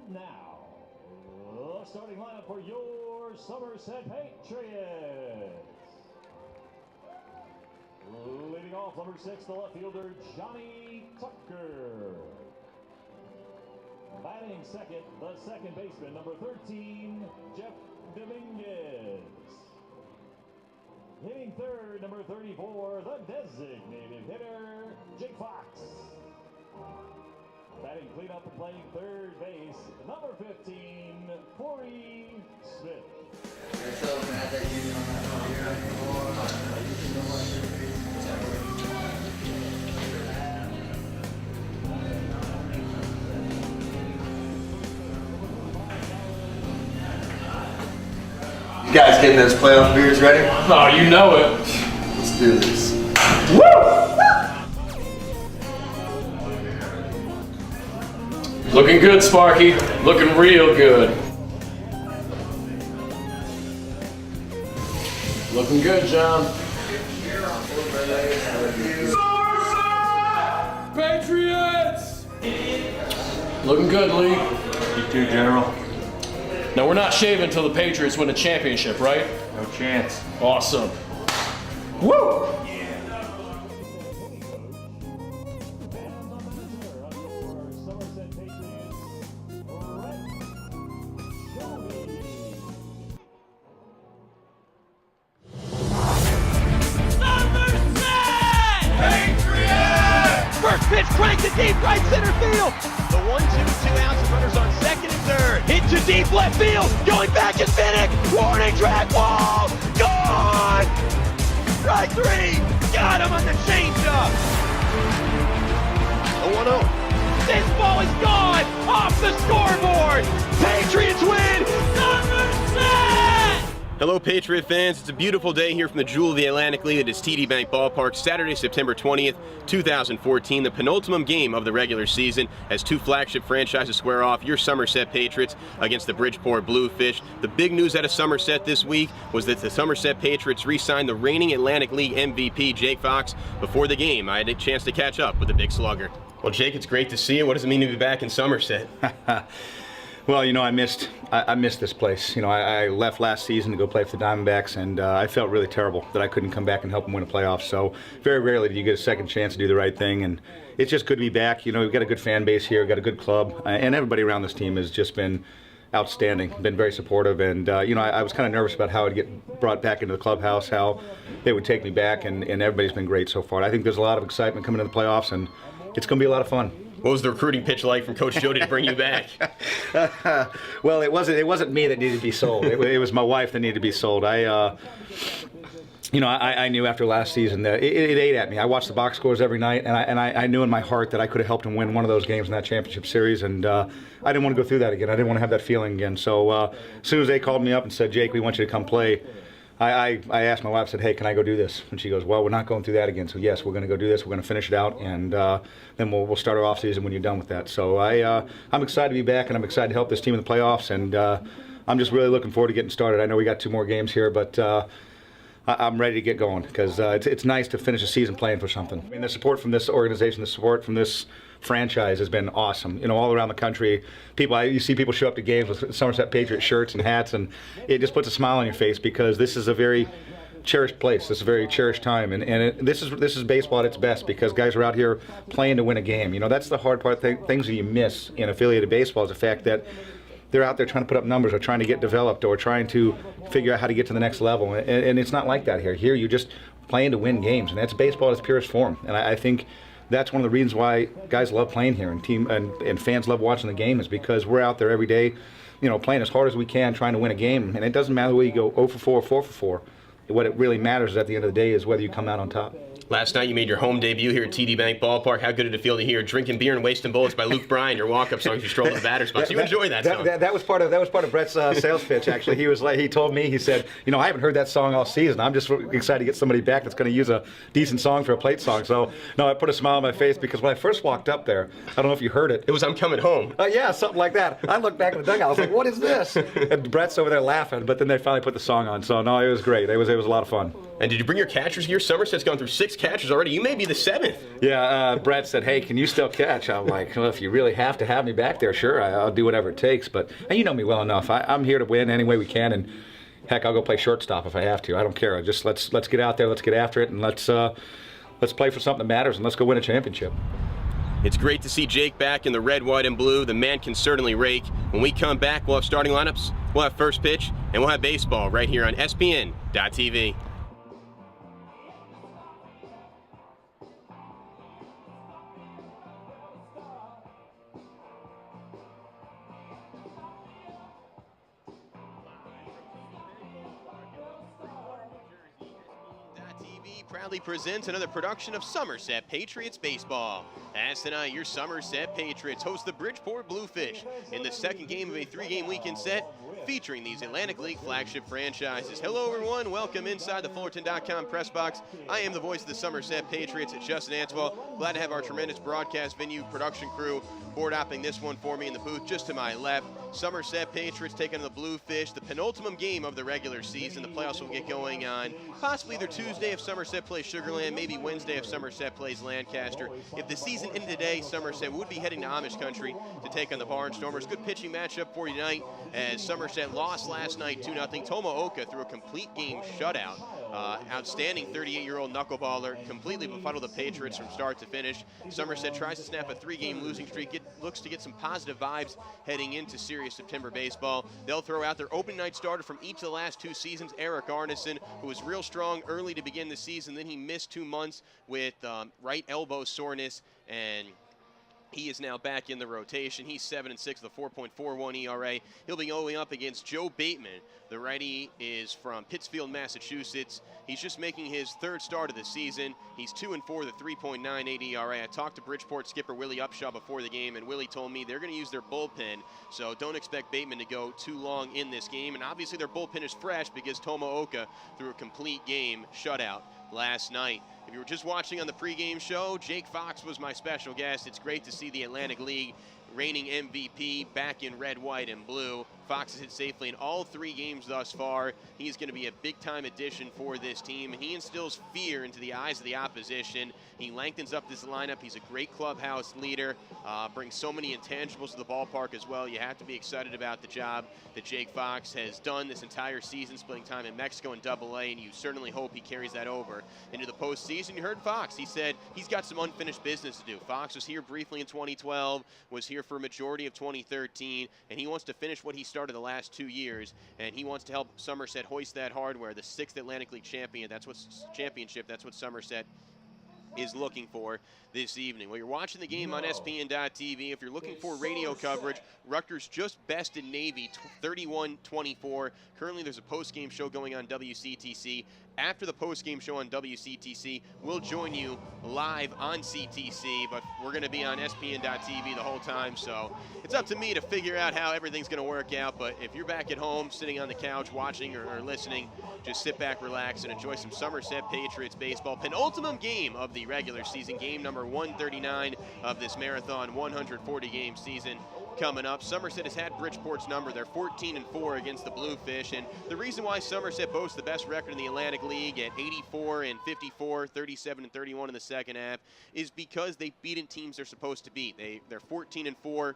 now, the starting lineup for your Somerset Patriots. Leading off, number 6, the left fielder, Johnny Tucker. Batting second, the second baseman, number 13, Jeff Dominguez. Hitting third, number 34, the designated hitter, Jake Fox. Batting cleanup and playing third base, number 15, Corey Smith. You're so mad that you don't have your anymore. You know what you're crazy. You guys getting those playoff beers ready? Oh, you know it. Let's do this. Woo! Looking good, Sparky. Looking real good. Looking good, John. Somerset Patriots! Looking good, Lee. You too, General. Now, we're not shaving until the Patriots win a championship, right? No chance. Awesome. Woo! First pitch cranked to deep right center field. The 1-2, 2 outs, runners on second and third. Into deep left field. Going back is Finnick. Warning track wall. Gone. Strike 3. Got him on the changeup. The 1-0. This ball is gone. Off the scoreboard. Patriots win. Somerset. Hello, Patriot fans. It's a beautiful day here from the Jewel of the Atlantic League. It is TD Bank Ballpark, Saturday, September 20th, 2014, the penultimate game of the regular season as two flagship franchises square off, your Somerset Patriots against the Bridgeport Bluefish. The big news out of Somerset this week was that the Somerset Patriots re-signed the reigning Atlantic League MVP, Jake Fox. Before the game, I had a chance to catch up with the big slugger. Well, Jake, it's great to see you. What does it mean to be back in Somerset? Well, you know, I missed this place. You know, I left last season to go play for the Diamondbacks, and I felt really terrible that I couldn't come back and help them win a playoff. So very rarely do you get a second chance to do the right thing, and it's just good to be back. You know, we've got a good fan base here, we've got a good club, and everybody around this team has just been outstanding, been very supportive, and you know, I was kind of nervous about how I'd get brought back into the clubhouse, how they would take me back, and everybody's been great so far. I think there's a lot of excitement coming into the playoffs, and it's going to be a lot of fun. What was the recruiting pitch like from Coach Jody to bring you back? Well, it wasn't me that needed to be sold. It was my wife that needed to be sold. I knew after last season that it ate at me. I watched the box scores every night, and I knew in my heart that I could have helped him win one of those games in that championship series, and I didn't want to go through that again. I didn't want to have that feeling again. So as soon as they called me up and said, Jake, we want you to come play, I asked my wife, I said, hey, can I go do this? And she goes, well, we're not going through that again. So yes, we're going to go do this. We're going to finish it out, and then we'll start our off season when you're done with that. So I'm excited to be back, and I'm excited to help this team in the playoffs, and I'm just really looking forward to getting started. I know we got 2 more games here, but I'm ready to get going because it's nice to finish a season playing for something. I mean, the support from this organization, the support from this franchise has been awesome. You know, all around the country, you see people show up to games with Somerset Patriot shirts and hats, and it just puts a smile on your face because this is a very cherished place. This is a very cherished time, and this is baseball at its best because guys are out here playing to win a game. You know, that's the hard part. Things that you miss in affiliated baseball is the fact that they're out there trying to put up numbers or trying to get developed or trying to figure out how to get to the next level, and it's not like that here. Here you're just playing to win games, and that's baseball at its purest form. And I think that's one of the reasons why guys love playing here and fans love watching the game is because we're out there every day, you know, playing as hard as we can, trying to win a game. And it doesn't matter whether you go 0 for 4 or 4 for 4. What it really matters at the end of the day is whether you come out on top. Last night you made your home debut here at TD Bank Ballpark. How good did it feel to hear Drinking Beer and Wasting Bullets by Luke Bryan, your walk-up song as you strolled to the batter's box? You enjoy that song. That was part of Brett's sales pitch, actually. He told me, he said, you know, I haven't heard that song all season. I'm just excited to get somebody back that's going to use a decent song for a plate song. So, no, I put a smile on my face because when I first walked up there, I don't know if you heard it. It was I'm Coming Home. Yeah, something like that. I looked back at the dugout. I was like, what is this? And Brett's over there laughing, but then they finally put the song on. So, no, it was great. It was a lot of fun. And did you bring your catchers here? Somerset's gone through 6 catchers already. You may be the 7th. Yeah, Brett said, hey, can you still catch? I'm like, well, if you really have to have me back there, sure, I'll do whatever it takes. But you know me well enough. I'm here to win any way we can, and heck, I'll go play shortstop if I have to. I don't care. Just let's get out there, let's get after it, and let's play for something that matters, and let's go win a championship. It's great to see Jake back in the red, white, and blue. The man can certainly rake. When we come back, we'll have starting lineups, we'll have first pitch, and we'll have baseball right here on SPN.TV. Proudly presents another production of Somerset Patriots Baseball. As tonight, your Somerset Patriots host the Bridgeport Bluefish in the second game of a 3-game weekend set featuring these Atlantic League flagship franchises. Hello, everyone. Welcome inside the Fullerton.com press box. I am the voice of the Somerset Patriots at Justin Answell. Glad to have our tremendous broadcast venue production crew board hopping this one for me in the booth just to my left. Somerset Patriots taking on the Bluefish, the penultimate game of the regular season. The playoffs will get going on possibly either Tuesday if Somerset plays Sugarland, maybe Wednesday if Somerset plays Lancaster. If the season ended today, Somerset would be heading to Amish country to take on the Barnstormers. Good pitching matchup for you tonight as Somerset lost last night 2-0. Tomooka threw a complete game shutout. Outstanding 38-year-old knuckleballer, completely befuddled the Patriots from start to finish. Somerset tries to snap a 3-game losing streak, looks to get some positive vibes heading into serious September baseball. They'll throw out their opening night starter from each of the last 2 seasons, Erik Arnesen, who was real strong early to begin the season. Then he missed 2 months with right elbow soreness, and he is now back in the rotation. He's 7-6 with a 4.41 ERA. He'll be going up against Joe Bateman. The righty is from Pittsfield, Massachusetts. He's just making his 3rd start of the season. He's 2-4 with a 3.98 ERA. I talked to Bridgeport skipper Willie Upshaw before the game, and Willie told me they're going to use their bullpen, so don't expect Bateman to go too long in this game. And obviously their bullpen is fresh because Tomooka threw a complete game shutout last night. If you were just watching on the pregame show, Jake Fox was my special guest. It's great to see the Atlantic League reigning MVP back in red, white, and blue. Fox has hit safely in all 3 games thus far. He's going to be a big-time addition for this team, and he instills fear into the eyes of the opposition. He lengthens up this lineup. He's a great clubhouse leader, brings so many intangibles to the ballpark as well. You have to be excited about the job that Jake Fox has done this entire season, splitting time in Mexico and AA, and you certainly hope he carries that over into the postseason. You heard Fox. He said he's got some unfinished business to do. Fox was here briefly in 2012, was here for a majority of 2013, and he wants to finish what he started the last 2 years, and he wants to help Somerset hoist that hardware, the 6th Atlantic League championship. That's what Somerset is looking for this evening. Well, you're watching the game on SPN.TV. If you're looking for radio coverage, Rutgers just bested Navy 31-24. Currently, there's a post-game show going on WCTC. After the post-game show on WCTC, we'll join you live on CTC, but we're going to be on SPN.TV the whole time, so it's up to me to figure out how everything's going to work out. But if you're back at home, sitting on the couch, watching or listening, just sit back, relax, and enjoy some Somerset Patriots baseball. Penultimate game of the regular season, game number 139 of this marathon 140-game season coming up. Somerset has had Bridgeport's number. They're 14-4 against the Bluefish, and the reason why Somerset boasts the best record in the Atlantic League at 84-54, 37-31 in the second half is because they've beaten teams they're supposed to beat. They're 14-4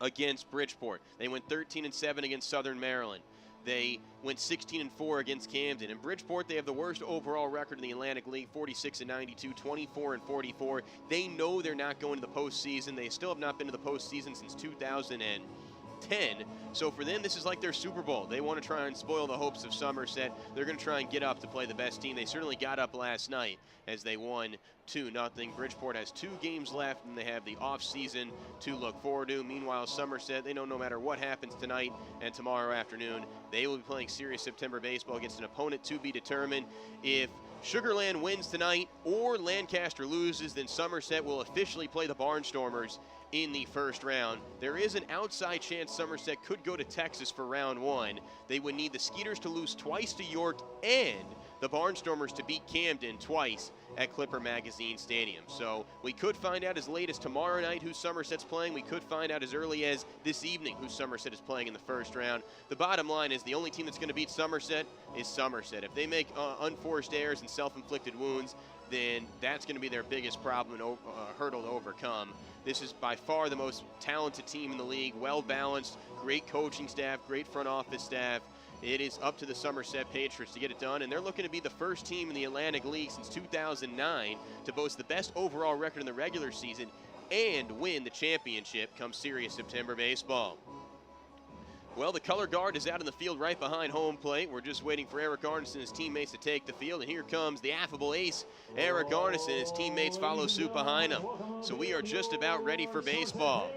against Bridgeport. They went 13-7 against Southern Maryland. They went 16-4 against Camden. In Bridgeport, they have the worst overall record in the Atlantic League, 46-92, 24-44. They know they're not going to the postseason. They still have not been to the postseason since 2010. So for them, this is like their Super Bowl. They want to try and spoil the hopes of Somerset. They're going to try and get up to play the best team. They certainly got up last night as they won 2-0. Bridgeport has 2 games left, and they have the off-season to look forward to. Meanwhile, Somerset, they know no matter what happens tonight and tomorrow afternoon, they will be playing serious September baseball against an opponent to be determined. If Sugarland wins tonight or Lancaster loses, then Somerset will officially play the Barnstormers in the first round. There is an outside chance Somerset could go to Texas for round 1. They would need the Skeeters to lose twice to York and the the Barnstormers to beat Camden twice at Clipper Magazine Stadium. So we could find out as late as tomorrow night who Somerset's playing. We could find out as early as this evening who Somerset is playing in the first round. The bottom line is the only team that's going to beat Somerset is Somerset. If they make unforced errors and self-inflicted wounds, then that's going to be their biggest problem and hurdle to overcome. This is by far the most talented team in the league, well-balanced, great coaching staff, great front office staff. It is up to the Somerset Patriots to get it done, and they're looking to be the first team in the Atlantic League since 2009 to boast the best overall record in the regular season and win the championship come serious September baseball. Well, the color guard is out in the field right behind home plate. We're just waiting for Erik Arnesen and his teammates to take the field, and here comes the affable ace, Erik Arnesen. His teammates follow suit behind him. So we are just about ready for baseball.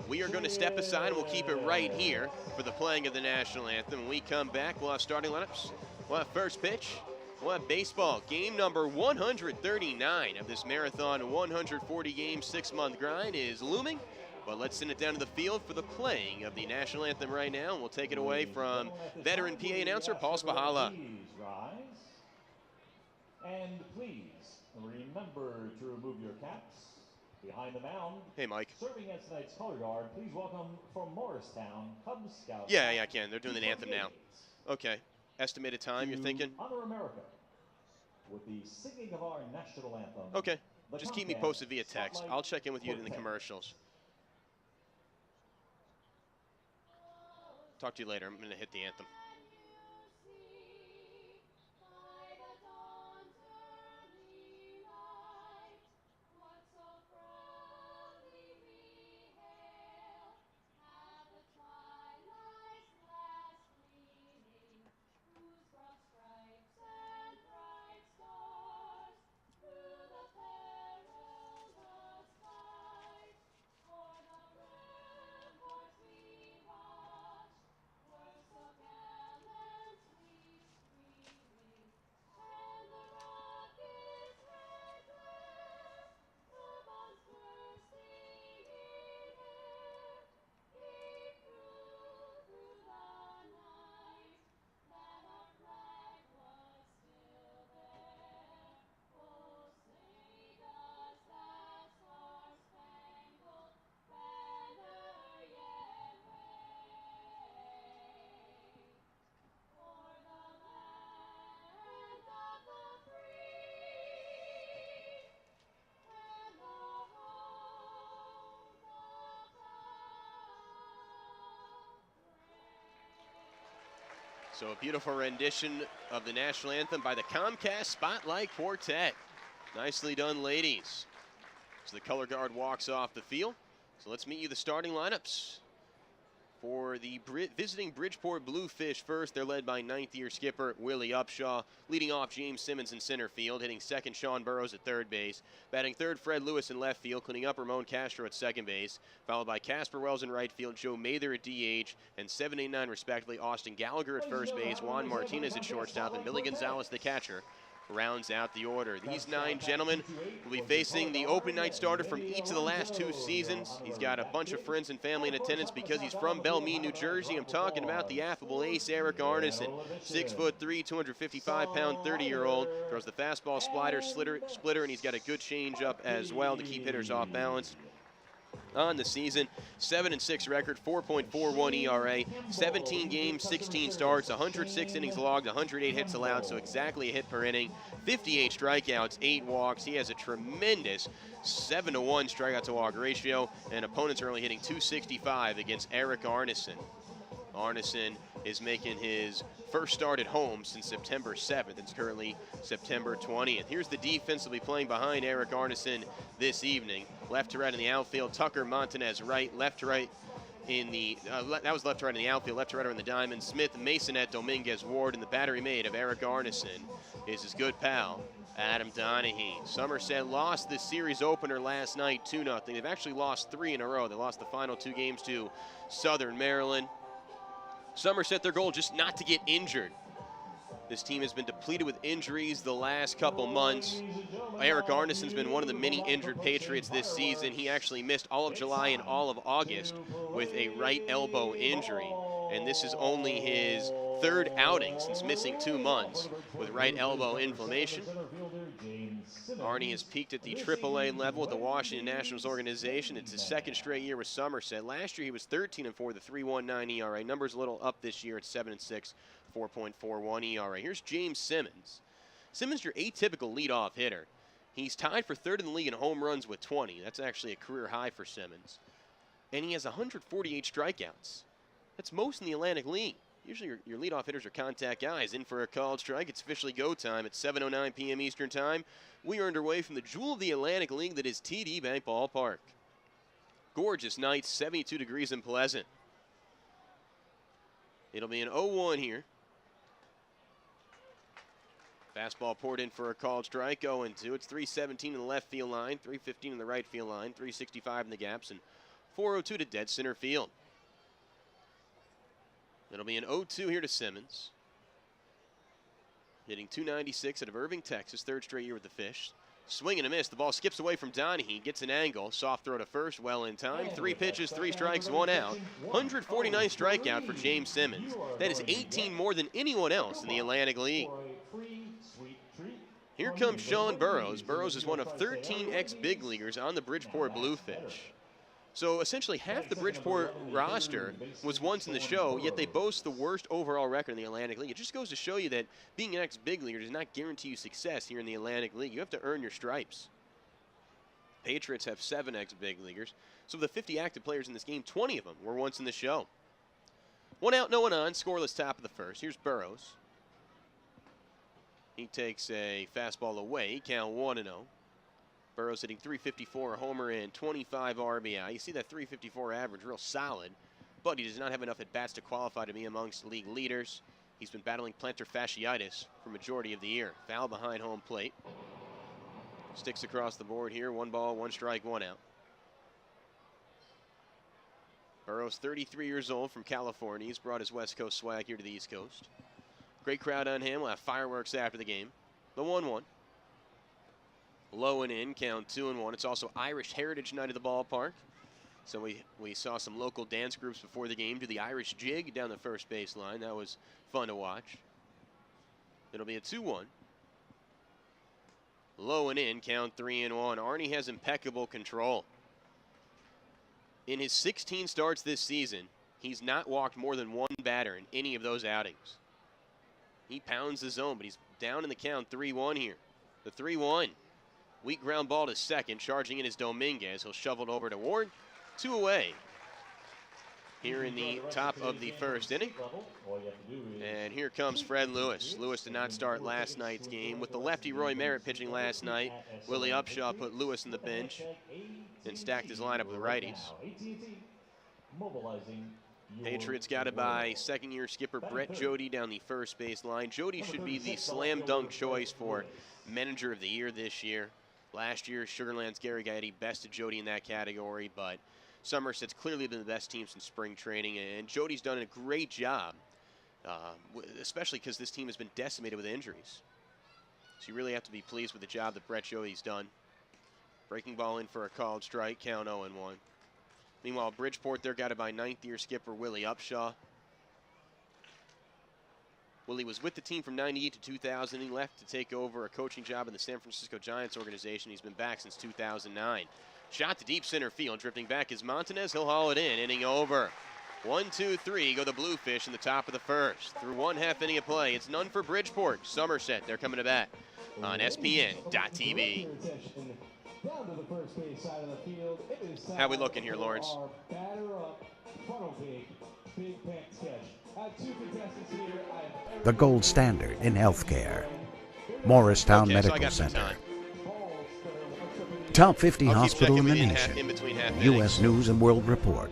We are going to step aside and we'll keep it right here for the playing of the national anthem. When we come back, we'll have starting lineups. We'll have first pitch. We'll have baseball. Game number 139 of this marathon 140-game 6-month grind is looming. But let's send it down to the field for the playing of the national anthem right now. And we'll take it away from veteran PA announcer Paul Spahala. Please rise. And please remember to remove your caps. Behind the mound. Hey, Mike. Serving as tonight's color guard, please welcome from Morristown, Cub Scouts. Yeah, I can. They're doing the anthem now. Okay. Estimated time, you're thinking? Honor America with the singing of our national anthem. Okay. Just keep me posted via text. I'll check in with you in the commercials. Talk to you later. I'm going to hit the anthem. So a beautiful rendition of the national anthem by the Comcast Spotlight Quartet. Nicely done, ladies. So the color guard walks off the field. So let's meet you the starting lineups. For the visiting Bridgeport Bluefish first, they're led by ninth-year skipper Willie Upshaw. Leading off, James Simmons in center field. Hitting second, Sean Burrows at third base. Batting third, Fred Lewis in left field. Cleaning up, Ramon Castro at second base. Followed by Casper Wells in right field, Joe Mather at DH, and 7, 8, 9 respectively, Austin Gallagher at first base, Juan Martinez at shortstop, and Billy Gonzalez, the catcher, rounds out the order. These 9 gentlemen will be facing the opening night starter from each of the last 2 seasons. He's got a bunch of friends and family in attendance because he's from Belmead, New Jersey. I'm talking about the affable ace, Erik Arnesen. 6'3", 255-pound, 30-year-old. Throws the fastball, splitter, and he's got a good changeup as well to keep hitters off balance. On the season, 7-6 record, 4.41 ERA, 17 games, 16 starts, 106 innings logged, 108 hits allowed, so exactly a hit per inning, 58 strikeouts, 8 walks. He has a tremendous 7-to-1 strikeout to walk ratio, and opponents are only hitting .265 against Erik Arnesen. Arnesen is making his first start at home since September 7th. It's currently September 20th. Here's the defense that will be playing behind Erik Arnesen this evening. Left to right in the outfield, Tucker Montanez right, left to right in the, that was left to right in the outfield, left to right in the diamond. Smith, Masonette, Dominguez, Ward, and the battery mate of Erik Arnesen is his good pal, Adam Donahue. Somerset lost this series opener last night 2-0. They've actually lost 3 in a row. They lost the final 2 games to Southern Maryland. Somerset, their goal just not to get injured. This team has been depleted with injuries the last couple months. Erik Arnesen's been one of the many injured Patriots this season. He actually missed all of July and all of August with a right elbow injury. and this is only his third outing since missing 2 months with right elbow inflammation. Arnie has peaked at the AAA level with the Washington Nationals organization. It's his second straight year with Somerset. Last year he was 13-4, the 3.19 ERA. Numbers a little up this year at 7-6, 4.41 ERA. Here's James Simmons. Simmons, your atypical leadoff hitter. He's tied for third in the league in home runs with 20. That's actually a career high for Simmons. And he has 148 strikeouts. That's most in the Atlantic League. Usually your leadoff hitters are contact guys. In for a called strike. It's officially go time at 7:09 p.m. Eastern Time. We are underway from the jewel of the Atlantic League that is TD Bank Ballpark. Gorgeous night, 72 degrees and pleasant. It'll be an 0-1 here. Fastball poured in for a called strike, 0-2. It's 317 in the left field line, 315 in the right field line, 365 in the gaps, and 402 to dead center field. It'll be an 0-2 here to Simmons. Hitting .296 out of Irving, Texas, third straight year with the Fish. Swing and a miss. The ball skips away from Donahue, gets an angle, soft throw to first, well in time. 3 pitches, 3 strikes, 1 out. 149 strikeout for James Simmons. That is 18 more than anyone else in the Atlantic League. Here comes Sean Burroughs. Burroughs is one of 13 ex-big leaguers on the Bridgeport Bluefish. So essentially half the Bridgeport roster was once in the show, yet they boast the worst overall record in the Atlantic League. It just goes to show you that being an ex-big leaguer does not guarantee you success here in the Atlantic League. You have to earn your stripes. Patriots have 7 ex-big leaguers. So of the 50 active players in this game, 20 of them were once in the show. 1 out, no one on, scoreless top of the first. Here's Burroughs. He takes a fastball away, count 1-0. Burroughs hitting .354, a homer and 25 RBI. You see that .354 average, real solid, but he does not have enough at-bats to qualify to be amongst league leaders. He's been battling plantar fasciitis for majority of the year. Foul behind home plate. Sticks across the board here, 1 ball, 1 strike, 1 out. Burroughs, 33 years old, from California. He's brought his West Coast swag here to the East Coast. Great crowd on him. We'll have fireworks after the game. The 1-1. Low and in, count 2-1. It's also Irish Heritage Night at the ballpark. So we saw some local dance groups before the game do the Irish jig down the first baseline. That was fun to watch. It'll be a 2-1. Low and in, count 3-1. Arnie has impeccable control. In his 16 starts this season, he's not walked more than 1 batter in any of those outings. He pounds the zone, but he's down in the count, 3-1 here. The 3-1. Weak ground ball to second. Charging in is Dominguez. He'll shovel it over to Ward. 2 away here in the top of the first inning. And here comes Fred Lewis. Lewis did not start last night's game. With the lefty Roy Merritt pitching last night, Willie Upshaw put Lewis in the bench and stacked his lineup with righties. Patriots got it by second-year skipper Brett Jody down the first base line. Jody should be the slam dunk choice for manager of the year this year. Last year, Sugarland's Gary Gaetti bested Jody in that category, but Somerset's clearly been the best team since spring training, and Jody's done a great job, especially because this team has been decimated with injuries. So you really have to be pleased with the job that Brett Jody's done. Breaking ball in for a called strike, count 0-1. Meanwhile, Bridgeport, they're got it by ninth-year skipper Willie Upshaw. Willie was with the team from 98 to 2000. He left to take over a coaching job in the San Francisco Giants organization. He's been back since 2009. Shot to deep center field. Drifting back is Montanez. He'll haul it in. Inning over. 1-2-3 go the Bluefish in the top of the first. Through 1/2 inning of play, it's none for Bridgeport. Somerset, they're coming to bat on SPN.TV. How we looking here, Lawrence? The gold standard in healthcare. Morristown Medical Center. Top 50 hospital in the nation. U.S. News and World Report.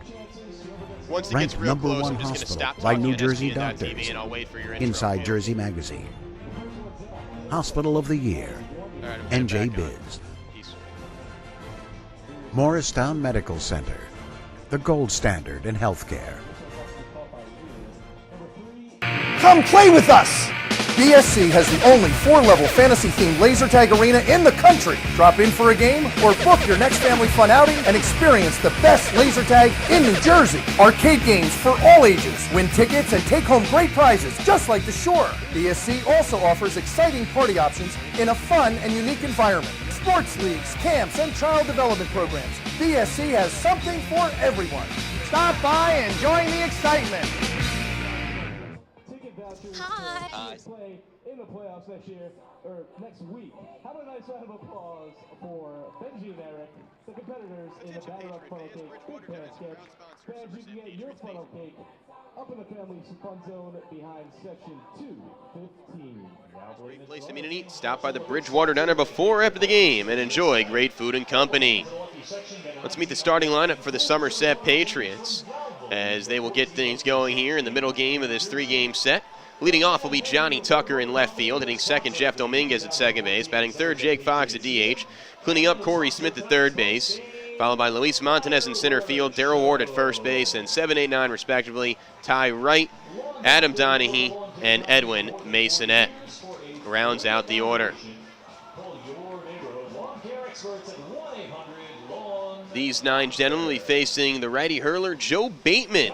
Ranked #1 hospital by New Jersey doctors. Inside Jersey Magazine. Hospital of the Year. NJ Biz. Morristown Medical Center. The gold standard in healthcare. Come play with us! BSC has the only 4-level fantasy-themed laser tag arena in the country. Drop in for a game or book your next family fun outing and experience the best laser tag in New Jersey. Arcade games for all ages. Win tickets and take home great prizes just like the Shore. BSC also offers exciting party options in a fun and unique environment. Sports leagues, camps, and child development programs. BSC has something for everyone. Stop by and join the excitement. Hi. Play in the playoffs next year, or next week. How about a nice round of applause for Benji and Erik, the competitors in the Batter Up Funnel Cake Big Pan Sketch. Fans, you can get your funnel cake up in the family fun zone behind section 215. Great place to meet and eat. Stop by the Bridgewater Diner before or after the game and enjoy great food and company. Let's meet the starting lineup for the Somerset Patriots as they will get things going here in the middle game of this 3-game set. Leading off will be Johnny Tucker in left field. Hitting second, Jeff Dominguez at second base. Batting third, Jake Fox at DH. Cleaning up, Corey Smith at third base. Followed by Luis Montanez in center field, Darrell Ward at first base, and 7, 8, 9 respectively, Ty Wright, Adam Donahue, and Edwin Masonette. Rounds out the order. These 9 gentlemen will be facing the righty hurler, Joe Bateman.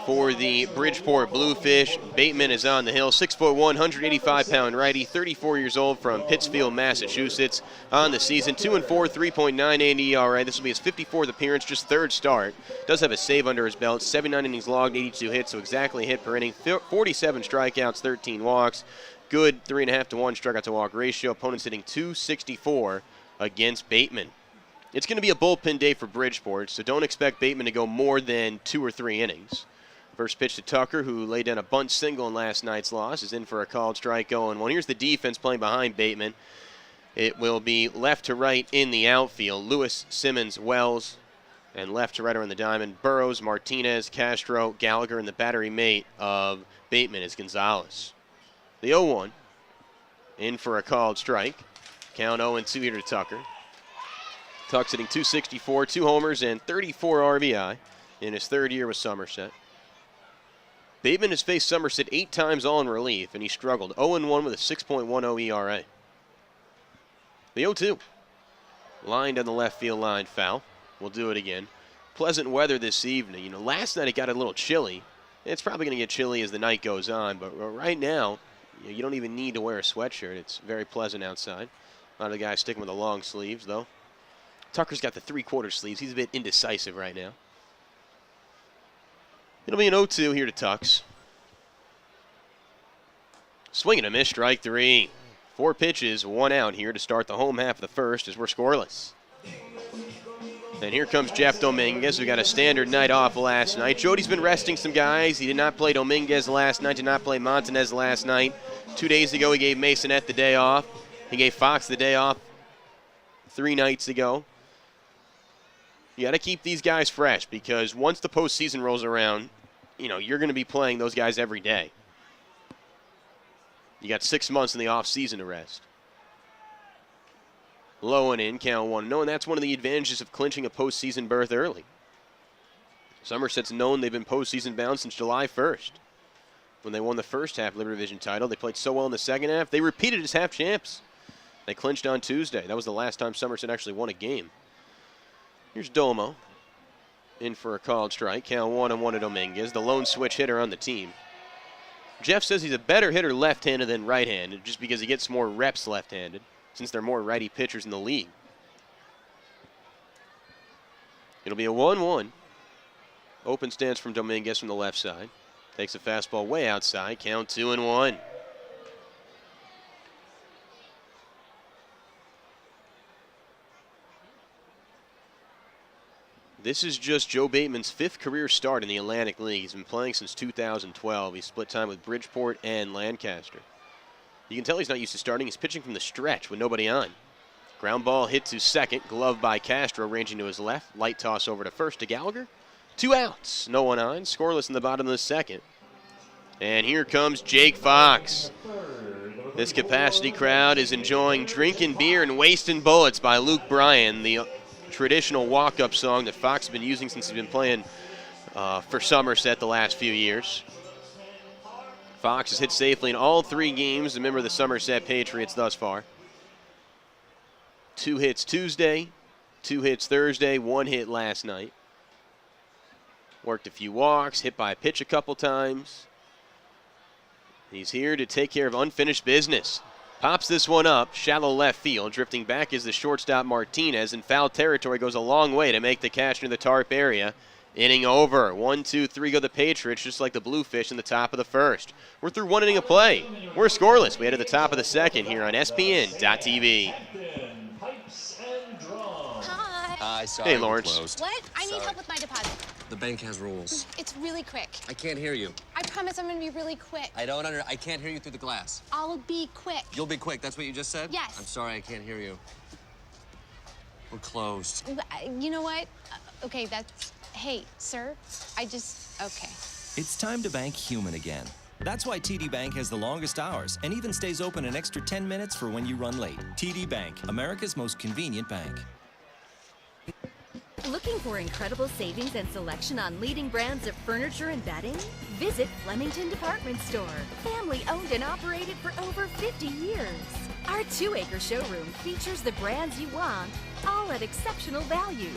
For the Bridgeport Bluefish, Bateman is on the hill, 6'1", 185-pound righty, 34 years old from Pittsfield, Massachusetts. On the season, 2-4, 3.98 ERA. This will be his 54th appearance, just third start. Does have a save under his belt, 79 innings logged, 82 hits, so exactly a hit per inning, 47 strikeouts, 13 walks. Good 3.5 to 1 strikeout to walk ratio. Opponents hitting .264 against Bateman. It's going to be a bullpen day for Bridgeport, so don't expect Bateman to go more than 2 or 3 innings. First pitch to Tucker, who laid down a bunt single in last night's loss, is in for a called strike going. Well, here's the defense playing behind Bateman. It will be left to right in the outfield. Lewis, Simmons, Wells, and left to right around the diamond. Burrows, Martinez, Castro, Gallagher, and the battery mate of Bateman is Gonzalez. The 0-1, in for a called strike. Count 0-2 here to Tucker. Tuck's hitting .264, 2 homers, and 34 RBI in his third year with Somerset. Bateman has faced Somerset 8 times all in relief, and he struggled. 0-1 with a 6.10 ERA. The 0-2. Lined on the left field line, foul. We'll do it again. Pleasant weather this evening. You know, last night it got a little chilly. It's probably going to get chilly as the night goes on, but right now, you don't even need to wear a sweatshirt. It's very pleasant outside. A lot of the guys sticking with the long sleeves, though. Tucker's got the 3/4 sleeves. He's a bit indecisive right now. It'll be an 0-2 here to Tux. Swing and a miss, strike 3. 4 pitches, 1 out here to start the home half of the first as we're scoreless. And here comes Jeff Dominguez, who got a standard night off last night. Jody's been resting some guys. He did not play Dominguez last night, did not play Montanez last night. 2 days ago, he gave Masonette the day off. He gave Fox the day off 3 nights ago. You got to keep these guys fresh because once the postseason rolls around, you know, you're going to be playing those guys every day. You got 6 months in the offseason to rest. Low and in, count 1-0, and that's one of the advantages of clinching a postseason berth early. Somerset's known they've been postseason bound since July 1st. When they won the first half Liberty Division title, they played so well in the second half, they repeated as half champs. They clinched on Tuesday. That was the last time Somerset actually won a game. Here's Domo. In for a called strike. Count 1-1 to Dominguez, the lone switch hitter on the team. Jeff says he's a better hitter left-handed than right-handed just because he gets more reps left-handed since there are more righty pitchers in the league. It'll be a 1-1. Open stance from Dominguez from the left side. Takes a fastball way outside. Count 2-1. This is just Joe Bateman's 5th career start in the Atlantic League. He's been playing since 2012. He split time with Bridgeport and Lancaster. You can tell he's not used to starting. He's pitching from the stretch with nobody on. Ground ball hit to second. Glove by Castro, ranging to his left. Light toss over to first to Gallagher. 2 outs. No one on. Scoreless in the bottom of the second. And here comes Jake Fox. This capacity crowd is enjoying Drinking Beer and Wasting Bullets by Luke Bryan, the traditional walk-up song that Fox has been using since he's been playing for Somerset the last few years. Fox has hit safely in all 3 games, a member of the Somerset Patriots thus far. 2 hits Tuesday, 2 hits Thursday, 1 hit last night. Worked a few walks, hit by a pitch a couple times. He's here to take care of unfinished business. Pops this one up, shallow left field. Drifting back is the shortstop Martinez, and foul territory goes a long way to make the catch near the tarp area. Inning over. 1, 2, 3 go the Patriots, just like the Bluefish in the top of the first. We're through 1 inning of play. We're scoreless. We head to the top of the second here on SPN.TV. Hi, sorry. Hey, Lawrence. What? I need help with my deposit. The bank has rules. It's really quick. I can't hear you. I promise I'm gonna be really quick. I can't hear you through the glass. I'll be quick. You'll be quick. That's what you just said? Yes. I'm sorry, I can't hear you. We're closed. You know what? Okay, that's... Hey, sir, okay. It's time to bank human again. That's why TD Bank has the longest hours and even stays open an extra 10 minutes for when you run late. TD Bank, America's most convenient bank. Looking for incredible savings and selection on leading brands of furniture and bedding? Visit Flemington Department Store. Family owned and operated for over 50 years. Our 2-acre showroom features the brands you want, all at exceptional values.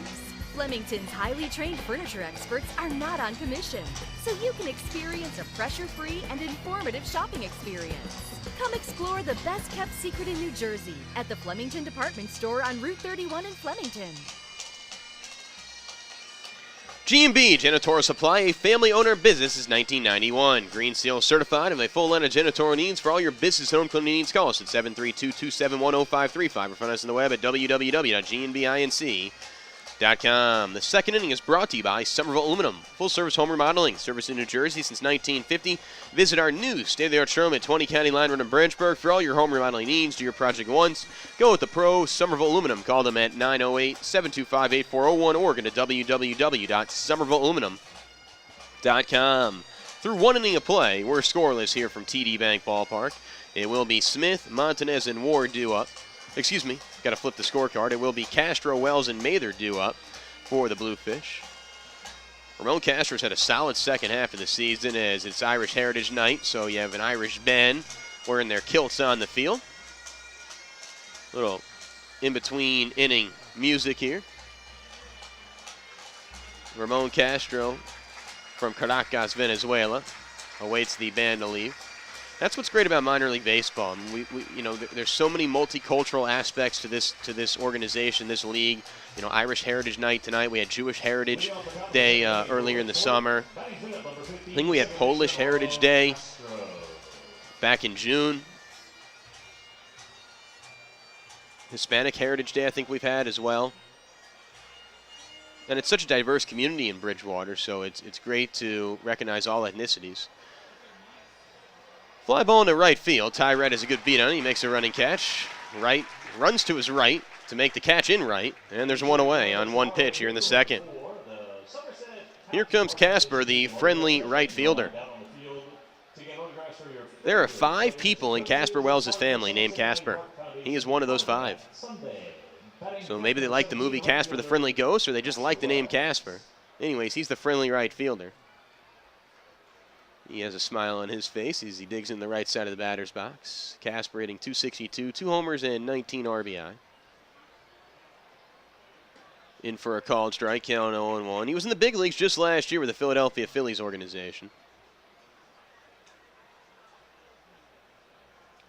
Flemington's highly trained furniture experts are not on commission, so you can experience a pressure-free and informative shopping experience. Come explore the best-kept secret in New Jersey at the Flemington Department Store on Route 31 in Flemington. G&B Janitorial Supply, a family-owner business since 1991. Green Seal certified, and a full line of janitorial needs for all your business and home cleaning needs. Call us at 732-271-0535 or find us on the web at www.gnbinc.com. The second inning is brought to you by Somerville Aluminum, full-service home remodeling, service in New Jersey since 1950. Visit our new state-of-the-art showroom at 20 County Line Road in Bridgeport for all your home remodeling needs. Do your project once. Go with the pro, Somerville Aluminum. Call them at 908-725-8401 or go to www.somervillealuminum.com. Through 1 inning of play, we're scoreless here from TD Bank Ballpark. It will be Smith, Montanez, and Ward due up. Excuse me, got to flip the scorecard. It will be Castro, Wells, and Mather due up for the Bluefish. Ramon Castro's had a solid second half of the season as it's Irish Heritage Night, so you have an Irish band wearing their kilts on the field. Little in-between inning music here. Ramon Castro from Caracas, Venezuela, awaits the band to leave. That's what's great about minor league baseball. I mean, there's so many multicultural aspects to this organization, this league. You know, Irish Heritage Night tonight. We had Jewish Heritage Day earlier in the summer. I think we had Polish Heritage Day back in June. Hispanic Heritage Day I think we've had as well. And it's such a diverse community in Bridgewater, so it's great to recognize all ethnicities. Fly ball into right field. Ty Red has a good beat on it. He makes a running catch. Right, runs to his right to make the catch in right. And there's one away on one pitch here in the second. Here comes Casper, the friendly right fielder. There are 5 people in Casper Wells' family named Casper. He is one of those 5. So maybe they like the movie Casper the Friendly Ghost, or they just like the name Casper. Anyways, he's the friendly right fielder. He has a smile on his face as he digs in the right side of the batter's box. Casper hitting .262, 2 homers and 19 RBI. In for a called strike, count 0-1. He was in the big leagues just last year with the Philadelphia Phillies organization.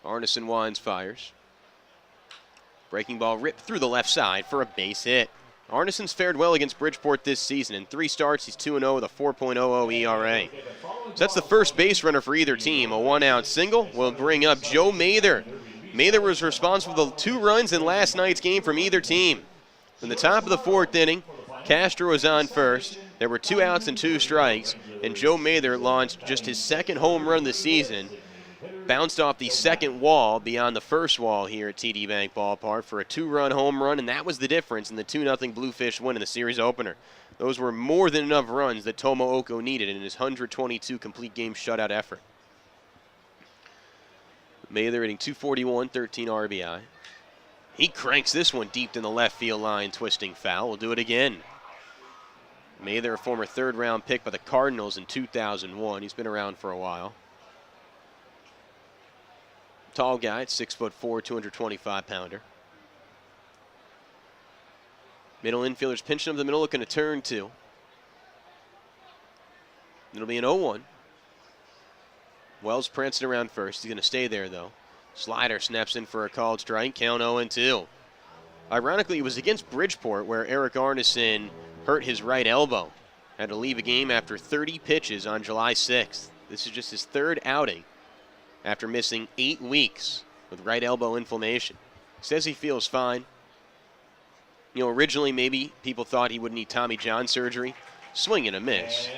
Arnesen winds, fires. Breaking ball ripped through the left side for a base hit. Arnesen's fared well against Bridgeport this season. In 3 starts, he's 2-0 with a 4.00 ERA. So that's the first base runner for either team. A 1-out single will bring up Joe Mather. Mather was responsible for the 2 runs in last night's game from either team. In the top of the 4th inning, Castro was on first. There were 2 outs and 2 strikes, and Joe Mather launched just his 2nd home run this season. Bounced off the 2nd wall beyond the 1st wall here at TD Bank Ballpark for a 2-run home run, and that was the difference in the 2-0 Bluefish win in the series opener. Those were more than enough runs that Tomooko needed in his 122 complete game shutout effort. Mather hitting .241, 13 RBI. He cranks this one deep in the left field line, twisting foul. We'll do it again. Mather, a former 3rd-round pick by the Cardinals in 2001. He's been around for a while. Tall guy, 6'4", 225-pounder. Middle infielder's pinching up the middle, looking to turn two. It'll be an 0-1. Wells prancing around first. He's going to stay there, though. Slider snaps in for a called strike. Count 0-2. Ironically, it was against Bridgeport where Erik Arnesen hurt his right elbow. Had to leave a game after 30 pitches on July 6th. This is just his third outing after missing 8 weeks with right elbow inflammation. Says he feels fine. You know, originally maybe people thought he would need Tommy John surgery. Swing and a miss.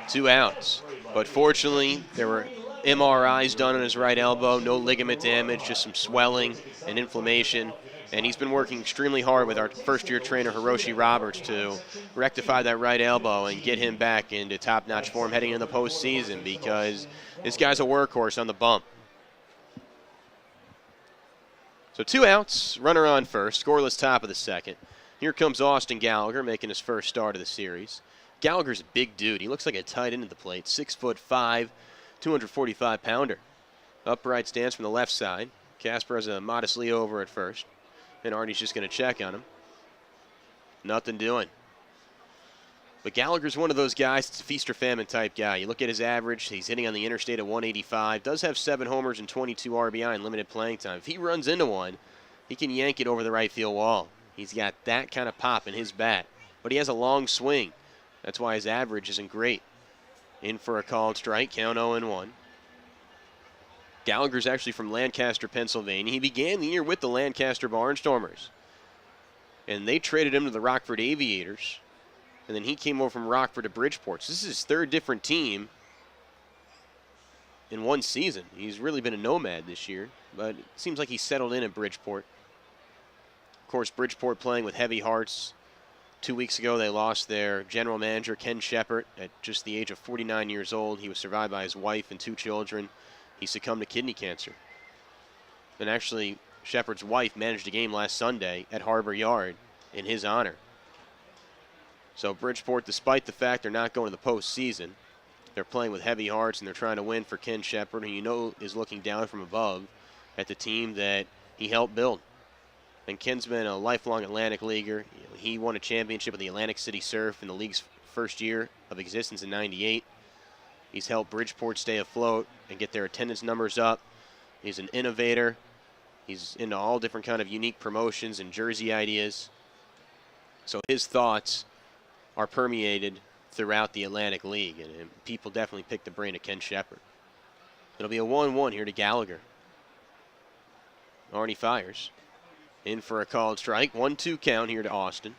2 outs. But fortunately, there were MRIs done on his right elbow. No ligament damage, just some swelling and inflammation. And he's been working extremely hard with our first-year trainer, Hiroshi Roberts, to rectify that right elbow and get him back into top-notch form heading into the postseason, because this guy's a workhorse on the bump. So 2 outs, runner on first, scoreless top of the second. Here comes Austin Gallagher making his first start of the series. Gallagher's a big dude. He looks like a tight end at the plate, 6'5", 245-pounder. Upright stance from the left side. Casper has a modest lead over at first. And Arnie's just going to check on him. Nothing doing. But Gallagher's one of those guys, it's a feast or famine type guy. You look at his average, he's hitting on the interstate at 185. Does have 7 homers and 22 RBI in limited playing time. If he runs into one, he can yank it over the right field wall. He's got that kind of pop in his bat. But he has a long swing. That's why his average isn't great. In for a called strike, count 0-1. Gallagher's actually from Lancaster, Pennsylvania. He began the year with the Lancaster Barnstormers. And they traded him to the Rockford Aviators. And then he came over from Rockford to Bridgeport. So this is his 3rd different team in one season. He's really been a nomad this year. But it seems like he's settled in at Bridgeport. Of course, Bridgeport playing with heavy hearts. 2 weeks ago, they lost their general manager, Ken Shepard, at just the age of 49 years old. He was survived by his wife and 2 children. He succumbed to kidney cancer. And actually, Shepard's wife managed a game last Sunday at Harbor Yard in his honor. So Bridgeport, despite the fact they're not going to the postseason, they're playing with heavy hearts and they're trying to win for Ken Shepard, who you know is looking down from above at the team that he helped build. And Ken's been a lifelong Atlantic leaguer. He won a championship with the Atlantic City Surf in the league's first year of existence in '98. He's helped Bridgeport stay afloat and get their attendance numbers up. He's an innovator. He's into all different kind of unique promotions and jersey ideas. So his thoughts are permeated throughout the Atlantic League, and people definitely pick the brain of Ken Shepard. It'll be a 1-1 here to Gallagher. Arnie fires. In for a called strike. 1-2 count here to Austin.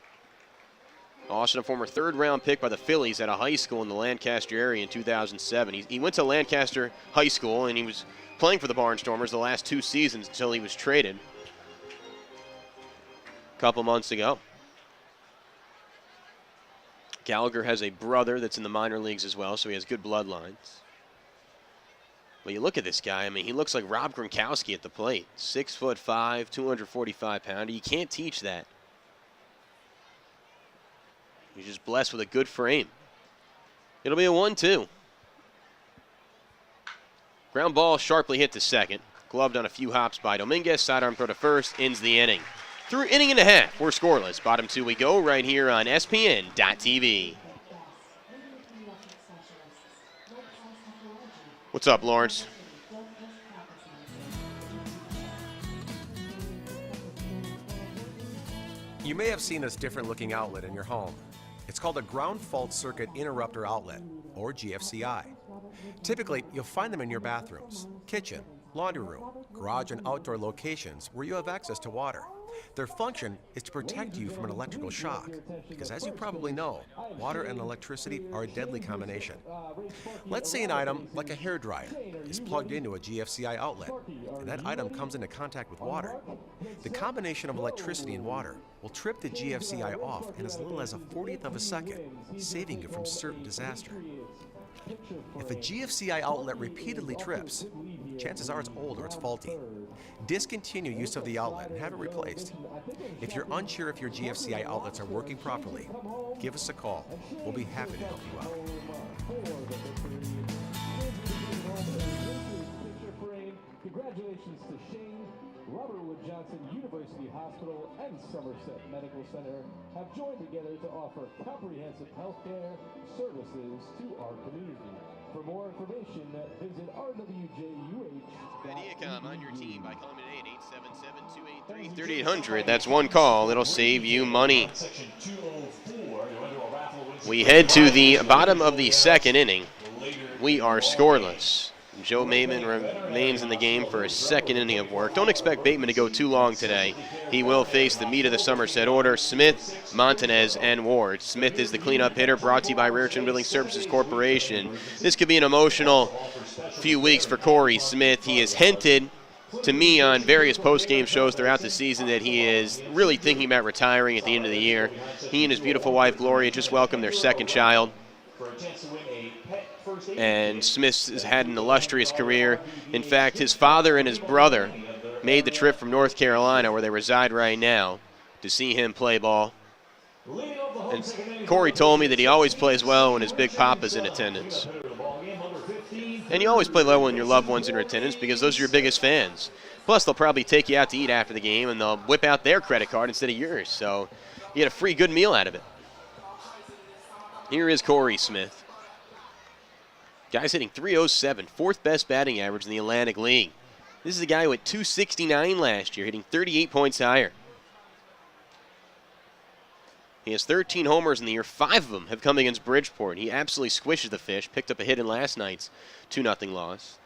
Austin, a former 3rd-round pick by the Phillies at a high school in the Lancaster area in 2007. He went to Lancaster High School, and he was playing for the Barnstormers the last 2 seasons until he was traded a couple months ago. Gallagher has a brother that's in the minor leagues as well, so he has good bloodlines. But you look at this guy, I mean, he looks like Rob Gronkowski at the plate. 6'5", 245-pounder. You can't teach that. He's just blessed with a good frame. It'll be a 1-2. Ground ball sharply hit to second. Gloved on a few hops by Dominguez. Sidearm throw to first. Ends the inning. Through inning and a half, we're scoreless. Bottom 2 we go right here on SPN.TV. What's up, Lawrence? You may have seen this different-looking outlet in your home. It's called a ground fault circuit interrupter outlet, or GFCI. Typically, you'll find them in your bathrooms, kitchen, laundry room, garage, and outdoor locations where you have access to water. Their function is to protect you from an electrical shock, because as you probably know, water and electricity are a deadly combination. Let's say an item like a hairdryer is plugged into a GFCI outlet, and that item comes into contact with water. The combination of electricity and water will trip the GFCI off in as little as a 40th of a second, saving you from certain disaster. If a GFCI outlet repeatedly trips, chances are it's old or it's faulty. Discontinue use of the outlet and have it replaced. If you're unsure if your GFCI outlets are working properly, give us a call. We'll be happy to help you out. Congratulations to Shane. Robert Wood Johnson University Hospital and Somerset Medical Center have joined together to offer comprehensive healthcare services to our community. For more information, visit rwjuh.edu. On your team by calling it 877-283-3800. That's one call. It'll save you money. We head to the bottom of the second inning. We are scoreless. Joe Bateman remains in the game for a second inning of work. Don't expect Bateman to go too long today. He will face the meat of the Somerset order: Smith, Montanez, and Ward. Smith is the cleanup hitter, brought to you by Raritan Building Services Corporation. This could be an emotional few weeks for Corey Smith. He has hinted to me on various post-game shows throughout the season that he is really thinking about retiring at the end of the year. He and his beautiful wife, Gloria, just welcomed their second child. And Smith has had an illustrious career. In fact, his father and his brother made the trip from North Carolina, where they reside right now, to see him play ball. And Corey told me that he always plays well when his big papa's in attendance. And you always play well when your loved ones are in attendance because those are your biggest fans. Plus, they'll probably take you out to eat after the game, and they'll whip out their credit card instead of yours. So you get a free good meal out of it. Here is Corey Smith. Guy's hitting .307, fourth best batting average in the Atlantic League. This is a guy who hit .269 last year, hitting 38 points higher. He has 13 homers in the year. 5 of them have come against Bridgeport. He absolutely squishes the fish, picked up a hit in last night's 2-0 loss.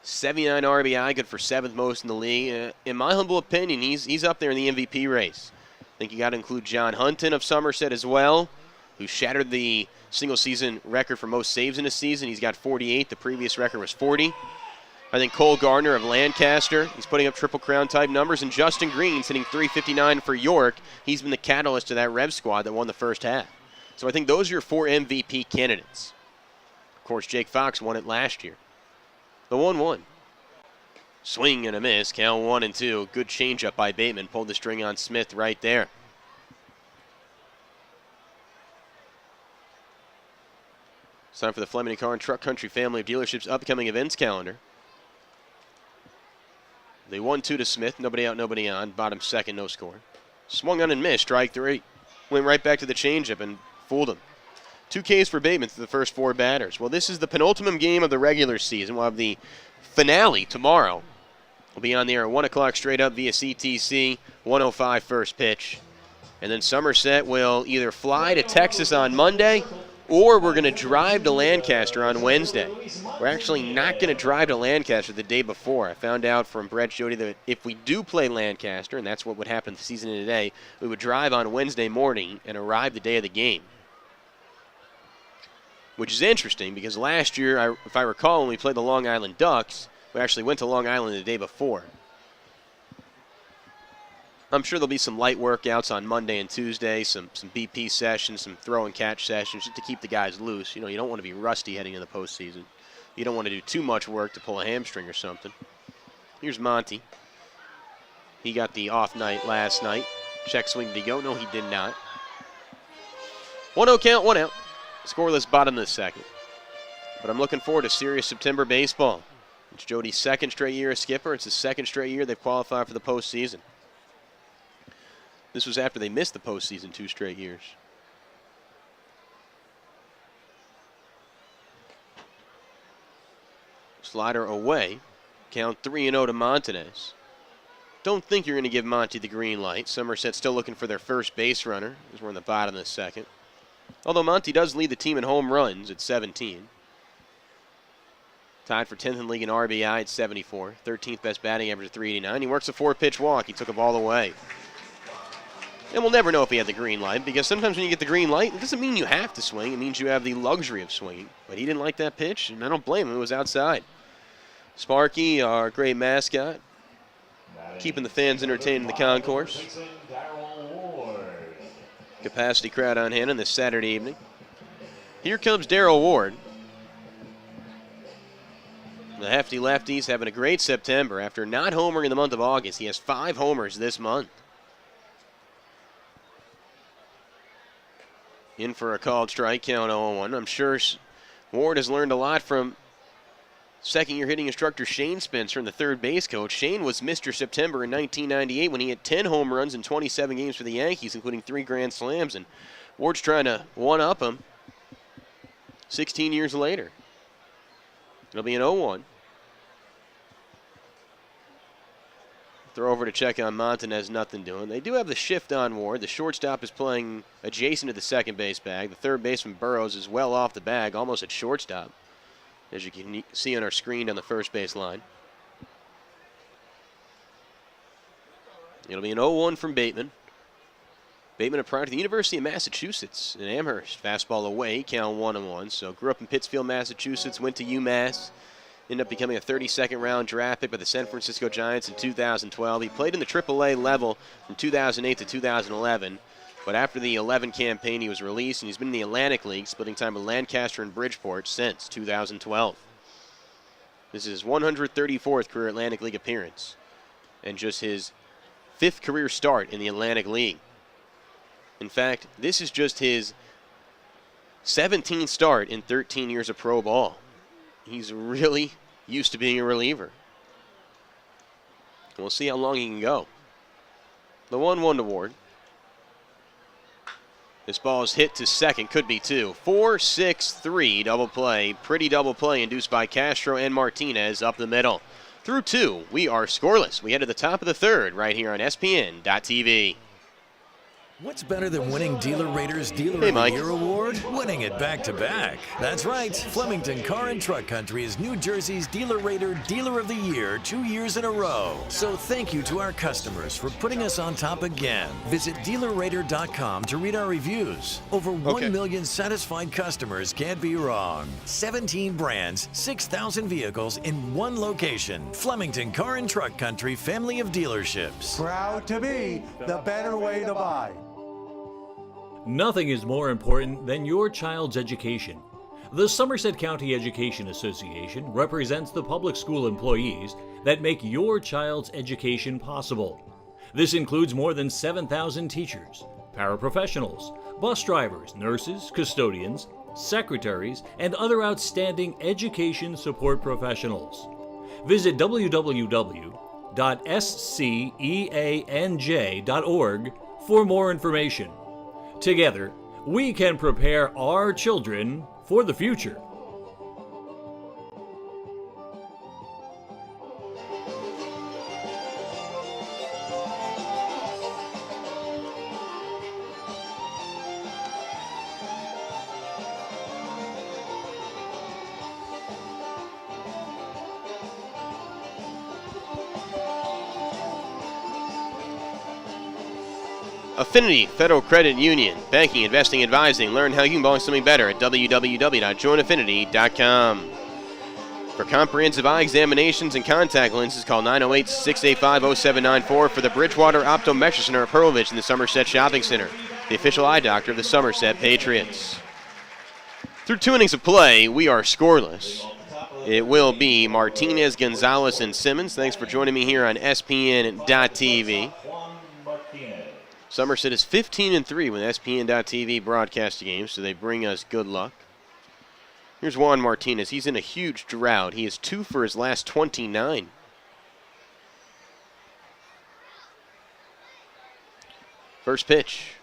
79 RBI, good for 7th most in the league. In my humble opinion, he's up there in the MVP race. I think you got to include John Hunton of Somerset as well, who shattered the single-season record for most saves in a season. He's got 48. The previous record was 40. I think Cole Gardner of Lancaster, he's putting up Triple Crown-type numbers. And Justin Green's hitting .359 for York. He's been the catalyst to that Rev squad that won the first half. So I think those are your 4 MVP candidates. Of course, Jake Fox won it last year. The 1-1. Swing and a miss. Count 1-2. Good changeup by Bateman. Pulled the string on Smith right there. It's time for the Fleming & Car and Truck Country family of dealerships upcoming events calendar. They 1-2 to Smith. Nobody out, nobody on. Bottom second, no score. Swung on and missed. Strike 3. Went right back to the changeup and fooled him. 2 Ks for Bateman through the first 4 batters. Well, this is the penultimate game of the regular season. We'll have the finale tomorrow. We'll be on the air at 1 o'clock straight up via CTC, 1:05 first pitch. And then Somerset will either fly to Texas on Monday, or we're going to drive to Lancaster on Wednesday. We're actually not going to drive to Lancaster the day before. I found out from Brett Jody that if we do play Lancaster, and that's what would happen the season today, we would drive on Wednesday morning and arrive the day of the game. Which is interesting because last year, if I recall, when we played the Long Island Ducks, we actually went to Long Island the day before. I'm sure there'll be some light workouts on Monday and Tuesday, some BP sessions, some throw and catch sessions, just to keep the guys loose. You know, you don't want to be rusty heading into the postseason. You don't want to do too much work to pull a hamstring or something. Here's Monty. He got the off night last night. Check swing, did he go? No, he did not. 1-0 count, 1 out. Scoreless bottom of the second. But I'm looking forward to serious September baseball. It's Jody's second straight year as skipper. It's his second straight year they've qualified for the postseason. This was after they missed the postseason 2 straight years. Slider away. Count 3-0 to Montanez. Don't think you're going to give Monty the green light. Somerset's still looking for their first base runner as we're in the bottom of the second. Although Monty does lead the team in home runs at 17. Tied for 10th in the league in RBI at 74. 13th best batting average at 389. He works a 4-pitch walk. He took a ball away. And we'll never know if he had the green light, because sometimes when you get the green light, it doesn't mean you have to swing. It means you have the luxury of swinging. But he didn't like that pitch, and I don't blame him. It was outside. Sparky, our great mascot, keeping the fans entertained in the concourse. Capacity crowd on hand on this Saturday evening. Here comes Darryl Ward. The hefty lefty's having a great September. After not homering in the month of August, he has 5 homers this month. In for a called strike, count 0-1. I'm sure Ward has learned a lot from second-year hitting instructor Shane Spencer and the third base coach. Shane was Mr. September in 1998 when he hit 10 home runs in 27 games for the Yankees, including 3 grand slams. And Ward's trying to one-up him 16 years later. It'll be an 0-1. Throw over to check on Montanez, nothing doing. They do have the shift on Ward. The shortstop is playing adjacent to the second base bag. The third baseman, Burrows, is well off the bag, almost at shortstop, as you can see on our screen on the first base line. It'll be an 0-1 from Bateman. Bateman, a product of the University of Massachusetts in Amherst. Fastball away, count 1-1. So grew up in Pittsfield, Massachusetts, went to UMass. Ended up becoming a 32nd round draft pick by the San Francisco Giants in 2012. He played in the AAA level from 2008 to 2011. But after the 11 campaign, he was released, and he's been in the Atlantic League, splitting time with Lancaster and Bridgeport since 2012. This is his 134th career Atlantic League appearance, and just his 5th career start in the Atlantic League. In fact, this is just his 17th start in 13 years of pro ball. He's really used to being a reliever. We'll see how long he can go. The 1-1 to Ward. This ball is hit to second, could be 2. 4-6-3 double play. Pretty double play induced by Castro and Martinez up the middle. Through 2, we are scoreless. We head to the top of the third right here on SPN.TV. What's better than winning Dealer Rater's Dealer of the Year award? Winning it back-to-back. That's right. Flemington Car and Truck Country is New Jersey's Dealer Rater Dealer of the Year 2 years in a row. So thank you to our customers for putting us on top again. Visit DealerRater.com to read our reviews. Over 1 million satisfied customers can't be wrong. 17 brands, 6,000 vehicles in one location. Flemington Car and Truck Country family of dealerships. Proud to be the better way to buy. Nothing is more important than your child's education. The Somerset County Education Association represents the public school employees that make your child's education possible. This includes more than 7,000 teachers, paraprofessionals, bus drivers, nurses, custodians, secretaries, and other outstanding education support professionals. Visit www.sceanj.org for more information. Together, we can prepare our children for the future. Affinity Federal Credit Union. Banking, investing, advising. Learn how you can buy something better at www.joinaffinity.com. For comprehensive eye examinations and contact lenses, call 908-685-0794 for the Bridgewater Optometric Center at Pearlvich in the Somerset Shopping Center, the official eye doctor of the Somerset Patriots. Through 2 innings of play, we are scoreless. It will be Martinez, Gonzalez, and Simmons. Thanks for joining me here on SPN.TV. Somerset is 15-3 when SPN.TV broadcasts the game, so they bring us good luck. Here's Juan Martinez. He's in a huge drought. He is 2 for his last 29. First pitch.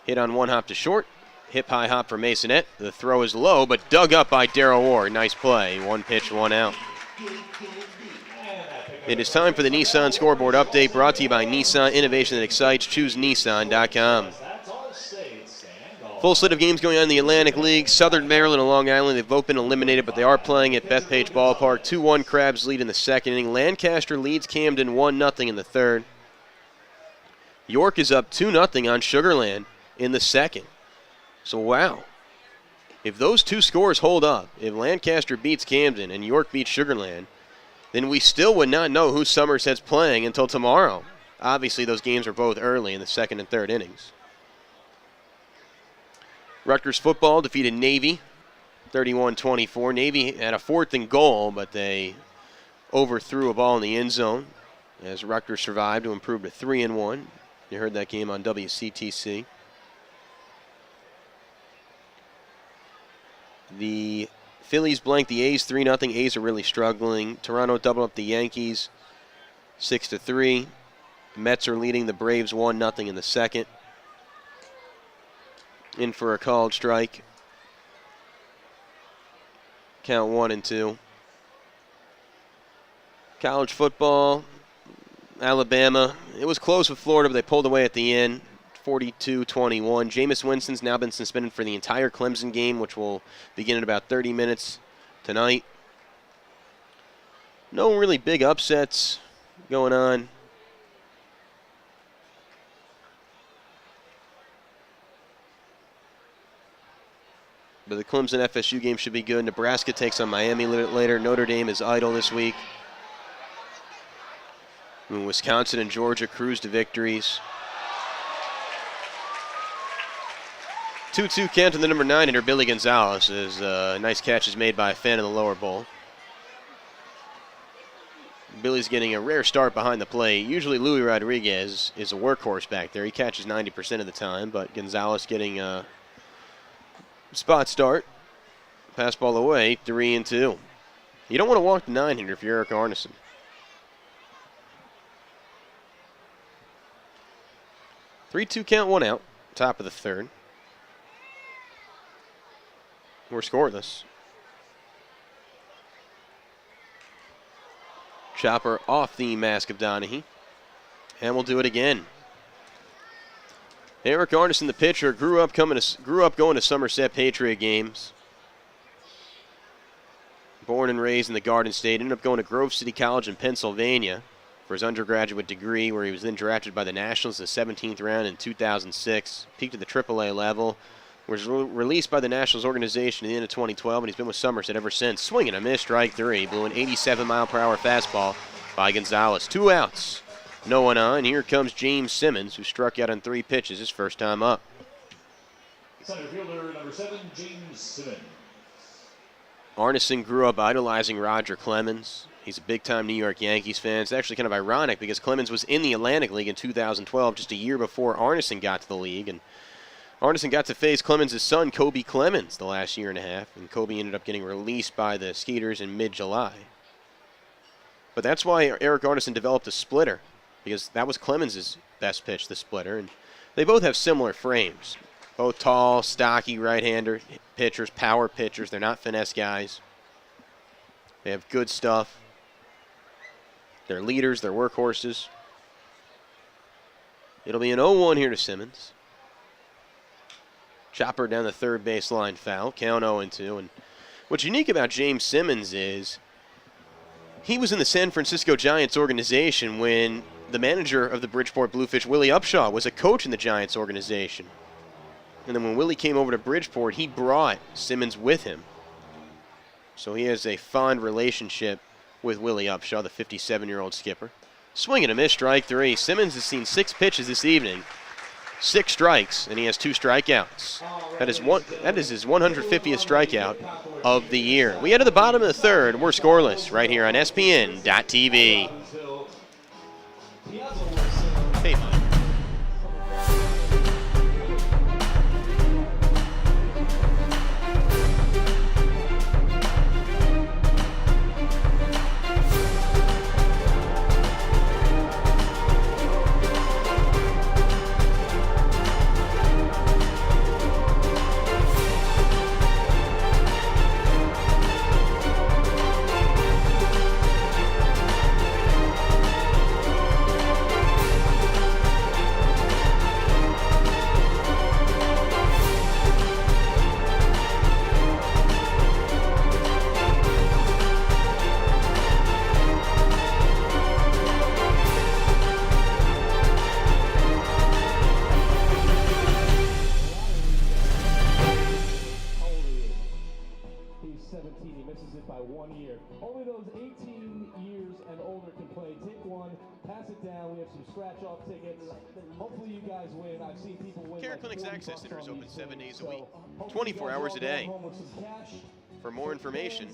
Hit on 1 hop to short. Hip high hop for Masonette. The throw is low, but dug up by Darryl Ward. Nice play. 1 pitch, 1 out. It is time for the Nissan Scoreboard Update, brought to you by Nissan, innovation that excites. Choose Nissan.com. Full slate of games going on in the Atlantic League. Southern Maryland and Long Island, they've both been eliminated, but they are playing at Bethpage Ballpark. 2-1 Crabs lead in the second inning. Lancaster leads Camden 1-0 in the third. York is up 2-0 on Sugar Land in the second. So, wow. If those 2 scores hold up, if Lancaster beats Camden and York beats Sugar Land, then we still would not know who Somerset's playing until tomorrow. Obviously, those games are both early in the second and third innings. Rutgers football defeated Navy 31-24. Navy had a 4th and goal, but they overthrew a ball in the end zone as Rutgers survived to improve to 3-1. You heard that game on WCTC. The Phillies blank the A's 3-0. A's are really struggling. Toronto doubled up the Yankees 6-3. Mets are leading the Braves 1-0 in the second. In for a called strike. Count 1-2. College football, Alabama. It was close with Florida, but they pulled away at the end, 42-21. Jameis Winston's now been suspended for the entire Clemson game, which will begin in about 30 minutes tonight. No really big upsets going on. But the Clemson FSU game should be good. Nebraska takes on Miami a little bit later. Notre Dame is idle this week. And Wisconsin and Georgia cruise to victories. 2-2 count to the number 9 hitter, Billy Gonzalez. As a nice catch is made by a fan in the lower bowl. Billy's getting a rare start behind the plate. Usually Louis Rodriguez is a workhorse back there. He catches 90% of the time, but Gonzalez getting a spot start. Pass ball away, 3-2. You don't want to walk the 9 hitter if you're Erik Arnesen. 3-2 count, 1 out. Top of the third. We're scoreless. Chopper off the mask of Donahue. And we'll do it again. Erik Arnesen, the pitcher, grew up going to Somerset Patriot games. Born and raised in the Garden State, ended up going to Grove City College in Pennsylvania for his undergraduate degree, where he was then drafted by the Nationals in the 17th round in 2006. Peaked at the AAA level. Was released by the Nationals organization at the end of 2012, and he's been with Somerset ever since. Swing and a miss, strike 3. Blew an 87-mile-per-hour fastball by Gonzalez. 2 outs. No one on. Here comes James Simmons, who struck out on 3 pitches his first time up. Center fielder number 7, James Simmons. Arnesen grew up idolizing Roger Clemens. He's a big-time New York Yankees fan. It's actually kind of ironic because Clemens was in the Atlantic League in 2012, just a year before Arnesen got to the league. And Arnesen got to face Clemens' son, Kobe Clemens, the last year and a half. And Kobe ended up getting released by the Skeeters in mid-July. But that's why Erik Arnesen developed a splitter, because that was Clemens' best pitch, the splitter. And they both have similar frames. Both tall, stocky right-hander pitchers, power pitchers. They're not finesse guys. They have good stuff. They're leaders. They're workhorses. It'll be an 0-1 here to Simmons. Chopper down the third baseline foul. Count 0-2. And what's unique about James Simmons is he was in the San Francisco Giants organization when the manager of the Bridgeport Bluefish, Willie Upshaw, was a coach in the Giants organization. And then when Willie came over to Bridgeport, he brought Simmons with him. So he has a fond relationship with Willie Upshaw, the 57-year-old skipper. Swing and a miss, strike 3. Simmons has seen 6 pitches this evening, 6 strikes, and he has 2 strikeouts. That is his 150th strikeout of the year. We head to the bottom of the third. We're scoreless right here on SPN.TV. Hey, Mike. Access Center is open 7 days a week, 24 hours a day. For more information,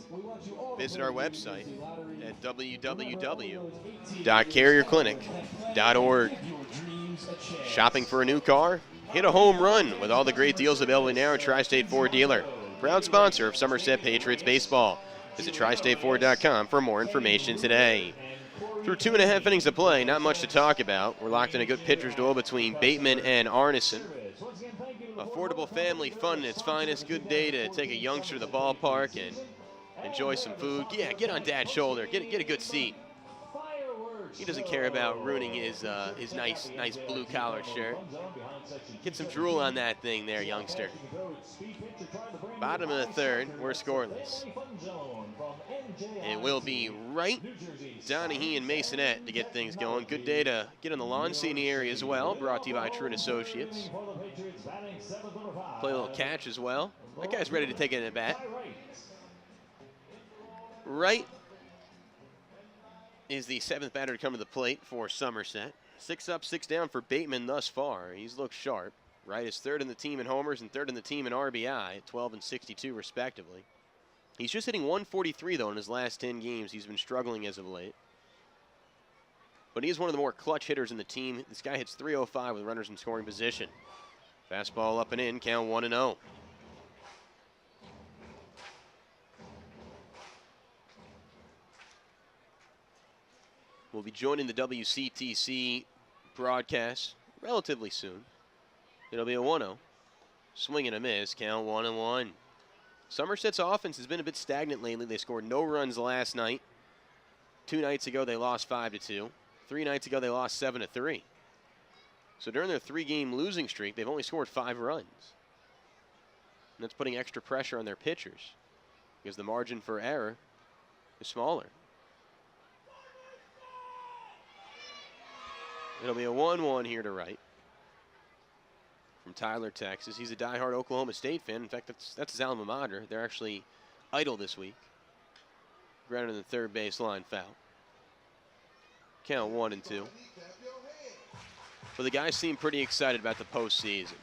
visit our website at www.carrierclinic.org. Shopping for a new car? Hit a home run with all the great deals available now at Tri-State Ford Dealer. proud sponsor of Somerset Patriots baseball. Visit TriStateFord.com for more information today. Through 2.5 innings of play, not much to talk about. We're locked in a good pitcher's duel between Bateman and Arnesen. Affordable family fun at its finest. Good day to take a youngster to the ballpark and enjoy some food. Yeah, get on Dad's shoulder. Get a good seat. He doesn't care about ruining his nice blue-collar shirt. Get some drool on that thing there, youngster. Bottom of the third, we're scoreless. It will be Wright, Donahue, and Masonette to get things going. Good day to get on the lawn seating area as well, brought to you by Truett Associates. Play a little catch as well. That guy's ready to take it at bat. Wright is the 7th batter to come to the plate for Somerset. 6 up, 6 down for Bateman thus far. He's looked sharp. Wright is 3rd in the team in homers and 3rd in the team in RBI, 12 and 62 respectively. He's just hitting 143 though in his last 10 games. He's been struggling as of late. But he is one of the more clutch hitters in the team. This guy hits .305 with runners in scoring position. Fastball up and in, count 1-0. We'll be joining the WCTC broadcast relatively soon. It'll be a 1-0. Swing and a miss, count 1-1. Somerset's offense has been a bit stagnant lately. They scored no runs last night. 2 nights ago, they lost 5-2. 3 nights ago, they lost 7-3. So during their 3-game losing streak, they've only scored 5 runs. And that's putting extra pressure on their pitchers because the margin for error is smaller. It'll be a 1-1 here to Wright. From Tyler, Texas. He's a diehard Oklahoma State fan. In fact, that's his alma mater. They're actually idle this week. Grounded in the third baseline foul. Count 1-2. But the guys seem pretty excited about the postseason.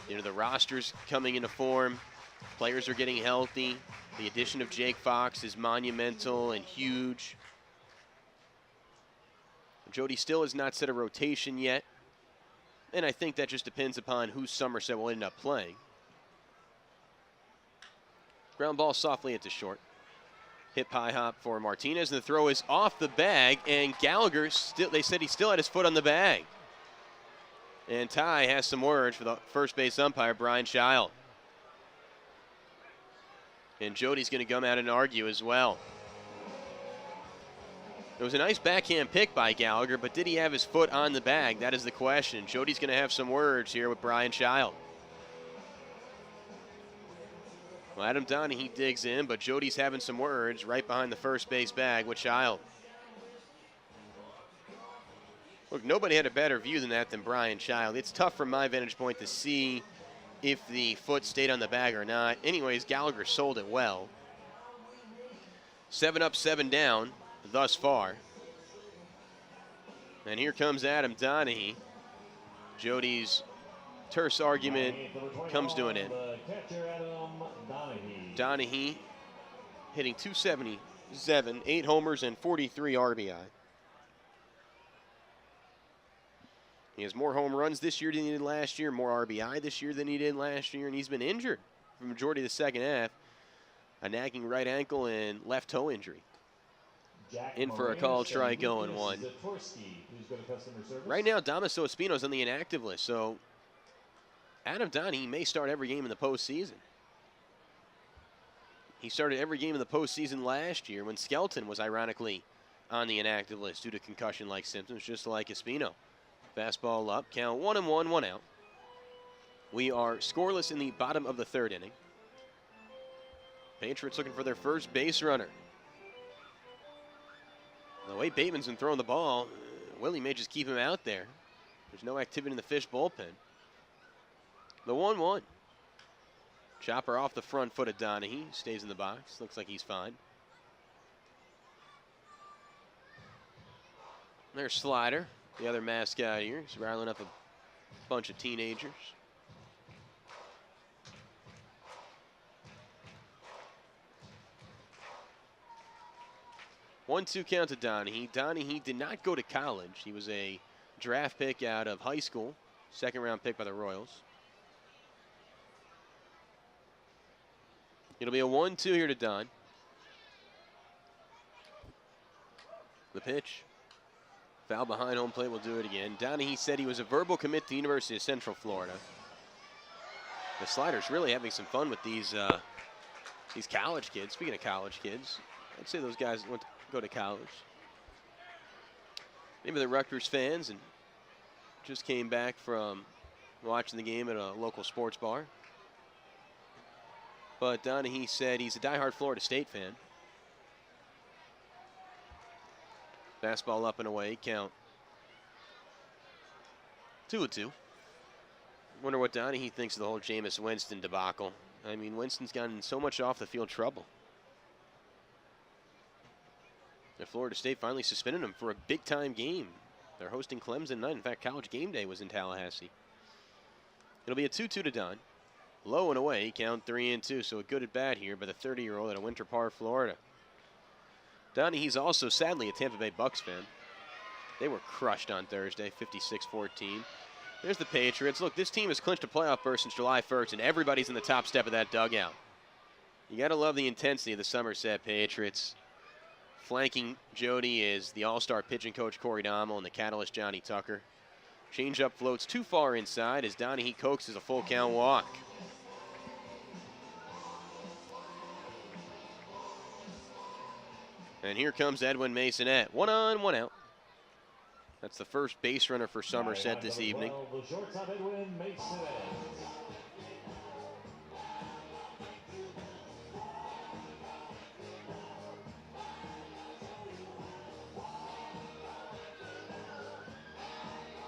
You know, the roster's coming into form. Players are getting healthy. The addition of Jake Fox is monumental and huge. Jody still has not set a rotation yet. And I think that just depends upon who Somerset will end up playing. Ground ball softly into short. Hip high hop for Martinez, and the throw is off the bag, and Gallagher, they said he still had his foot on the bag. And Ty has some words for the first base umpire, Brian Child. And Jody's going to come out and argue as well. It was a nice backhand pick by Gallagher, but did he have his foot on the bag? That is the question. Jody's going to have some words here with Brian Child. Well, Adam Donahue digs in, but Jody's having some words right behind the first base bag with Child. Look, nobody had a better view than Brian Child. It's tough from my vantage point to see if the foot stayed on the bag or not. Anyways, Gallagher sold it well. 7 up, 7 down. Thus far. And here comes Adam Donahue. Jody's terse argument comes to an end. Donahue hitting .277, 8 homers and 43 RBI. He has more home runs this year than he did last year, more RBI this year than he did last year, and he's been injured for the majority of the second half. A nagging right ankle and left toe injury. In for a called strike, 0-1. Right now, Damaso Espino's on the inactive list, so Adam Donahue may start every game in the postseason. He started every game in the postseason last year when Skelton was ironically on the inactive list due to concussion-like symptoms, just like Espino. Fastball up, count 1-1, 1 out. We are scoreless in the bottom of the third inning. Patriots looking for their first base runner. The way Bateman's been throwing the ball, Willie may just keep him out there. There's no activity in the Fish bullpen. The 1-1. Chopper off the front foot of Donahue. Stays in the box. Looks like he's fine. There's Slider, the other mascot here. He's riling up a bunch of teenagers. 1-2 count to Donahue. Donahue did not go to college. He was a draft pick out of high school. 2nd round pick by the Royals. It'll be a 1-2 here to Don. The pitch. Foul behind home plate will do it again. Donahue said he was a verbal commit to the University of Central Florida. The Sliders really having some fun with these college kids. Speaking of college kids, I'd say those guys went to go to college. Maybe they're Rutgers fans and just came back from watching the game at a local sports bar. But Donahue said he's a diehard Florida State fan. Fastball up and away, count 2-2. Wonder what Donahue thinks of the whole Jameis Winston debacle. I mean, Winston's gotten so much off the field trouble. And Florida State finally suspended him for a big-time game. They're hosting Clemson tonight. In fact, College Game Day was in Tallahassee. It'll be a 2-2 to Don. Low and away, count 3-2. So a good at bat here by the 30-year-old out of Winter Park, Florida. Donahue's also, sadly, a Tampa Bay Bucks fan. They were crushed on Thursday, 56-14. There's the Patriots. Look, this team has clinched a playoff berth since July 1st, and everybody's in the top step of that dugout. You got to love the intensity of the Somerset Patriots. Flanking Jody is the all-star pitching coach Corey Dommel and the catalyst Johnny Tucker. Changeup floats too far inside as Donahue coaxes a full count walk. And here comes Edwin Masonette. 1 on, 1 out. That's the first base runner for Somerset this evening. The shortstop Edwin Masonette.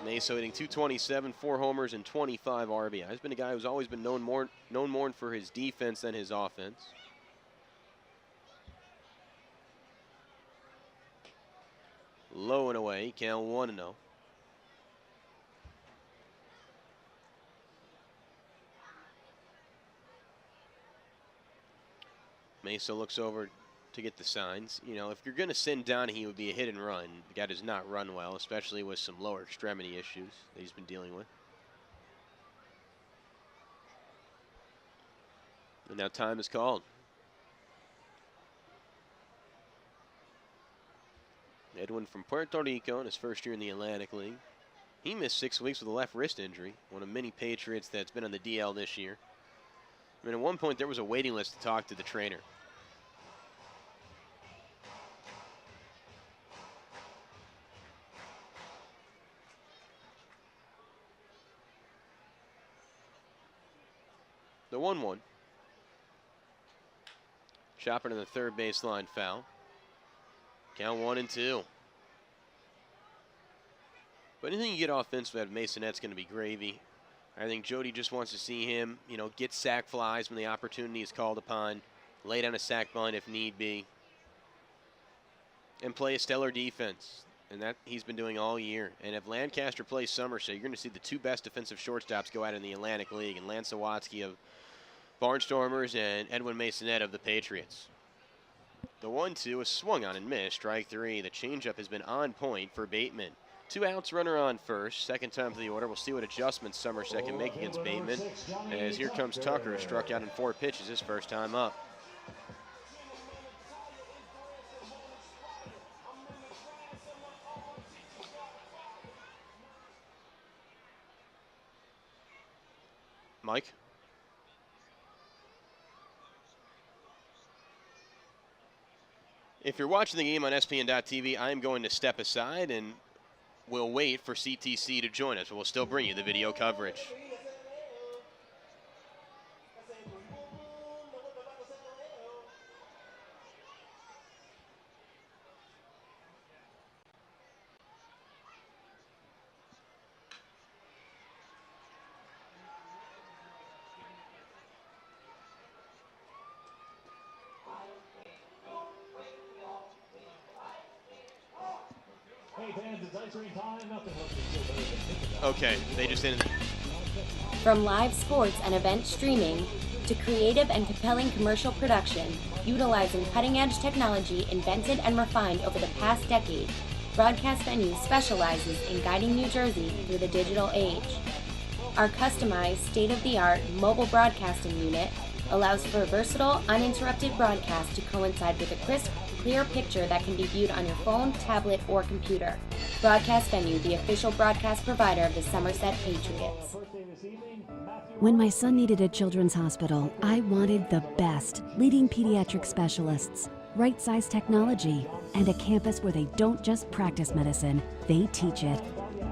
Maso hitting .227, 4 homers, and 25 RBIs. He's been a guy who's always been known more for his defense than his offense. Low and away, count 1-0. Mesa looks over to get the signs. You know, if you're going to send Donahue, it would be a hit and run. The guy does not run well, especially with some lower extremity issues that he's been dealing with. And now time is called. Edwin from Puerto Rico in his first year in the Atlantic League. He missed 6 weeks with a left wrist injury, one of many Patriots that's been on the DL this year. I mean, at one point there was a waiting list to talk to the trainer. The 1-1. Chopper to the third baseline foul. Count 1-2. But anything you get offensively out of Masonette's going to be gravy. I think Jody just wants to see him, you know, get sac flies when the opportunity is called upon, lay down a sac bunt if need be, and play a stellar defense. And that he's been doing all year. And if Lancaster plays Somerset, you're going to see the 2 best defensive shortstops go out in the Atlantic League, and Lance Sawatsky of Barnstormers and Edwin Masonette of the Patriots. The 1-2 is swung on and missed. Strike 3. The changeup has been on point for Bateman. 2 outs, runner on first. Second time to the order. We'll see what adjustments Somerset can make against Bateman. As here comes Tucker, who struck out in 4 pitches his first time up. Mike? If you're watching the game on ESPN.TV, I'm going to step aside and we'll wait for CTC to join us. We'll still bring you the video coverage. Okay, they just didn't. From live sports and event streaming to creative and compelling commercial production, utilizing cutting-edge technology invented and refined over the past decade, Broadcast Venue specializes in guiding New Jersey through the digital age. Our customized, state-of-the-art mobile broadcasting unit allows for a versatile, uninterrupted broadcast to coincide with a crisp, clear picture that can be viewed on your phone, tablet, or computer. Broadcast Venue, the official broadcast provider of the Somerset Patriots. When my son needed a children's hospital, I wanted the best. Leading pediatric specialists, right-sized technology, and a campus where they don't just practice medicine, they teach it.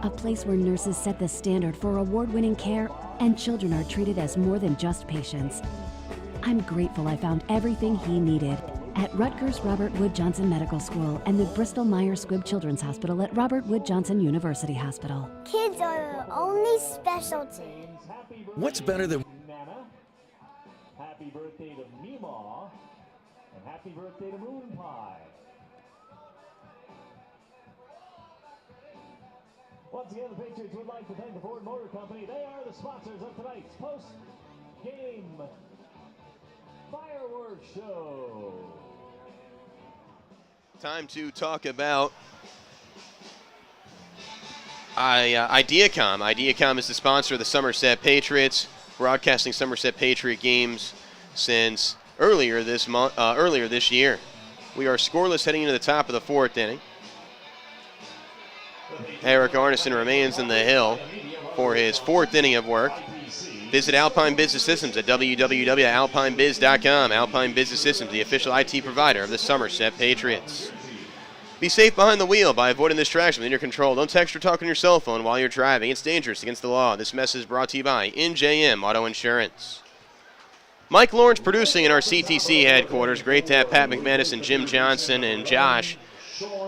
A place where nurses set the standard for award-winning care and children are treated as more than just patients. I'm grateful I found everything he needed at Rutgers Robert Wood Johnson Medical School and the Bristol Myers Squibb Children's Hospital at Robert Wood Johnson University Hospital. Kids are our only specialty. What's better than... Happy birthday to Meemaw, and happy birthday to Moon Pie. Once again, the Patriots would like to thank the Ford Motor Company. They are the sponsors of tonight's post-game fireworks show. Time to talk about Ideacom. Ideacom is the sponsor of the Somerset Patriots, broadcasting Somerset Patriot games since earlier this year. We are scoreless heading into the top of the fourth inning. Erik Arnesen remains in the hill for his fourth inning of work. Visit Alpine Business Systems at www.alpinebiz.com. Alpine Business Systems, the official IT provider of the Somerset Patriots. Be safe behind the wheel by avoiding distraction within your control. Don't text or talk on your cell phone while you're driving. It's dangerous against the law. This message is brought to you by NJM Auto Insurance. Mike Lawrence producing in our CTC headquarters. Great to have Pat McManus and Jim Johnson and Josh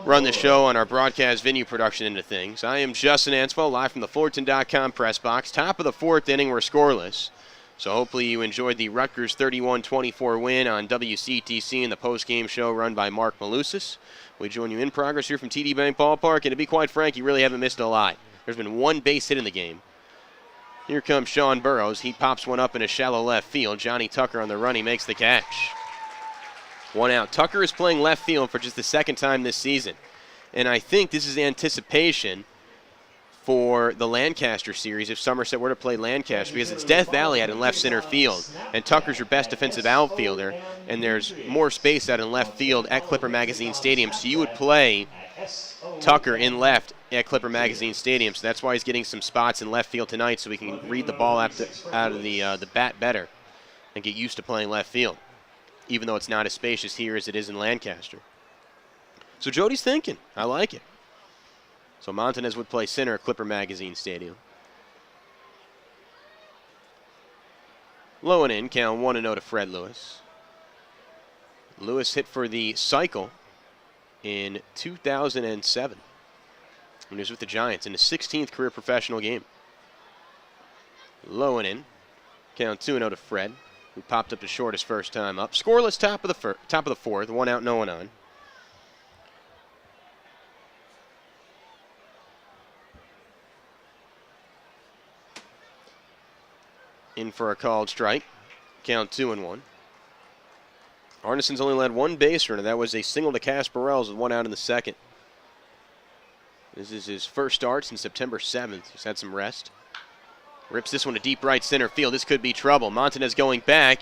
run the show on our broadcast venue production into things. I am Justin Answell, live from the Fullerton.com press box. Top of the fourth inning, we're scoreless. So hopefully you enjoyed the Rutgers 31-24 win on WCTC in the post-game show run by Mark Malusis. We join you in progress here from TD Bank Ballpark, and to be quite frank, you really haven't missed a lot. There's been one base hit in the game. Here comes Sean Burrows. He pops one up in a shallow left field. Johnny Tucker on the run. He makes the catch. One out. Tucker is playing left field for just the second time this season. And I think this is anticipation for the Lancaster series if Somerset were to play Lancaster, because it's Death Valley out in left center field, and Tucker's your best defensive outfielder, and there's more space out in left field at Clipper Magazine Stadium. So you would play Tucker in left at Clipper Magazine Stadium. So that's why he's getting some spots in left field tonight, so he can read the ball out of the bat better and get used to playing left field, even though it's not as spacious here as it is in Lancaster. So Jody's thinking. I like it. So Montanez would play center at Clipper Magazine Stadium. Low and in, count 1-0 to Fred Lewis. Lewis hit for the cycle in 2007 when he was with the Giants in his 16th career professional game. Low and in, count 2-0 to Fred, who popped up to short his first time up. Scoreless top of the fourth, one out, no one on. In for a called strike. Count 2-1. Arnesen's only led one base runner. That was a single to Kasparels with one out in the second. This is his first start since September 7th. He's had some rest. Rips this one to deep right center field. This could be trouble. Montanez going back,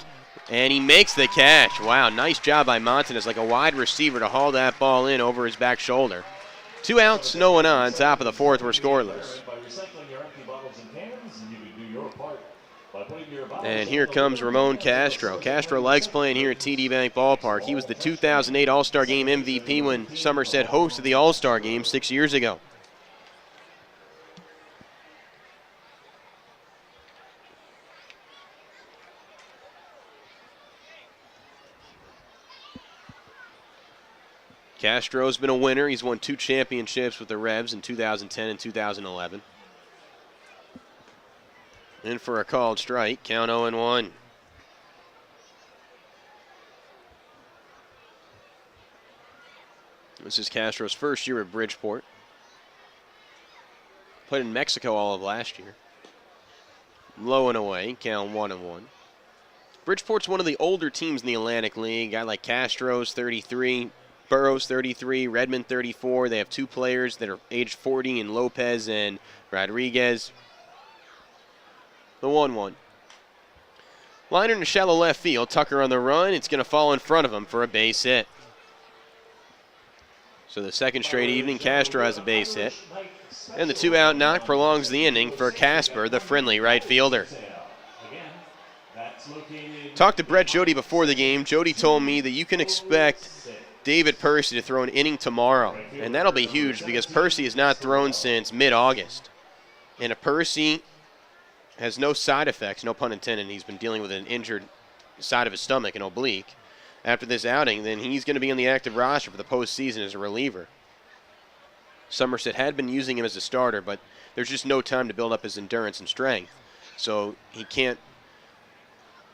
and he makes the catch. Wow, nice job by Montanez, like a wide receiver, to haul that ball in over his back shoulder. 2 outs, no one on. Top of the fourth, we're scoreless. And here comes Ramon Castro. Castro likes playing here at TD Bank Ballpark. He was the 2008 All-Star Game MVP when Somerset hosted the All-Star Game 6 years ago. Castro's been a winner. He's won 2 championships with the Revs in 2010 and 2011. In for a called strike, count 0-1. This is Castro's first year at Bridgeport. Played in Mexico all of last year. Low and away, count 1-1. Bridgeport's one of the older teams in the Atlantic League. A guy like Castro's 33, Burrows 33, Redmond 34. They have 2 players that are age 40 in Lopez and Rodriguez. The 1-1. Liner in the shallow left field. Tucker on the run. It's going to fall in front of him for a base hit. So the second straight evening, Castro has a base hit. And the 2-out knock prolongs the inning for Casper, the friendly right fielder. Talked to Brett Jody before the game. Jody told me that you can expect David Percy to throw an inning tomorrow. And that'll be huge because Percy has not thrown since mid-August. And if Percy has no side effects, no pun intended, he's been dealing with an injured side of his stomach, an oblique, after this outing, then he's going to be on the active roster for the postseason as a reliever. Somerset had been using him as a starter, but there's just no time to build up his endurance and strength. So he can't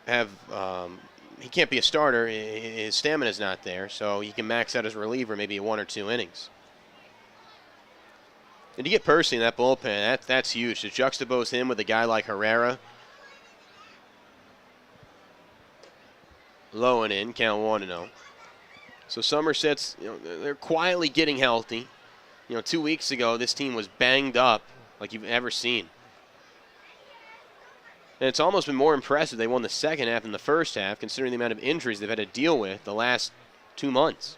be a starter. His stamina's not there, so he can max out as a reliever, maybe 1 or 2 innings. And to get Percy in that bullpen, that's huge. To juxtapose him with a guy like Herrera. Low and in, count 1-0. So Somerset's, they're quietly getting healthy. 2 weeks ago, this team was banged up like you've ever seen. And it's almost been more impressive. They won the second half than the first half, considering the amount of injuries they've had to deal with the last 2 months.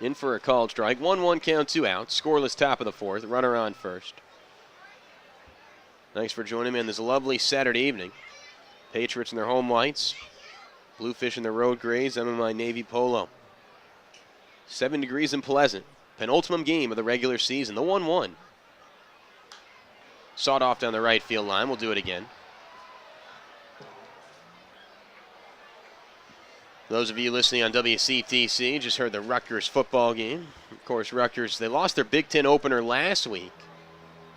In for a called strike. 1-1 count, 2 outs. Scoreless top of the fourth. Runner on first. Thanks for joining me on this lovely Saturday evening. Patriots in their home whites. Bluefish in their road grays. I'm in my navy polo. 7 degrees and pleasant. Penultimate game of the regular season. The 1-1. Sawed off down the right field line. We'll do it again. Those of you listening on WCTC just heard the Rutgers football game. Of course, Rutgers, they lost their Big Ten opener last week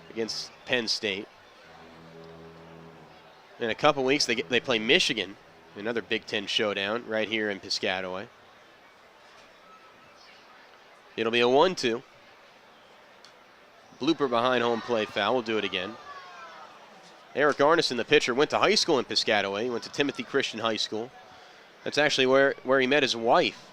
against Penn State. In a couple weeks, they play Michigan, another Big Ten showdown right here in Piscataway. It'll be a 1-2. Blooper behind home plate foul. We'll do it again. Erik Arnesen, the pitcher, went to high school in Piscataway. He went to Timothy Christian High School. That's actually where he met his wife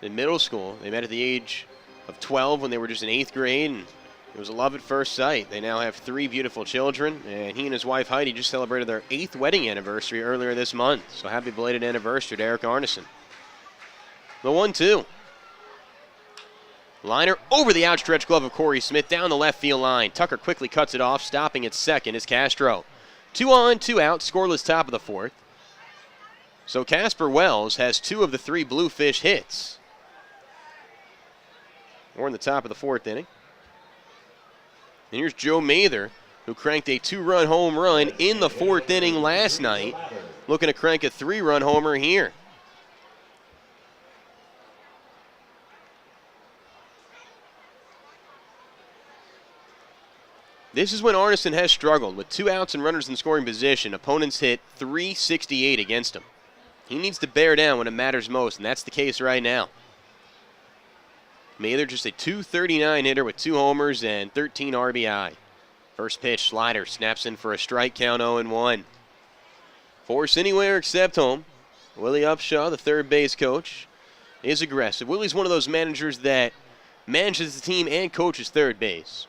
in middle school. They met at the age of 12 when they were just in 8th grade, and it was a love at first sight. They now have 3 beautiful children, and he and his wife Heidi just celebrated their 8th wedding anniversary earlier this month. So happy belated anniversary to Erik Arnesen. The 1-2. Liner over the outstretched glove of Corey Smith down the left field line. Tucker quickly cuts it off. Stopping at second is Castro. 2 on, 2 out, scoreless top of the fourth. So Casper Wells has 2 of the 3 Bluefish hits. We're in the top of the 4th inning. And here's Joe Mather, who cranked a 2-run home run in the 4th inning last night, looking to crank a 3-run homer here. This is when Arnesen has struggled. With 2 outs and runners in scoring position, opponents hit .368 against him. He needs to bear down when it matters most, and that's the case right now. Mather just a .239 hitter with 2 homers and 13 RBI. First pitch, slider, snaps in for a strike count, 0-1. Force anywhere except home. Willie Upshaw, the third base coach, is aggressive. Willie's one of those managers that manages the team and coaches third base.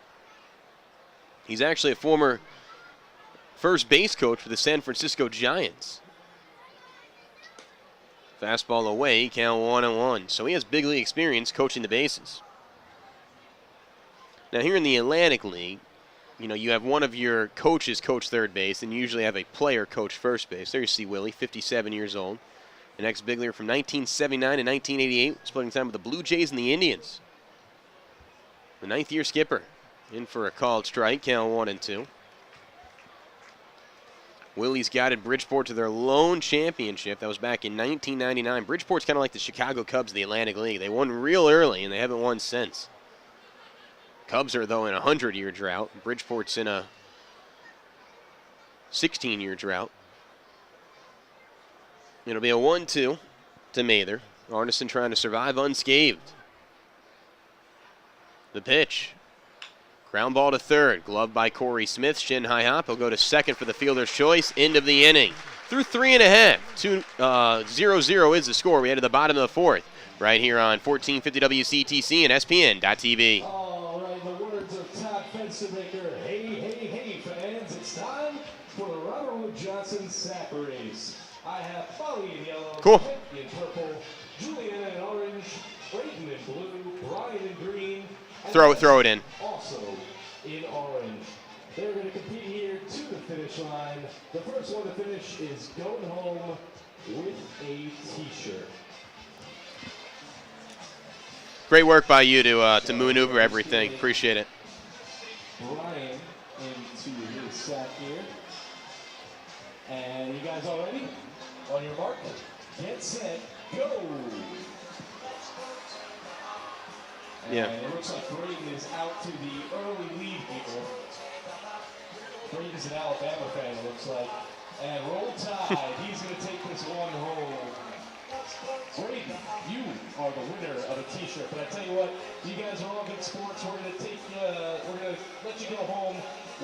He's actually a former first base coach for the San Francisco Giants. Fastball away, count 1-1. So he has big league experience coaching the bases. Now here in the Atlantic League, you have one of your coaches coach third base, and you usually have a player coach first base. There you see Willie, 57 years old. An ex-big leaguer from 1979 to 1988, splitting time with the Blue Jays and the Indians. The 9th-year skipper. In for a called strike, count 1-2. Willie's guided Bridgeport to their lone championship. That was back in 1999. Bridgeport's kind of like the Chicago Cubs of the Atlantic League. They won real early, and they haven't won since. Cubs are, though, in a 100-year drought. Bridgeport's in a 16-year drought. It'll be a 1-2 to Mather. Arnesen trying to survive unscathed. The pitch. Ground ball to third. Gloved by Corey Smith. Shin high hop. He'll go to second for the fielder's choice. End of the inning. Through 3.5. 0-0 is the score. We head to the bottom of the 4th. Right here on 1450 WCTC and SPN.TV. All right, the words of Todd Fenstermaker. Hey, hey, hey, fans. It's time for the rubber Robert Johnson sack race. I have Polly in yellow, cool. in purple, Juliana in orange, Brayden in blue, Brian in green. Throw it in. Also in orange. They're going to compete here to the finish line. The first one to finish is going home with a T-shirt. Great work by you to maneuver everything. Appreciate it. Brian into his sack here. And you guys all ready? On your mark, get set, go! Yeah. And it looks like Brayden is out to the early lead here. Brayden's an Alabama fan, it looks like. And roll tide, he's going to take this one home. Brayden, you are the winner of a T-shirt. But I tell you what, you guys are all good sports. We're going to let you go home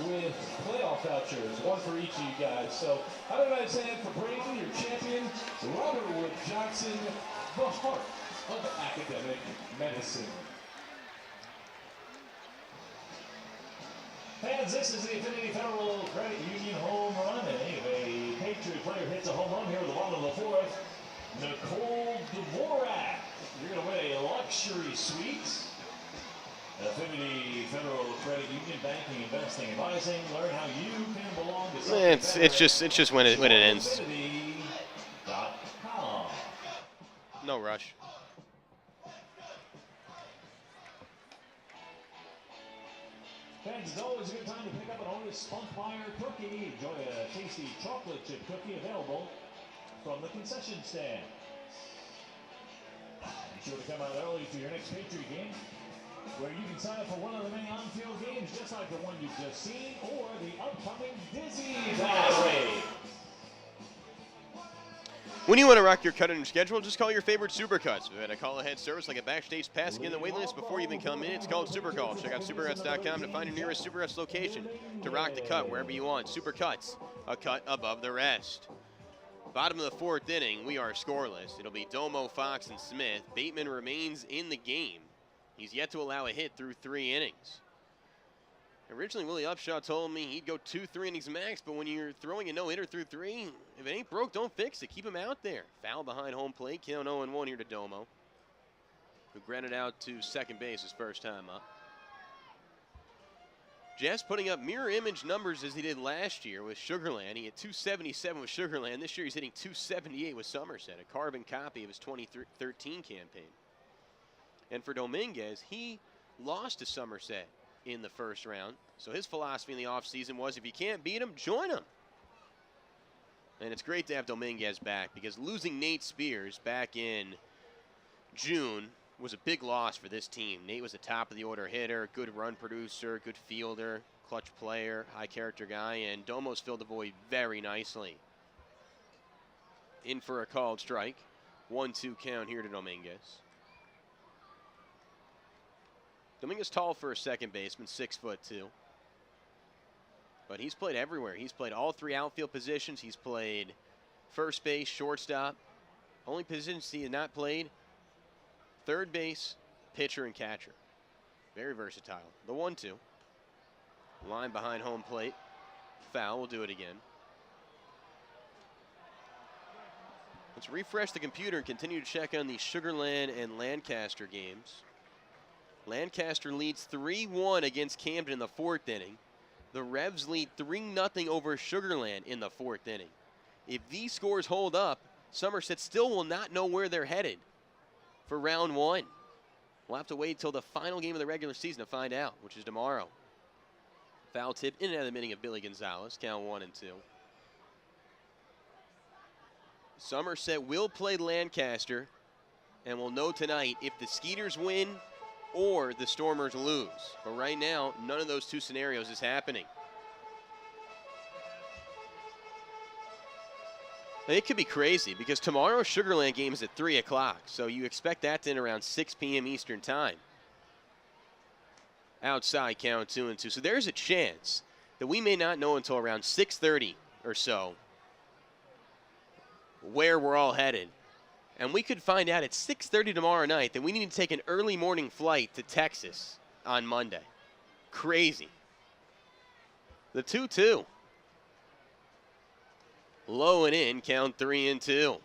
with playoff vouchers, one for each of you guys. So, how about I say for Brayden, your champion, Robert Wood Johnson, the heart of academic medicine. Fans, this is the Infinity Federal Credit Union home run. And a Patriot player hits a home run here at the bottom of the fourth. Nicole Dvorak. You're going to win a luxury suite. Affinity Federal Credit Union, banking, investing, advising. Learn how you can belong to something It's just when it ends. Affinity.com. No rush. Fans, it's always a good time to pick up an Otis Spunkmeyer cookie. Enjoy a tasty chocolate chip cookie available from the concession stand. Be sure to come out early for your next Patriot game, where you can sign up for one of the many on-field games, just like the one you've just seen, or the upcoming Dizzy Valley. When you want to rock your cut and schedule, just call your favorite Supercuts. We've had a call-ahead service like a backstage pass in the wait list before you even come in. It's called Supercall. Check out supercuts.com to find your nearest Supercuts location to rock the cut wherever you want. Supercuts, a cut above the rest. Bottom of the fourth inning, we are scoreless. It'll be Domo, Fox, and Smith. Bateman remains in the game. He's yet to allow a hit through 3 innings. Originally, Willie Upshaw told me he'd go 2-3 innings max, but when you're throwing a no-hitter through 3, if it ain't broke, don't fix it. Keep him out there. Foul behind home plate. Count 0-1 here to Domo, who granted out to second base his first time up. Jeff's putting up mirror image numbers as he did last year with Sugarland. He had 277 with Sugarland. This year he's hitting 278 with Somerset, a carbon copy of his 2013 campaign. And for Dominguez, he lost to Somerset in the first round. So his philosophy in the offseason was if you can't beat him, join him. And it's great to have Dominguez back because losing Nate Spears back in June was a big loss for this team. Nate was a top-of-the-order hitter, good run producer, good fielder, clutch player, high-character guy, and Domo's filled the void very nicely. In for a called strike. 1-2 count here to Dominguez. Dominguez tall for a second baseman, 6'2". But he's played everywhere. He's played all 3 outfield positions. He's played first base, shortstop. Only positions he has not played, third base, pitcher, and catcher. Very versatile. The 1-2. Line behind home plate. Foul. We'll do it again. Let's refresh the computer and continue to check on the Sugarland and Lancaster games. Lancaster leads 3-1 against Camden in the 4th inning. The Revs lead 3-0 over Sugarland in the 4th inning. If these scores hold up, Somerset still will not know where they're headed for round 1. We'll have to wait till the final game of the regular season to find out, which is tomorrow. Foul tip in and out of the inning of Billy Gonzalez, count 1-2. Somerset will play Lancaster, and we'll know tonight if the Skeeters win or the Stormers lose. But right now, none of those 2 scenarios is happening. It could be crazy because tomorrow's Sugarland game is at 3 o'clock, so you expect that to end around 6 p.m. Eastern time. Outside count 2-2. So there's a chance that we may not know until around 6:30 or so where we're all headed. And we could find out at 6:30 tomorrow night that we need to take an early morning flight to Texas on Monday. Crazy. The 2-2. Low and in, count 3-2.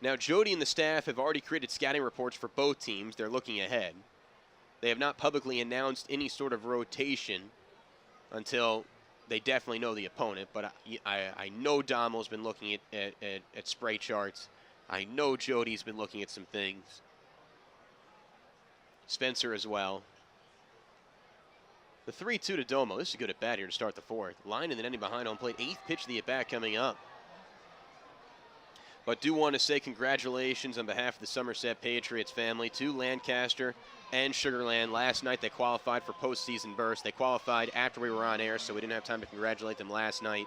Now, Jody and the staff have already created scouting reports for both teams. They're looking ahead. They have not publicly announced any sort of rotation until they definitely know the opponent. But I know Domel's been looking at spray charts. I know Jody's been looking at some things. Spencer as well. The 3-2 to Domo. This is good at bat here to start the fourth. Line and then ending behind home plate. 8th pitch of the at-bat coming up. But do want to say congratulations on behalf of the Somerset Patriots family to Lancaster and Sugar Land. Last night they qualified for postseason berths. They qualified after we were on air, so we didn't have time to congratulate them last night.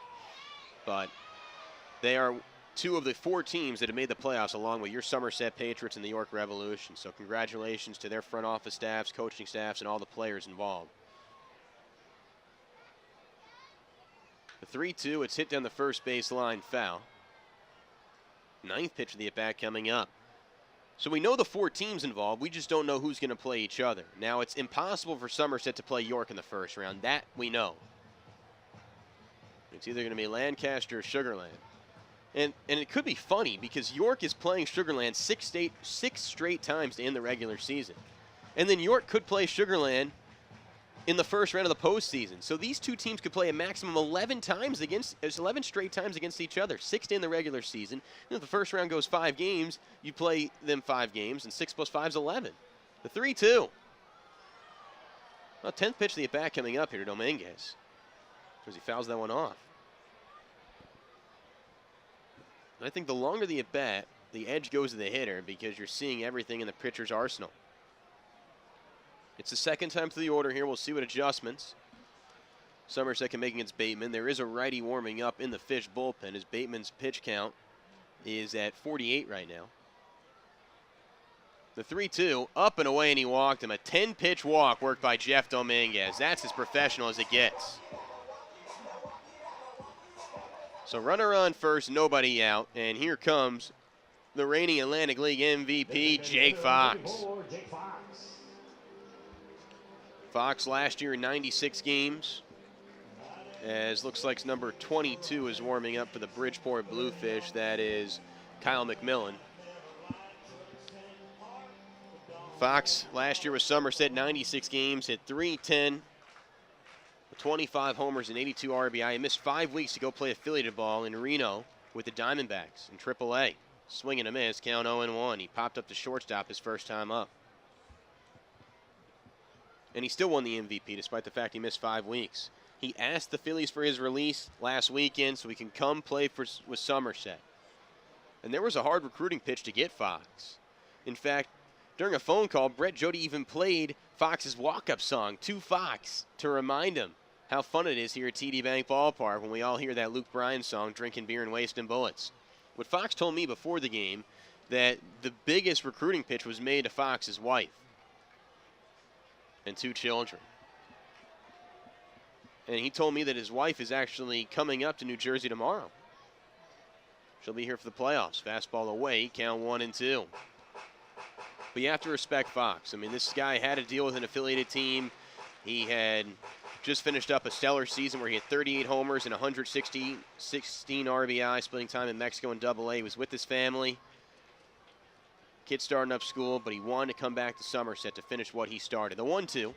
But they are 2 of the 4 teams that have made the playoffs, along with your Somerset Patriots and the York Revolution. So congratulations to their front office staffs, coaching staffs, and all the players involved. The 3-2, it's hit down the first base line, foul. 9th pitch of the at-bat coming up. So we know the 4 teams involved. We just don't know who's going to play each other. Now, it's impossible for Somerset to play York in the first round. That we know. It's either going to be Lancaster or Sugar Land. And it could be funny because York is playing Sugar Land 6 straight times to end the regular season. And then York could play Sugar Land in the first round of the postseason. So these 2 teams could play a maximum 11 straight times against each other. 6 to end the regular season. And if the first round goes 5 games, you play them 5 games, and 6 plus 5 is 11. The 3-2. Well, 10th pitch of the at-bat coming up here to Dominguez, because he fouls that one off. I think the longer the at-bat, the edge goes to the hitter because you're seeing everything in the pitcher's arsenal. It's the second time through the order here. We'll see what adjustments Somerset can make against Bateman. There is a righty warming up in the Fish bullpen as Bateman's pitch count is at 48 right now. The 3-2, up and away, and he walked him. A 10-pitch walk worked by Jeff Dominguez. That's as professional as it gets. So runner on first, nobody out, and here comes the reigning Atlantic League MVP, Jake Fox. Fox last year in 96 games, as looks like number 22 is warming up for the Bridgeport Bluefish. That is Kyle McMillan. Fox last year with Somerset, 96 games, hit .310, 25 homers and 82 RBI. He missed 5 weeks to go play affiliated ball in Reno with the Diamondbacks in AAA. Swing and a miss, count 0-1. He popped up to shortstop his first time up. And he still won the MVP despite the fact he missed 5 weeks. He asked the Phillies for his release last weekend so he can come play with Somerset. And there was a hard recruiting pitch to get Fox. In fact, during a phone call, Brett Jody even played Fox's walk-up song to Fox to remind him how fun it is here at TD Bank Ballpark when we all hear that Luke Bryan song, Drinking Beer and Wasting Bullets. What Fox told me before the game, that the biggest recruiting pitch was made to Fox's wife and 2 children. And he told me that his wife is actually coming up to New Jersey tomorrow. She'll be here for the playoffs. Fastball away, count 1-2. But you have to respect Fox. I mean, this guy had to deal with an affiliated team. He had just finished up a stellar season where he had 38 homers and 116 RBI, splitting time in Mexico in AA. He was with his family. Kid starting up school, but he wanted to come back to Somerset to finish what he started. The 1-2.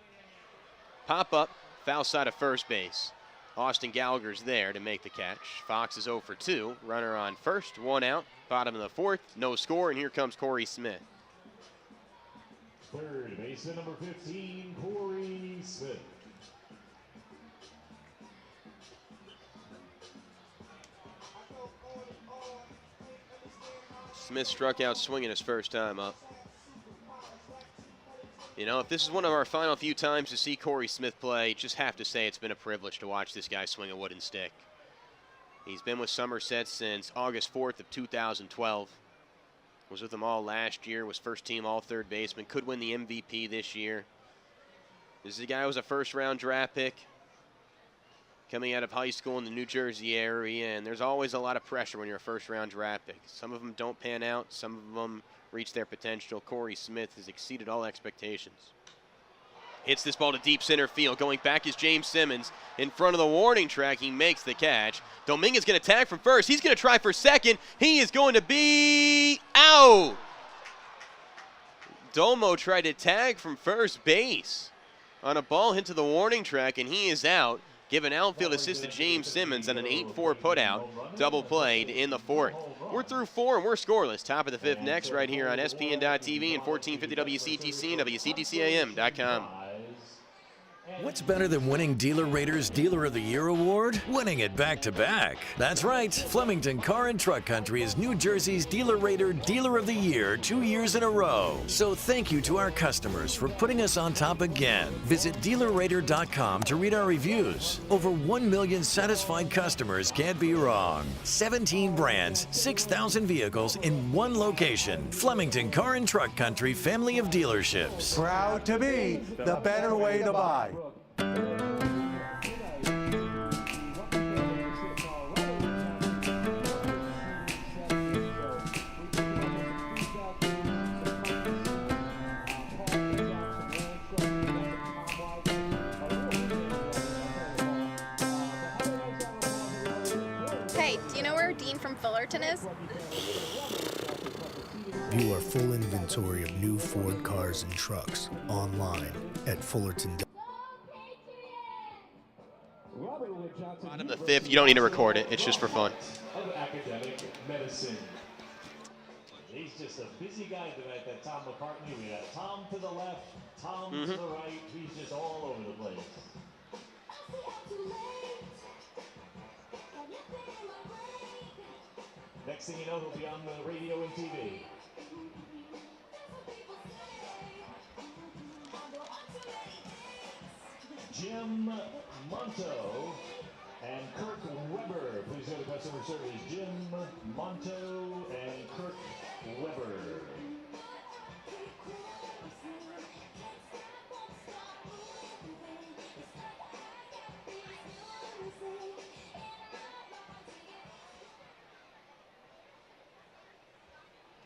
Pop up, foul side of first base. Austin Gallagher's there to make the catch. Fox is 0 for 2. Runner on first, 1 out. Bottom of the 4th, no score, and here comes Corey Smith. Third baseman number 15, Corey Smith. Smith struck out swinging his first time up. You know, if this is one of our final few times to see Corey Smith play, just have to say it's been a privilege to watch this guy swing a wooden stick. He's been with Somerset since August 4th of 2012. Was with them all last year, was first team all third baseman, could win the MVP this year. This is a guy who was a first-round draft pick coming out of high school in the New Jersey area, and there's always a lot of pressure when you're a first-round draft pick. Some of them don't pan out, some of them reach their potential. Corey Smith has exceeded all expectations. Hits this ball to deep center field. Going back is James Simmons. In front of the warning track, he makes the catch. Dominguez going to tag from first. He's going to try for second. He is going to be out. Domo tried to tag from first base on a ball hit to the warning track, and he is out. Give an outfield assist to James Simmons on an 8-4 putout. Double played in the fourth. We're through 4 and we're scoreless. Top of the 5th next right here on SPN.TV and 1450 WCTC and WCTCAM.com. What's better than winning Dealer Rater's Dealer of the Year award? Winning it back-to-back. That's right. Flemington Car and Truck Country is New Jersey's Dealer Rater Dealer of the Year 2 years in a row. So thank you to our customers for putting us on top again. Visit DealerRater.com to read our reviews. Over 1 million satisfied customers can't be wrong. 17 brands, 6,000 vehicles in one location. Flemington Car and Truck Country family of dealerships. Proud to be the better way to buy. Hey, do you know where Dean from Fullerton is? View our full inventory of new Ford cars and trucks online at Fullerton. Bottom of the 5th, you don't need to record it. It's just for fun. Of academic medicine. He's just a busy guy tonight, that Tom McCartney. We got Tom to the left, Tom to the right. He's just all over the place. Next thing you know, he'll be on the radio and TV. Jim Monto and Kirk Weber. Please go to customer service. Jim Monto and Kirk Weber.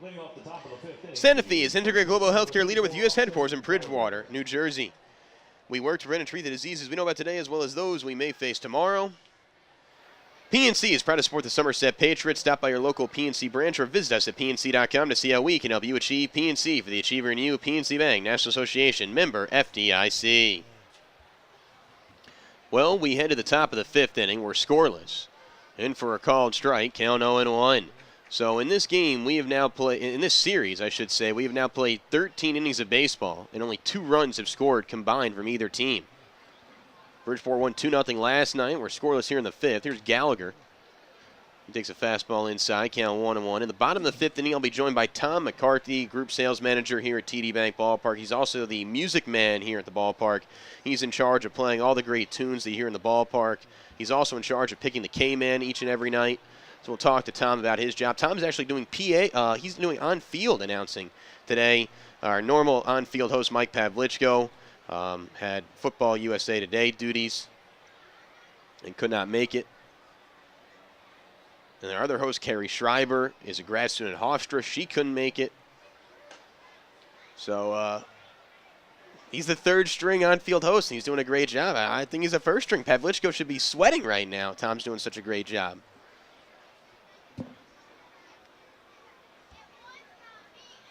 Leading off the top of the 5th inning. Sanofi is integrated global healthcare leader with U.S. headquarters in Bridgewater, New Jersey. We work to prevent and treat the diseases we know about today as well as those we may face tomorrow. PNC is proud to support the Somerset Patriots. Stop by your local PNC branch or visit us at PNC.com to see how we can help you achieve PNC. For the Achiever in you, PNC Bank, National Association, member FDIC. Well, we head to the top of the 5th inning. We're scoreless. In for a called strike, count 0-1. So in this game, we have now played, in this series, I should say, we have now played 13 innings of baseball, and only 2 runs have scored combined from either team. Bridgeport won 2-0 last night. We're scoreless here in the 5th. Here's Gallagher. He takes a fastball inside, count 1-1. In the bottom of the 5th inning, I'll be joined by Tom McCarthy, group sales manager here at TD Bank Ballpark. He's also the music man here at the ballpark. He's in charge of playing all the great tunes that you hear in the ballpark. He's also in charge of picking the K-man each and every night. So we'll talk to Tom about his job. Tom's actually doing he's doing on-field announcing today. Our normal on-field host, Mike Pavlichko, had Football USA Today duties and could not make it. And our other host, Carrie Schreiber, is a grad student at Hofstra. She couldn't make it. So he's the 3rd string on-field host, and he's doing a great job. I think he's a 1st string. Pavlichko should be sweating right now. Tom's doing such a great job.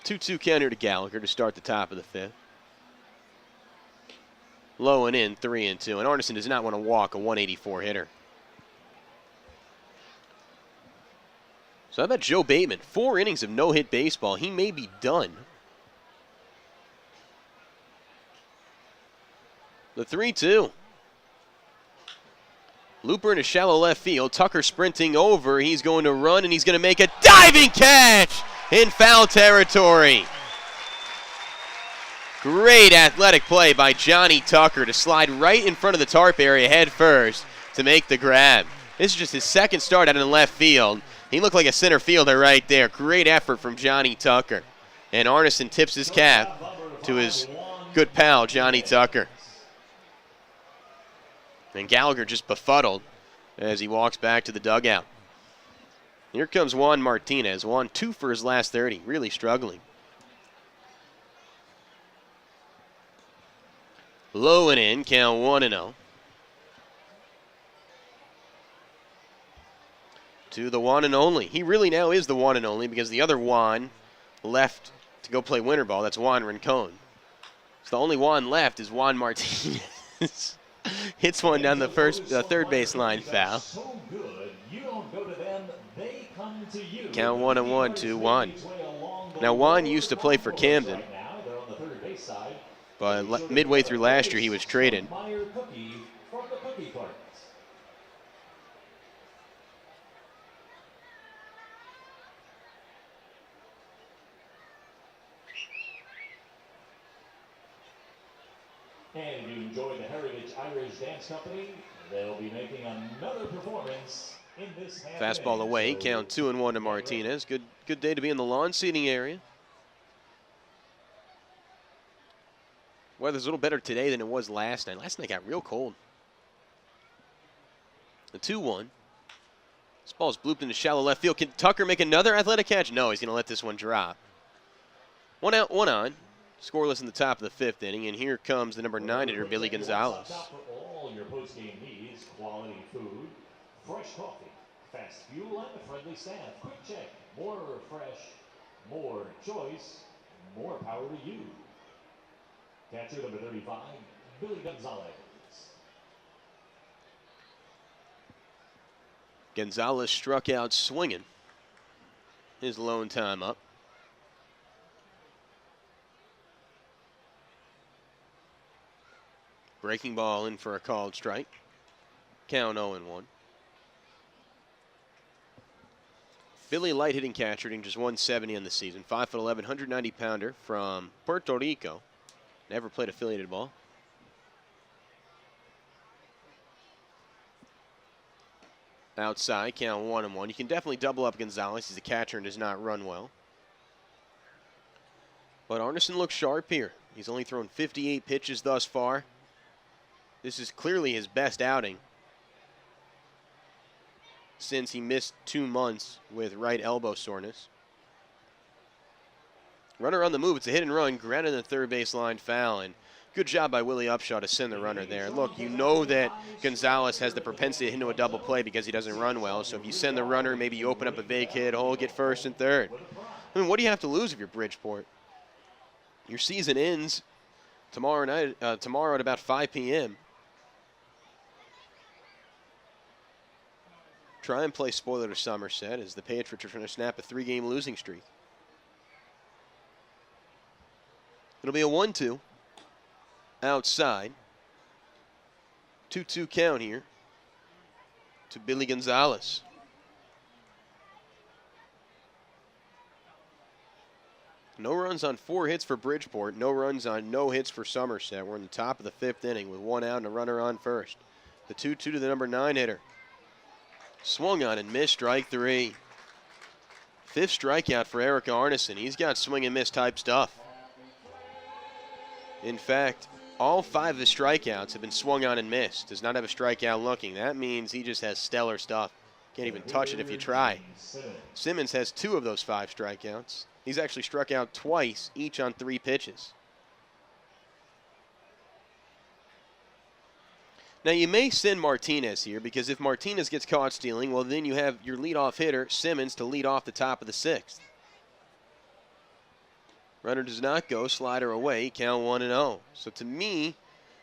Two counter to Gallagher to start the top of the 5th. Low and in, 3-2. And Arnesen does not want to walk a 184 hitter. So how about Joe Bateman? 4 innings of no-hit baseball. He may be done. The 3-2. Looper in a shallow left field. Tucker sprinting over. He's going to run, and he's going to make a diving catch in foul territory. Great athletic play by Johnny Tucker to slide right in front of the tarp area head first to make the grab. This is just his 2nd start out in left field. He looked like a center fielder right there. Great effort from Johnny Tucker. And Arnesen tips his cap to his good pal, Johnny Tucker. And Gallagher just befuddled as he walks back to the dugout. Here comes Juan Martinez. Juan 2 for his last 30, really struggling. Low and in, count 1-0. To the one and only. He really now is the one and only because the other Juan left to go play winter ball. That's Juan Rincon. So the only Juan left is Juan Martinez. Hits one down the third baseline foul. Count 1-1 to Juan. Now Juan used to play for Camden, but midway through last year he was traded. And if you enjoy the Heritage Irish Dance Company, they'll be making another performance in this half Fastball inning. away, count 2-1 to Martinez. Good day to be in the lawn seating area. Weather's a little better today than it was last night. Last night got real cold. The 2-1. This ball's blooped into shallow left field. Can Tucker make another athletic catch? No, he's going to let this one drop. 1 out, 1 on. Scoreless in the top of the fifth inning, and here comes the number 9 hitter, Billy Gonzalez. Stop for all your post-game needs, quality food, fresh coffee, fast fuel, and a friendly staff. Quick check, more fresh, more choice, more power to you. Catcher number 35, Billy Gonzalez. Gonzalez struck out swinging. His lone time up. Breaking ball in for a called strike. Count 0-1. Billy, light hitting catcher, hitting just 170 on the season. 5'11", 190-pounder from Puerto Rico. Never played affiliated ball. Outside, count 1-1. You can definitely double up Gonzalez. He's a catcher and does not run well. But Arnesen looks sharp here. He's only thrown 58 pitches thus far. This is clearly his best outing since he missed 2 months with right elbow soreness. Runner on the move. It's a hit and run. Grounded in the third baseline foul. And good job by Willie Upshaw to send the runner there. Look, you know that Gonzalez has the propensity to hit into a double play because he doesn't run well. So if you send the runner, maybe you open up a vacant hole, get first and third. I mean, what do you have to lose if you're Bridgeport? Your season ends tomorrow night. Tomorrow at about 5 p.m. Try and play spoiler to Somerset as the Patriots are trying to snap a 3-game losing streak. It'll be a 1-2. Outside. 2-2 count here to Billy Gonzalez. No runs on 4 hits for Bridgeport. No runs on no hits for Somerset. We're in the top of the 5th inning with 1 out and a runner on first. The 2-2 to the number 9 hitter. Swung on and missed, strike 3. 5th strikeout for Erik Arnesen. He's got swing and miss type stuff. In fact, all 5 of his strikeouts have been swung on and missed. Does not have a strikeout looking. That means he just has stellar stuff. Can't even touch it if you try. Simmons has 2 of those 5 strikeouts. He's actually struck out twice, each on 3 pitches. Now, you may send Martinez here because if Martinez gets caught stealing, well, then you have your leadoff hitter, Simmons, to lead off the top of the 6th. Runner does not go, slider away, count 1-0. So to me,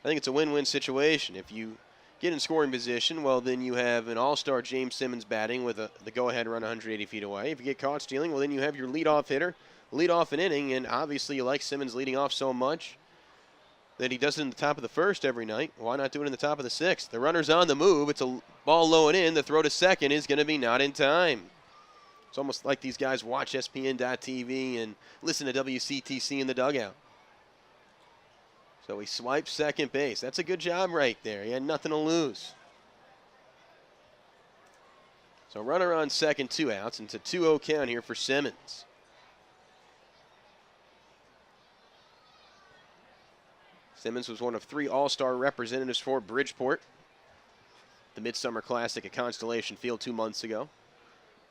I think it's a win-win situation. If you get in scoring position, well, then you have an all-star James Simmons batting with the go-ahead run 180 feet away. If you get caught stealing, well, then you have your leadoff hitter lead off an inning, and obviously you like Simmons leading off so much that he does it in the top of the 1st every night. Why not do it in the top of the 6th? The runner's on the move. It's a ball low and in. The throw to second is going to be not in time. It's almost like these guys watch ESPN.TV and listen to WCTC in the dugout. So he swipes second base. That's a good job right there. He had nothing to lose. So runner on second, 2 outs. And it's a 2-0 count here for Simmons. Simmons was one of 3 all-star representatives for Bridgeport. The Midsummer Classic at Constellation Field 2 months ago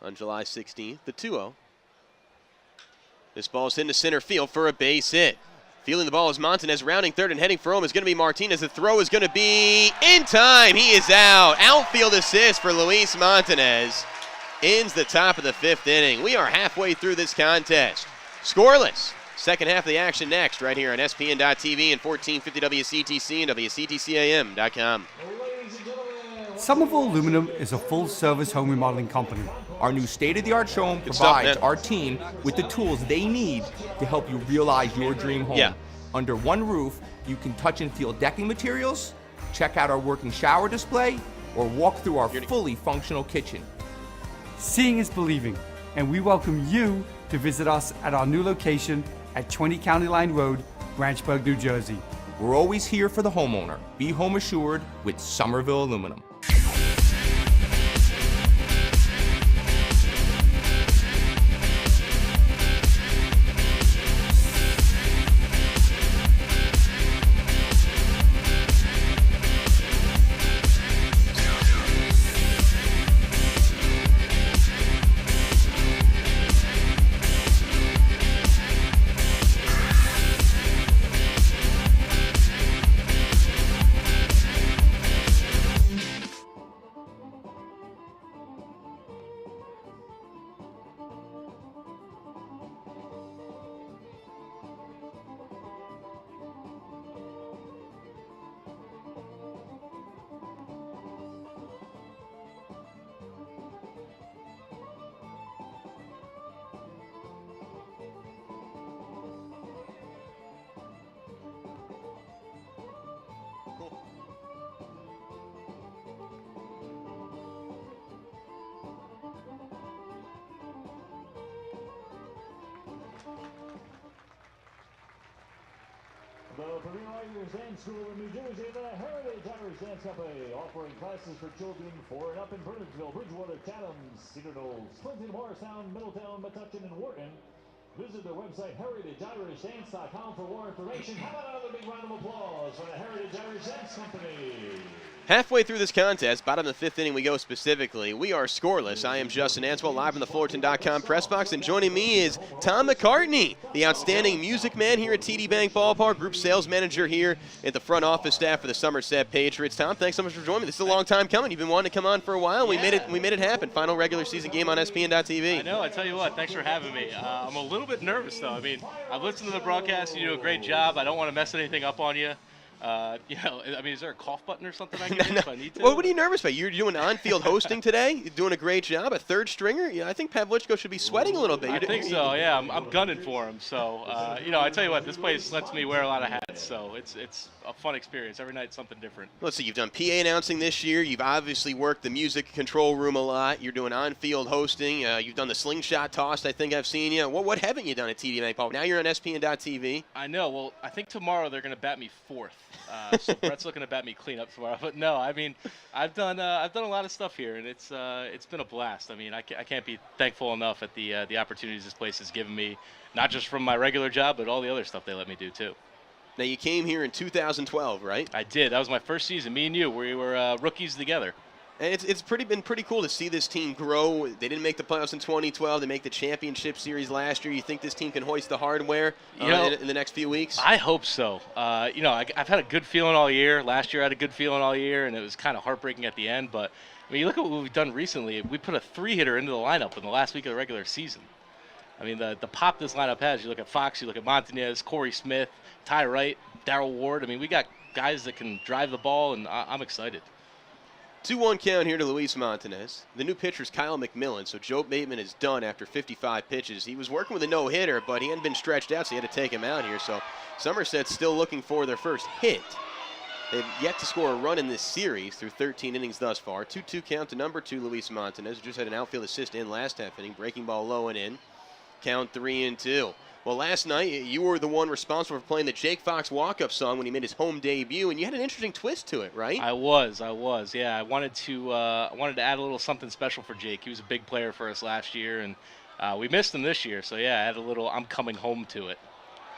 on July 16th. The 2-0. This ball's into center field for a base hit. Fielding the ball is Montanez, rounding third and heading for home is going to be Martinez. The throw is going to be in time. He is out. Outfield assist for Luis Montanez. Ends the top of the 5th inning. We are halfway through this contest. Scoreless. Second half of the action next, right here on SPN.TV and 1450 WCTC and WCTCAM.com. Somerville Aluminum is a full-service home remodeling company. Our new state-of-the-art showroom provides our team with the tools they need to help you realize your dream home. Yeah. Under one roof, you can touch and feel decking materials, check out our working shower display, or walk through our fully functional kitchen. Seeing is believing, and we welcome you to visit us at our new location at 20 County Line Road, Branchburg, New Jersey. We're always here for the homeowner. Be home assured with Somerville Aluminum. The Premier Tigers Dance School in New Jersey, the Heritage Irish Dance Company, offering classes for children 4 and up in Burnsville, Bridgewater, Chatham, Cedar Knolls, Clinton, Morristown, Middletown, Metuchen, and Wharton. Visit their website, heritageirishDance.com, for more information. How about another big round of applause for the Heritage Irish Dance Company? Halfway through this contest, bottom of the 5th inning we go specifically. We are scoreless. I am Justin Answell, live in the Fullerton.com press box, and joining me is Tom McCartney, the outstanding music man here at TD Bank Ballpark, group sales manager here at the front office staff for the Somerset Patriots. Tom, thanks so much for joining me. This is a long time coming. You've been wanting to come on for a while. Yeah. We made it happen. Final regular season game on SPN.TV. I know. I tell you what, thanks for having me. I'm a little bit nervous, though. I mean, I've listened to the broadcast. You do a great job. I don't want to mess anything up on you. Is there a cough button or something I can hit if I need to? Well, what are you nervous about? You're doing on-field hosting today. You're doing a great job. A third stringer. Yeah, I think Pavlichko should be sweating a little bit. I think so. Yeah, I'm gunning for him. So, I tell you what, this place lets me wear a lot of hats. So it's a fun experience. Every night something different. Let's see. You've done PA announcing this year. You've obviously worked the music control room a lot. You're doing on-field hosting. You've done the slingshot toss. I think I've seen you. What haven't you done at TD Bank Ballpark? Now you're on SPN.TV. I know. Well, I think tomorrow they're going to bat me 4th. So Brett's looking to bat me clean up tomorrow. But no, I mean, I've done a lot of stuff here, and it's been a blast. I mean, I can't be thankful enough at the opportunities this place has given me, not just from my regular job, but all the other stuff they let me do too. Now you came here in 2012, right? I did. That was my first season. Me and you, we were rookies together. And it's been pretty cool to see this team grow. They didn't make the playoffs in 2012. They make the championship series last year. You think this team can hoist the hardware in the next few weeks? I hope so. I've had a good feeling all year. Last year I had a good feeling all year, and it was kind of heartbreaking at the end. But I mean, you look at what we've done recently. We put a 3-hitter into the lineup in the last week of the regular season. I mean, the pop this lineup has. You look at Fox, you look at Montanez, Corey Smith, Ty Wright, Darrell Ward. I mean, we got guys that can drive the ball, and I'm excited. 2-1 count here to Luis Montanez. The new pitcher is Kyle McMillan, so Joe Bateman is done after 55 pitches. He was working with a no-hitter, but he hadn't been stretched out, so he had to take him out here. So Somerset's still looking for their first hit. They've yet to score a run in this series through 13 innings thus far. 2-2 count to number 2, Luis Montanez, who just had an outfield assist in last half inning. Breaking ball low and in. Count 3-2. Well, last night, you were the one responsible for playing the Jake Fox walk-up song when he made his home debut, and you had an interesting twist to it, right? I was. Yeah, I wanted to add a little something special for Jake. He was a big player for us last year, and we missed him this year. So, yeah, I had a little I'm coming home to it.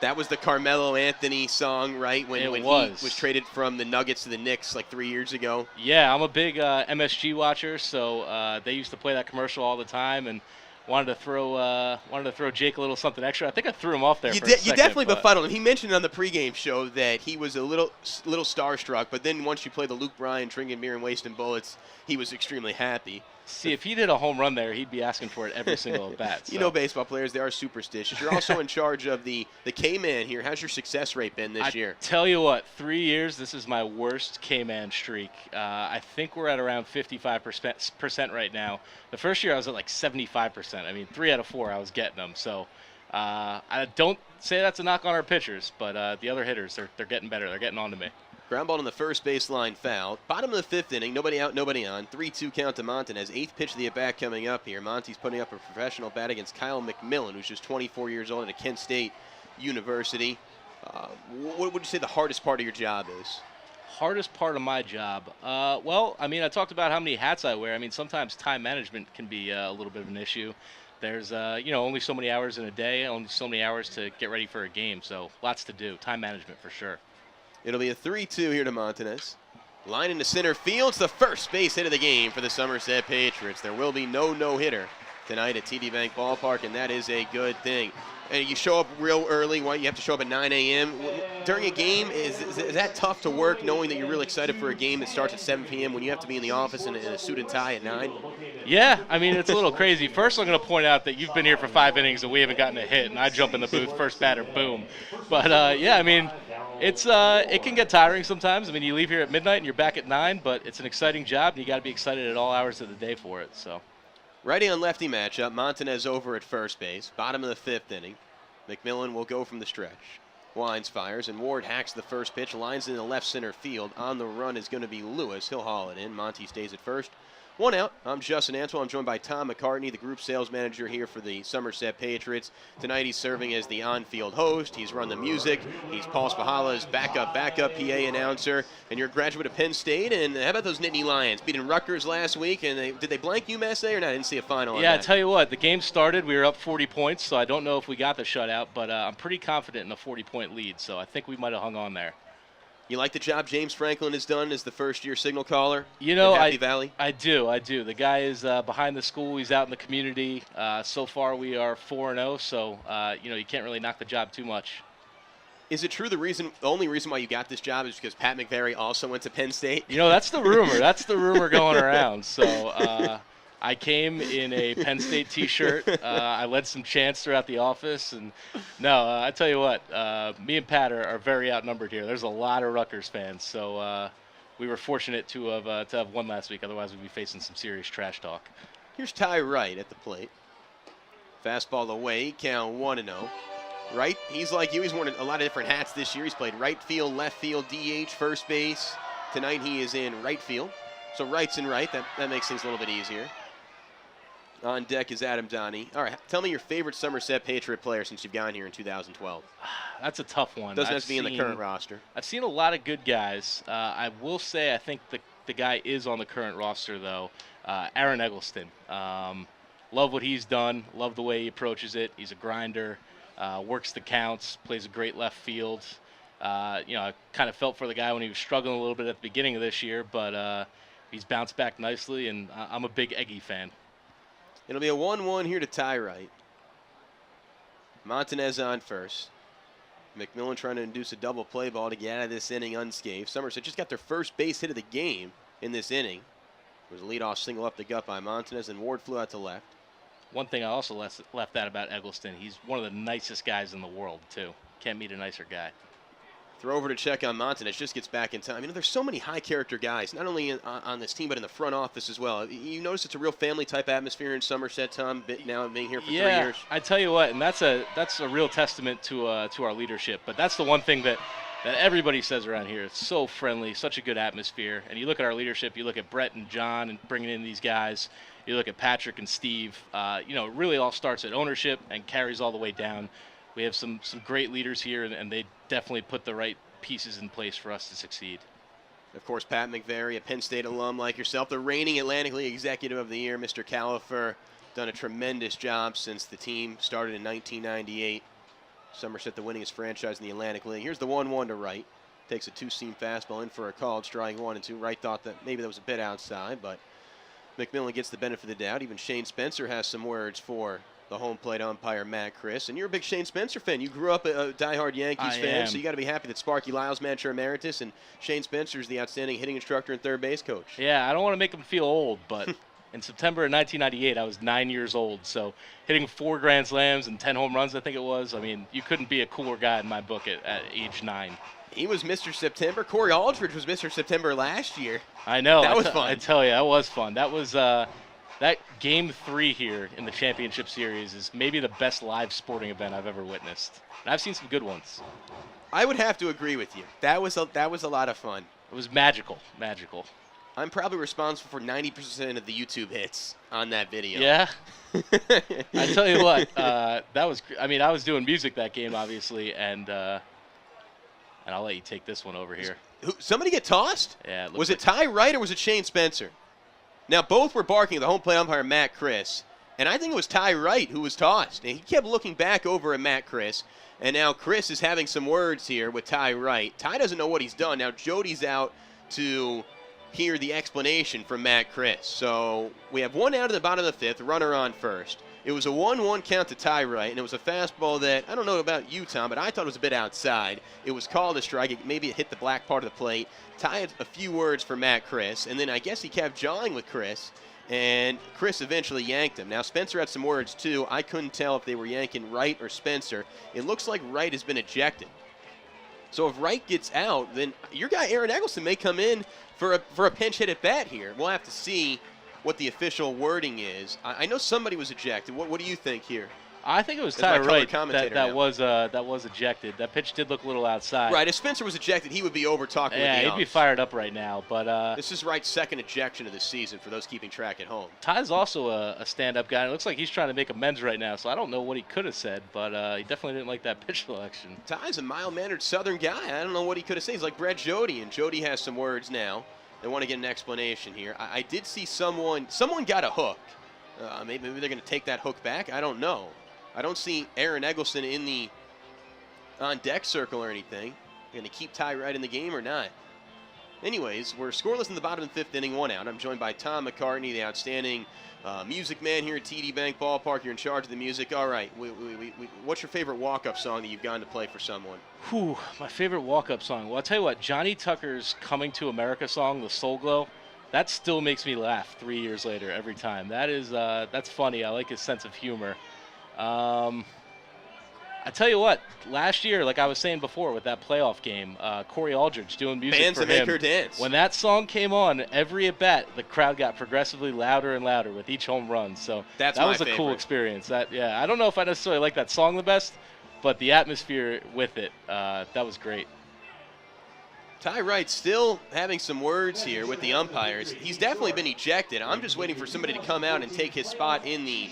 That was the Carmelo Anthony song, right? When he was traded from the Nuggets to the Knicks like 3 years ago. Yeah, I'm a big MSG watcher, so they used to play that commercial all the time, and wanted to throw Jake a little something extra. I think I threw him off there. You You definitely befuddled him. He mentioned on the pregame show that he was a little starstruck, but then once you play the Luke Bryan drinking beer and wasting bullets, he was extremely happy. See, if he did a home run there, he'd be asking for it every single at bat. So. You know baseball players, they are superstitious. You're also in charge of the K-Man here. How's your success rate been this year? Tell you what, 3 years, this is my worst K-Man streak. I think we're at around 55% right now. The first year I was at like 75%. I mean, 3 out of 4 I was getting them. So I don't say that's a knock on our pitchers, but the other hitters, they're getting better. They're getting on to me. Ground ball on the first baseline foul. Bottom of the fifth inning, nobody out, nobody on. 3-2 count to Montanez. Eighth pitch of the at-bat coming up here. Monty's putting up a professional bat against Kyle McMillan, who's just 24 years old at Kent State University. What would you say the hardest part of your job is? Hardest part of my job? Well, I mean, I talked about how many hats I wear. I mean, sometimes time management can be a little bit of an issue. There's, only so many hours in a day, only so many hours to get ready for a game. So lots to do. Time management for sure. It'll be a 3-2 here to Montanez. Line into center field. It's the first base hit of the game for the Somerset Patriots. There will be no no-hitter tonight at TD Bank Ballpark, and that is a good thing. And you show up real early. Why you have to show up at 9 a.m. during a game? Is that tough to work, knowing that you're really excited for a game that starts at 7 p.m. when you have to be in the office in a suit and tie at 9? Yeah, I mean, it's a little crazy. First, I'm going to point out that you've been here for 5 innings and we haven't gotten a hit, and I jump in the booth, first batter, boom. But yeah, I mean, it can get tiring sometimes. I mean, you leave here at midnight and you're back at 9, but it's an exciting job, and you got to be excited at all hours of the day for it. So. Righty on lefty matchup. Montanez over at first base. Bottom of the fifth inning. McMillan will go from the stretch. Wines fires, and Ward hacks the first pitch. Lines in the left center field. On the run is going to be Lewis. He'll haul it in. Monty stays at first. 1 out. I'm Justin Antwell. I'm joined by Tom McCartney, the group sales manager here for the Somerset Patriots. Tonight he's serving as the on-field host. He's run the music. He's Paul Spahala's backup PA announcer. And you're a graduate of Penn State. And how about those Nittany Lions? Beating Rutgers last week. And did they blank UMass or not? I didn't see a final on that. Yeah, I tell you what, the game started. We were up 40 points, so I don't know if we got the shutout. But I'm pretty confident in a 40-point lead, so I think we might have hung on there. You like the job James Franklin has done as the first-year signal caller in Happy Valley? I do. The guy is behind the school. He's out in the community. So far, we are 4-0, so, you can't really knock the job too much. Is it true the only reason why you got this job is because Pat McVeary also went to Penn State? That's the rumor. That's the rumor going around. So I came in a Penn State T-shirt. I led some chants throughout the office. And no, I tell you what, me and Pat are very outnumbered here. There's a lot of Rutgers fans. So we were fortunate to have won last week. Otherwise, we'd be facing some serious trash talk. Here's Ty Wright at the plate. Fastball away, count 1-0. Wright, he's like you. He's worn a lot of different hats this year. He's played right field, left field, DH, first base. Tonight he is in right field. So Wright's in right. That makes things a little bit easier. On deck is Adam Donnie. All right, tell me your favorite Somerset Patriot player since you've gotten here in 2012. That's a tough one. Doesn't have to be in the current roster. I've seen a lot of good guys. I will say I think the guy is on the current roster, though. Aaron Eggleston. Love what he's done. Love the way he approaches it. He's a grinder. Works the counts. Plays a great left field. I kind of felt for the guy when he was struggling a little bit at the beginning of this year, but he's bounced back nicely, and I'm a big Eggy fan. It'll be a 1-1 here to Ty Wright. Montanez on first. McMillan trying to induce a double play ball to get out of this inning unscathed. Somerset just got their first base hit of the game in this inning. It was a leadoff single up the gut by Montanez, and Ward flew out to left. One thing I also left out about Eggleston, he's one of the nicest guys in the world, too. Can't meet a nicer guy. Throw over to check on Montanez, just gets back in time. There's so many high-character guys, not only on this team, but in the front office as well. You notice it's a real family-type atmosphere in Somerset, Tom, now being here for 3 years? Yeah, I tell you what, and that's a real testament to our leadership. But that's the one thing that everybody says around here. It's so friendly, such a good atmosphere. And you look at our leadership, you look at Brett and John and bringing in these guys. You look at Patrick and Steve. It really all starts at ownership and carries all the way down. We have some great leaders here, and they definitely put the right pieces in place for us to succeed. Of course, Pat McVeary, a Penn State alum like yourself, the reigning Atlantic League Executive of the Year, Mr. Califer, done a tremendous job since the team started in 1998. Somerset, the winningest franchise in the Atlantic League. Here's the 1-1 to Wright. Takes a two-seam fastball in for a called strike 1-2. Wright thought that maybe that was a bit outside, but McMillan gets the benefit of the doubt. Even Shane Spencer has some words for the home plate umpire, Matt Chris. And you're a big Shane Spencer fan. You grew up a diehard Yankees fan, so you got to be happy that Sparky Lyle's manager emeritus and Shane Spencer's the outstanding hitting instructor and third base coach. Yeah, I don't want to make him feel old, but in September of 1998, I was 9 years old. So hitting 4 grand slams and 10 home runs, I think it was. I mean, you couldn't be a cooler guy in my book at age 9. He was Mr. September. Corey Aldridge was Mr. September last year. I know. That was fun. I tell you, that was fun. That was that Game 3 here in the championship series is maybe the best live sporting event I've ever witnessed. And I've seen some good ones. I would have to agree with you. That was a lot of fun. It was magical. Magical. I'm probably responsible for 90% of the YouTube hits on that video. Yeah. I tell you what, that was. I mean, I was doing music that game, obviously, and I'll let you take this one over here. Somebody get tossed? Yeah. Was it Ty Wright or was it Shane Spencer? Now, both were barking at the home plate umpire, Matt Chris. And I think it was Ty Wright who was tossed. And he kept looking back over at Matt Chris. And now Chris is having some words here with Ty Wright. Ty doesn't know what he's done. Now Jody's out to hear the explanation from Matt Chris. So we have 1 out at the bottom of the 5th, runner on first. It was a 1-1 count to Ty Wright, and it was a fastball that, I don't know about you, Tom, but I thought it was a bit outside. It was called a strike. Maybe it hit the black part of the plate. Ty had a few words for Matt Chris, and then I guess he kept jawing with Chris, and Chris eventually yanked him. Now, Spencer had some words, too. I couldn't tell if they were yanking Wright or Spencer. It looks like Wright has been ejected. So if Wright gets out, then your guy Aaron Eggleston may come in for a pinch hit at bat here. We'll have to see what the official wording is. I know somebody was ejected. What do you think here? I think it was Ty Wright that was ejected. That pitch did look a little outside. Right, if Spencer was ejected, he would be over talking with the umps. Yeah, he'd be fired up right now. But this is Wright's second ejection of the season for those keeping track at home. Ty's also a stand-up guy. It looks like he's trying to make amends right now, so I don't know what he could have said, but he definitely didn't like that pitch selection. Ty's a mild-mannered Southern guy. I don't know what he could have said. He's like Brett Jody, and Jody has some words now. They want to get an explanation here. I did see someone got a hook. Maybe they're going to take that hook back. I don't know. I don't see Aaron Eggleston in the on-deck circle or anything. Going to keep Ty Wright in the game or not? Anyways, we're scoreless in the bottom of the 5th inning, 1 out. I'm joined by Tom McCartney, the outstanding music man here at TD Bank Ballpark. You're in charge of the music. All right. What's your favorite walk-up song that you've gone to play for someone? Whew, my favorite walk-up song. Well, I'll tell you what, Johnny Tucker's Coming to America song, The Soul Glow, that still makes me laugh 3 years later every time. That's funny. I like his sense of humor. I tell you what, last year, like I was saying before with that playoff game, Corey Aldridge doing music Bands for that him. make her dance. When that song came on, every at-bat, the crowd got progressively louder and louder with each home run. So that was a cool experience. I don't know if I necessarily like that song the best, but the atmosphere with it, that was great. Ty Wright still having some words here with the umpires. He's definitely been ejected. I'm just waiting for somebody to come out and take his spot in the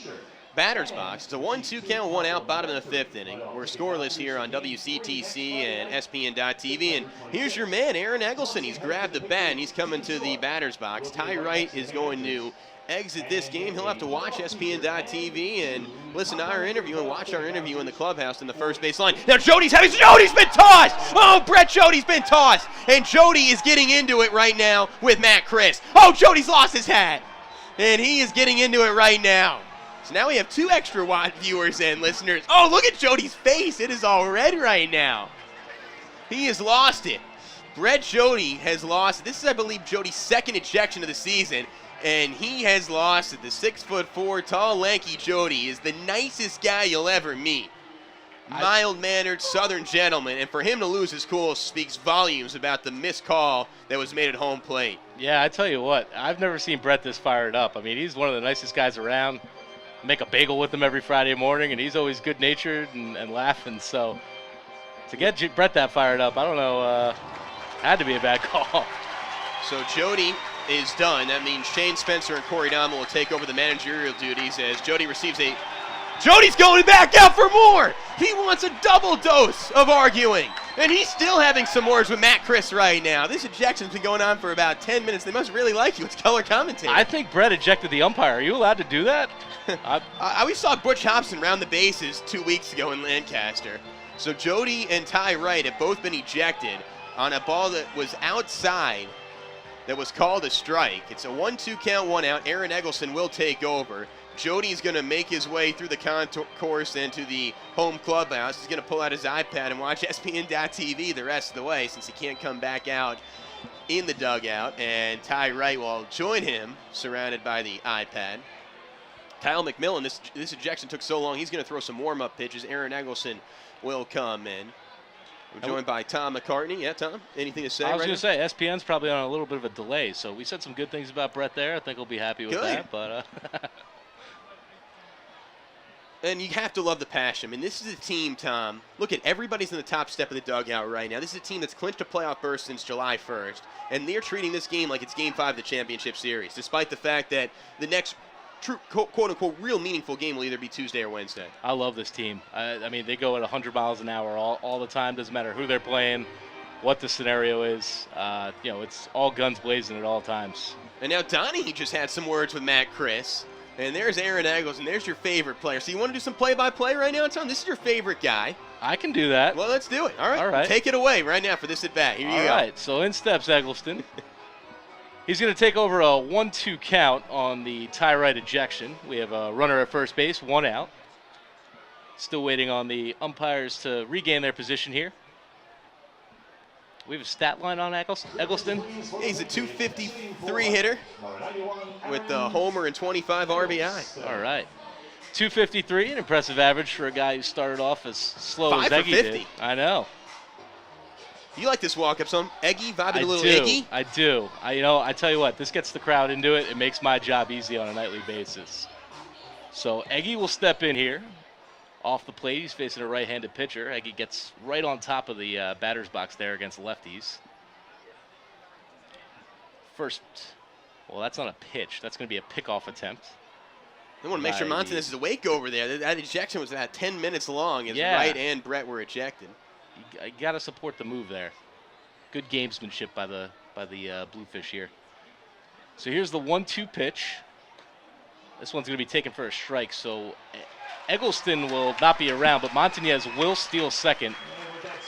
batter's box. It's a 1-2 count, 1 out, bottom of the 5th inning. We're scoreless here on WCTC and SPN.TV. And here's your man, Aaron Eggleston. He's grabbed the bat, and he's coming to the batter's box. Ty Wright is going to exit this game. He'll have to watch SPN.TV and listen to our interview and watch our interview in the clubhouse in the first base line. Now Jody's been tossed! Oh, Brett Jody's been tossed! And Jody is getting into it right now with Matt Chris. Oh, Jody's lost his hat! And he is getting into it right now. So now we have 2 extra wide viewers and listeners. Oh, look at Jody's face. It is all red right now. He has lost it. Brett Jody has lost it. This is, I believe, Jody's second ejection of the season, and he has lost it. The 6'4", tall, lanky Jody is the nicest guy you'll ever meet. Mild-mannered Southern gentleman, and for him to lose his cool speaks volumes about the missed call that was made at home plate. Yeah, I tell you what, I've never seen Brett this fired up. I mean, he's one of the nicest guys around. Make a bagel with him every Friday morning, and he's always good-natured and laughing. So to get Brett that fired up, I don't know, had to be a bad call. So Jody is done. That means Shane Spencer and Corey Dahmer will take over the managerial duties as Jody receives a... Jody's going back out for more! He wants a double dose of arguing. And he's still having some words with Matt Chris right now. This ejection's been going on for about 10 minutes. They must really like you as color commentator. I think Brett ejected the umpire. Are you allowed to do that? We saw Butch Hobson round the bases 2 weeks ago in Lancaster. So Jody and Ty Wright have both been ejected on a ball that was outside that was called a strike. It's a 1-2 count, 1 out. Aaron Eggleston will take over. Jody's going to make his way through the concourse and to the home clubhouse. He's going to pull out his iPad and watch ESPN.TV the rest of the way since he can't come back out in the dugout. And Ty Wright will join him, surrounded by the iPad. Kyle McMillan, this ejection took so long, he's going to throw some warm-up pitches. Aaron Eggleston will come in. We're joined by Tom McCartney. Yeah, Tom, anything to say? I was going to say, ESPN's probably on a little bit of a delay, so we said some good things about Brett there. I think he'll be happy with that. But And you have to love the passion. I mean, this is a team, Tom. Look at everybody's in the top step of the dugout right now. This is a team that's clinched a playoff berth since July 1st, and they're treating this game like it's Game 5 of the championship series, despite the fact that the next true, quote-unquote, real meaningful game will either be Tuesday or Wednesday. I love this team. I mean, they go at 100 miles an hour all the time. Doesn't matter who they're playing, what the scenario is. It's all guns blazing at all times. And now Donnie just had some words with Matt Chris. And there's Aaron Eggles, and there's your favorite player. So you want to do some play-by-play right now, Tom? This is your favorite guy. I can do that. Well, let's do it. All right. All right. Take it away right now for this at-bat. Here you go. All right. So in steps Eggleston. He's going to take over a 1-2 count on the Ty Wright ejection. We have a runner at first base, 1 out. Still waiting on the umpires to regain their position here. We have a stat line on Eggleston. He's a 253 hitter with a homer and 25 RBI. All right. 253, an impressive average for a guy who started off as slow as Eggy did. I know. You like this walk-up song? Eggy, vibing a little Iggy? I do. I tell you what, this gets the crowd into it. It makes my job easy on a nightly basis. So Eggy will step in here. Off the plate, he's facing a right-handed pitcher. Eggy gets right on top of the batter's box there against lefties. First, well, that's not a pitch. That's going to be a pickoff attempt. I want to make sure Montanez is awake over there. That ejection was about 10 minutes long as Wright and Brett were ejected. You got to support the move there. Good gamesmanship by the Bluefish here. So here's the 1-2 pitch. This one's going to be taken for a strike, so Eggleston will not be around, but Montanez will steal second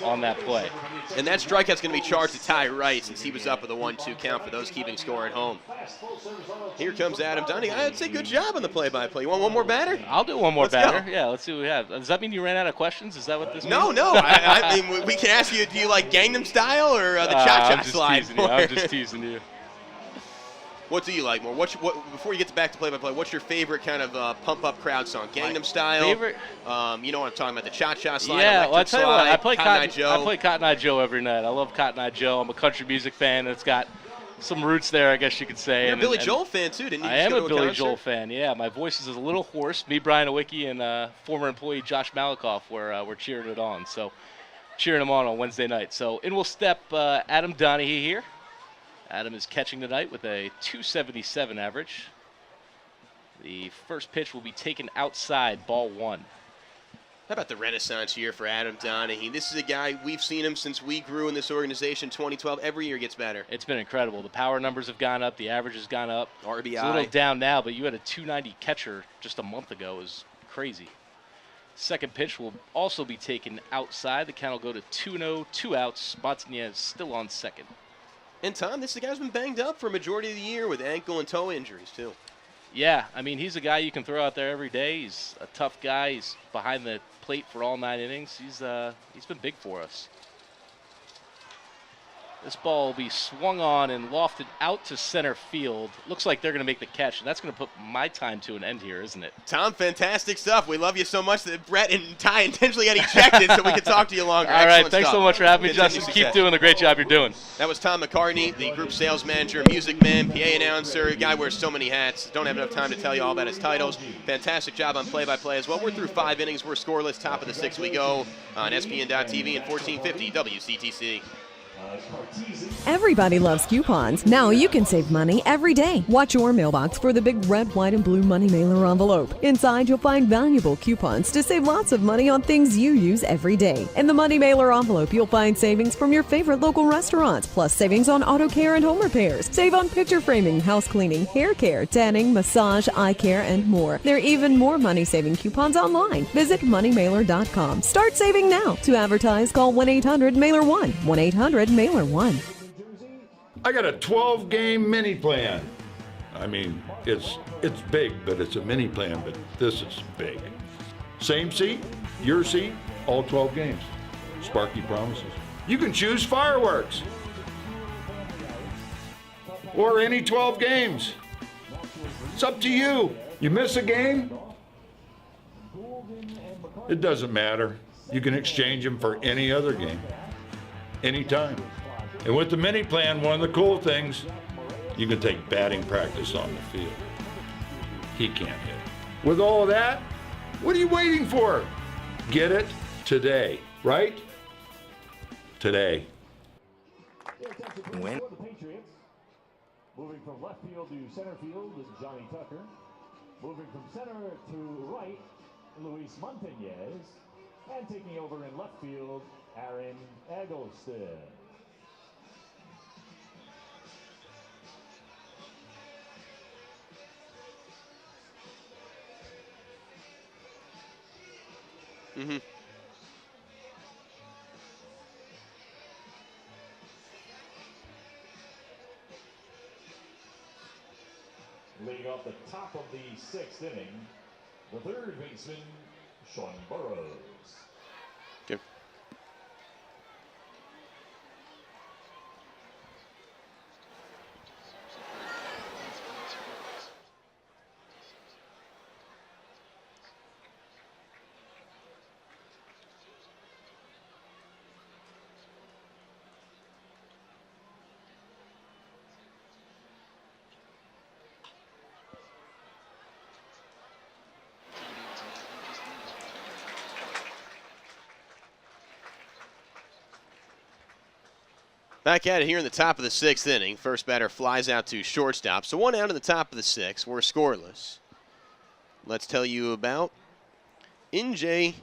on that play. And that strikeout's going to be charged to Ty Wright since he was up with a 1-2 count for those keeping score at home. Here comes Adam Dunning. I'd say good job on the play-by-play. You want one more batter? I'll do one more Let's batter. go. Yeah, let's see what we have. Does that mean you ran out of questions? Is that what this means? No. I mean, we can ask you, do you like Gangnam Style or the Cha-Cha Slide? I'm just teasing you. What do you like more? Before you get back to play-by-play, what's your favorite kind of pump-up crowd song? Gangnam Style? Favorite? You know what I'm talking about, the Cha-Cha Slide, Yeah, well, I tell you what, I play Cotton Eye Joe. I play Cotton Eye Joe every night. I love Cotton Eye Joe. I'm a country music fan, and it's got some roots there, I guess you could say. You're a Billy Joel fan, too, didn't you? I am a Billy Joel fan, yeah. My voice is a little hoarse. Me, Brian Owicki, and former employee Josh Malikoff were cheering it on. So cheering him on Wednesday night. So in will step Adam Donahue here. Adam is catching tonight with a 277 average. The first pitch will be taken outside, ball 1. How about the renaissance year for Adam Donahue? This is a guy, we've seen him since we grew in this organization, 2012. Every year gets better. It's been incredible. The power numbers have gone up. The average has gone up. RBI. It's a little down now, but you had a 290 catcher just a month ago. It was crazy. Second pitch will also be taken outside. The count will go to 2-0, 2 outs. Montanez still on second. And, Tom, this is a guy who's been banged up for a majority of the year with ankle and toe injuries, too. Yeah, I mean, he's a guy you can throw out there every day. He's a tough guy. He's behind the plate for all 9 innings. He's been big for us. This ball will be swung on and lofted out to center field. Looks like they're going to make the catch, and that's going to put my time to an end here, isn't it? Tom, fantastic stuff. We love you so much that Brett and Ty intentionally got ejected so we can talk to you longer. All right, thanks so much for having me, Justin. Success. Keep doing the great job you're doing. That was Tom McCartney, the group sales manager, music man, PA announcer. Guy wears so many hats. Don't have enough time to tell you all about his titles. Fantastic job on play-by-play as well. We're through 5 innings. We're scoreless. Top of the 6th we go on ESPN.TV and 1450 WCTC. Everybody loves coupons. Now you can save money every day. Watch your mailbox for the big red, white, and blue money mailer envelope. Inside, you'll find valuable coupons to save lots of money on things you use every day. In the money mailer envelope, you'll find savings from your favorite local restaurants, plus savings on auto care and home repairs. Save on picture framing, house cleaning, hair care, tanning, massage, eye care, and more. There are even more money-saving coupons online. Visit moneymailer.com. Start saving now. To advertise, call 1-800-MAILER1. 1-800-MAILER1. I got a 12-game mini plan. I mean, it's big, but it's a mini plan, but this is big. Same seat, your seat, all 12 games. Sparky promises. You can choose fireworks. Or any 12 games. It's up to you. You miss a game? It doesn't matter. You can exchange them for any other game. Anytime. And with the mini plan, one of the cool things, you can take batting practice on the field. He can't hit. With all of that, what are you waiting for? Get it today, right? Today. Win. Moving from left field to center field is Johnny Tucker. Moving from center to right, Luis Montañez. And taking over in left field, Aaron Eggleston. Mm-hmm. Leading off the top of the 6th inning, the third baseman, Sean Burrows. Okay. Back at it here in the top of the 6th inning. First batter flies out to shortstop. So 1 out in the top of the 6th. We're scoreless. Let's tell you about NJ.com.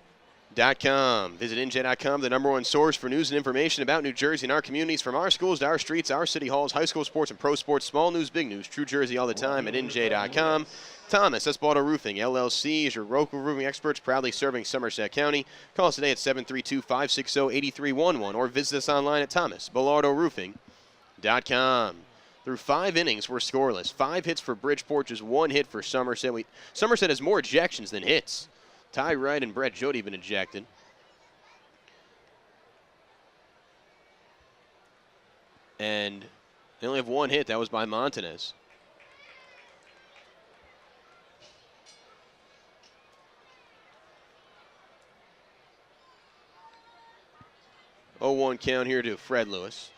Visit NJ.com, the #1 source for news and information about New Jersey and our communities, from our schools to our streets, our city halls, high school sports and pro sports, small news, big news, true Jersey all the time at NJ.com. Thomas Esparto Roofing, LLC, is your local roofing experts, proudly serving Somerset County. Call us today at 732-560-8311 or visit us online at thomasballardoroofing.com. Through 5 innings, we're scoreless. 5 hits for Bridgeport, just 1 hit for Somerset. Somerset has more ejections than hits. Ty Wright and Brett Jody have been ejected. And they only have 1 hit. That was by Montanez. Oh, 1 count here to Fred Lewis.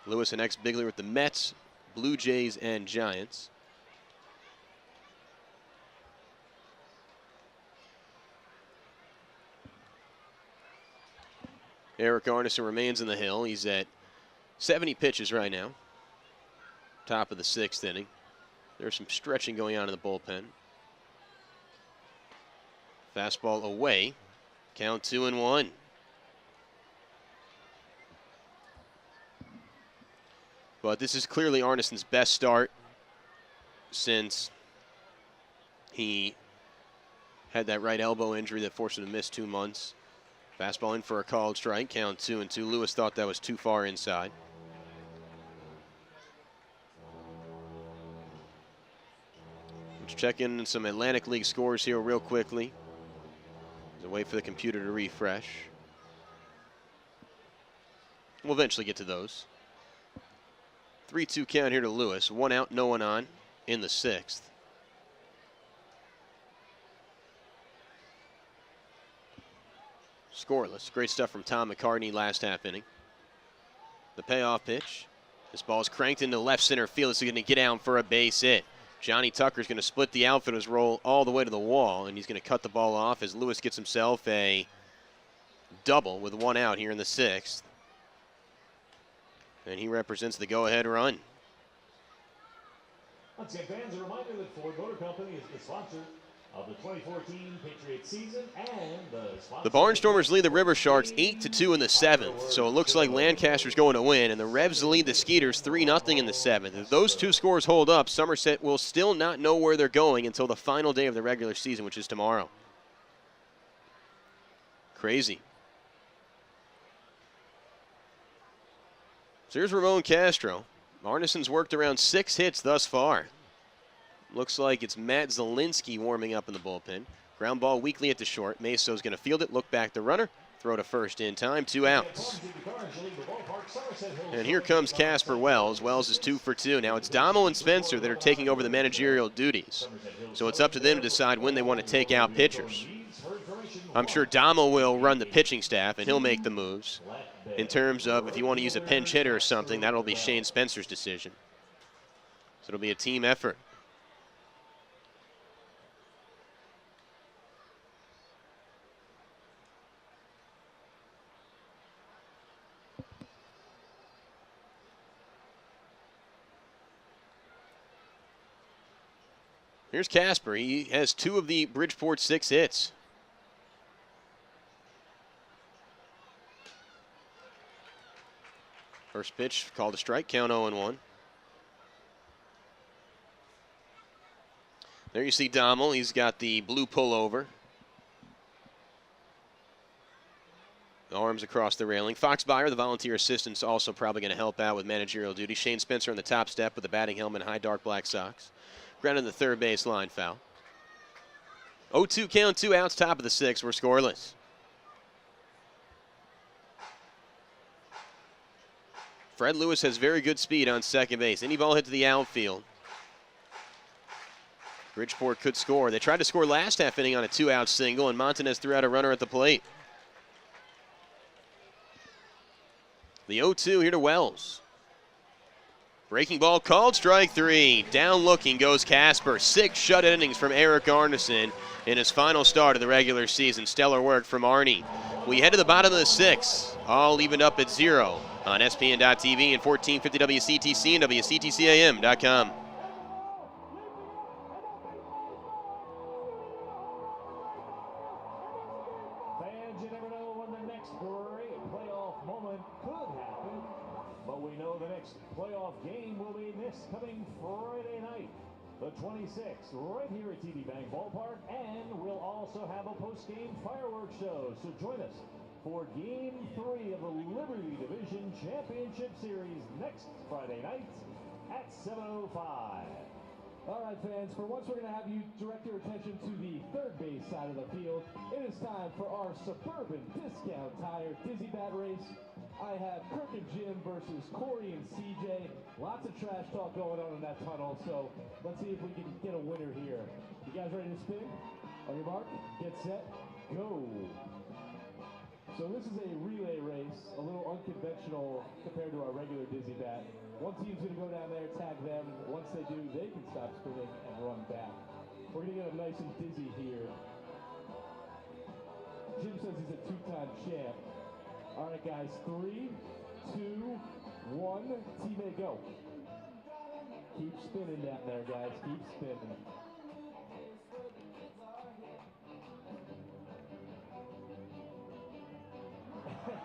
Lewis, an ex-big leaguer with the Mets, Blue Jays, and Giants. Erik Arnesen remains in the hill. He's at 70 pitches right now. Top of the 6th inning. There's some stretching going on in the bullpen. Fastball away. Count 2-1. But this is clearly Arnesen's best start since he had that right elbow injury that forced him to miss 2 months. Fastball in for a called strike, count 2-2. Lewis thought that was too far inside. Let's check in some Atlantic League scores here real quickly. There's a wait for the computer to refresh. We'll eventually get to those. 3-2 count here to Lewis. 1 out, no one on in the 6th. Scoreless. Great stuff from Tom McCartney last half inning. The payoff pitch. This ball is cranked into left center field. It's going to get down for a base hit. Johnny Tucker's going to split the outfielder's roll all the way to the wall, and he's going to cut the ball off as Lewis gets himself a double with 1 out here in the 6th. And he represents the go-ahead run. Once again, fans, a reminder that Ford Motor Company is the sponsor of the 2014 Patriots season and the Barnstormers lead the River Sharks 8-2 in the 7th. So it looks like Lancaster's going to win, and the Revs lead the Skeeters 3-0 in the 7th. If those 2 scores hold up, Somerset will still not know where they're going until the final day of the regular season, which is tomorrow. Crazy. So here's Ramon Castro. Arnesen's worked around 6 hits thus far. Looks like it's Matt Zielinski warming up in the bullpen. Ground ball weakly at the short. Meso's going to field it, look back the runner, throw to first in time, 2 outs. And here comes Casper Wells. Wells is 2 for 2. Now it's Dommel and Spencer that are taking over the managerial duties. So it's up to them to decide when they want to take out pitchers. I'm sure Dommel will run the pitching staff, and he'll make the moves. In terms of if you want to use a pinch hitter or something, that'll be Shane Spencer's decision. So it'll be a team effort. Here's Casper. He has 2 of the Bridgeport 6 hits. First pitch called a strike, count 0-1. There you see Dommel. He's got the blue pullover. The arms across the railing. Foxbauer, the volunteer assistant's also probably going to help out with managerial duty. Shane Spencer on the top step with the batting helmet and high dark black socks. Grounded the third base line foul. 0-2 count, 2 outs, top of the 6th. We're scoreless. Fred Lewis has very good speed on second base. Any ball hit to the outfield. Bridgeport could score. They tried to score last half inning on a 2-out single, and Montanez threw out a runner at the plate. The 0-2 here to Wells. Breaking ball called, strike 3. Down looking goes Casper. 6 shutout innings from Erik Arnesen in his final start of the regular season. Stellar work from Arnie. We head to the bottom of the 6th, all evened up at 0 on SPN.TV and 1450 WCTC and WCTCAM.com. Fans, you never know when the next great playoff moment could happen, but we know the next playoff game will be this coming Friday night, the 26th, right here at TD Bank Ballpark, and we'll also have a post-game fireworks show, so join us for Game 3 of the Liberty Division Championship Series next Friday night at 7:05. All right, fans, for once we're going to have you direct your attention to the third base side of the field. It is time for our Suburban Discount Tire Dizzy Bat Race. I have Kirk and Jim versus Corey and CJ. Lots of trash talk going on in that tunnel, so let's see if we can get a winner here. You guys ready to spin? On your mark, get set, go. So this is a relay race, a little unconventional compared to our regular Dizzy Bat. One team's going to go down there, tag them. Once they do, they can stop spinning and run back. We're going to get them nice and dizzy here. Jim says he's a 2-time champ. All right, guys, 3, 2, 1, teammate, go. Keep spinning down there, guys. Keep spinning.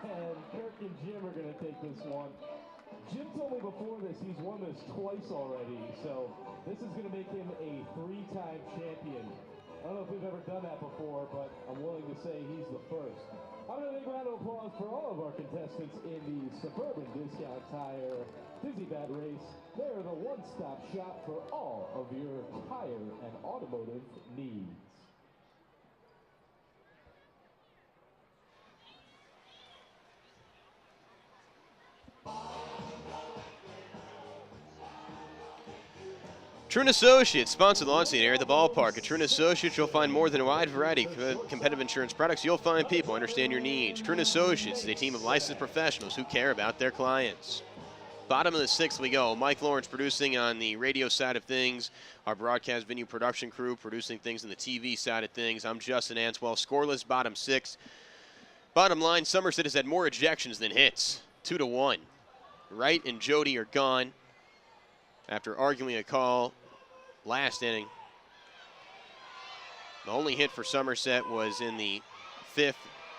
And Kirk and Jim are going to take this one. Jim told me before this he's won this twice already, so this is going to make him a 3-time champion. I don't know if we've ever done that before, but I'm willing to say he's the first. I'm going to make a round of applause for all of our contestants in the Suburban Discount Tire Dizzy Bat Race. They're the one-stop shop for all of your tire and automotive needs. Trune Associates, sponsored the lawn scene area at the ballpark. At Trune Associates, you'll find more than a wide variety of competitive insurance products. You'll find people understand your needs. Trune Associates is a team of licensed professionals who care about their clients. Bottom of the 6th we go. Mike Lawrence producing on the radio side of things. Our broadcast venue production crew producing things on the TV side of things. I'm Justin Answell. Scoreless, bottom 6. Bottom line, Somerset has had more ejections than hits. 2-1. Wright and Jody are gone after arguing a call last inning. The only hit for Somerset was in the 5th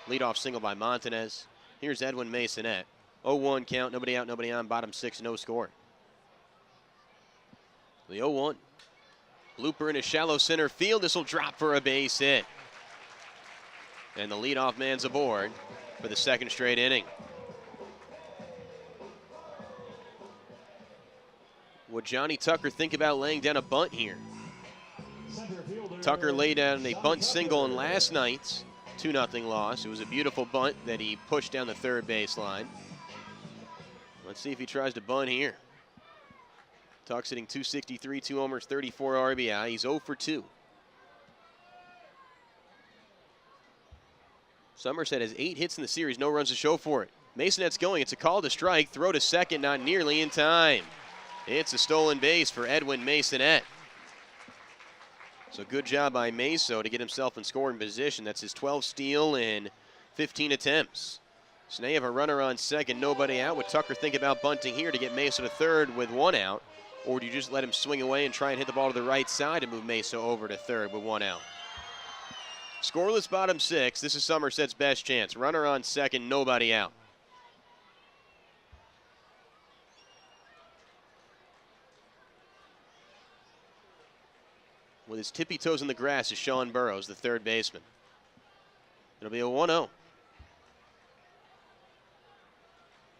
leadoff single by Montanez. Here's Edwin Masonette. 0-1 count, nobody out, nobody on, bottom 6, no score. The 0-1. Blooper in a shallow center field. This will drop for a base hit. And the leadoff man's aboard for the 2nd straight inning. Johnny Tucker think about laying down a bunt here? Tucker laid down a bunt single in last night's 2-0 loss. It was a beautiful bunt that he pushed down the third baseline. Let's see if he tries to bunt here. Tuck's hitting .263, 2 homers, 34 RBI. He's 0 for 2. Somerset has 8 hits in the series, no runs to show for it. Masonette's going. It's a call to strike. Throw to second, not nearly in time. It's a stolen base for Edwin Masonette. So good job by Meso to get himself in scoring position. That's his 12th steal in 15 attempts. So now you have a runner on second, nobody out. Would Tucker think about bunting here to get Meso to third with 1 out? Or do you just let him swing away and try and hit the ball to the right side and move Meso over to third with 1 out? Scoreless bottom 6. This is Somerset's best chance. Runner on second, nobody out. With his tippy toes in the grass is Sean Burrows, the third baseman. It'll be a 1-0.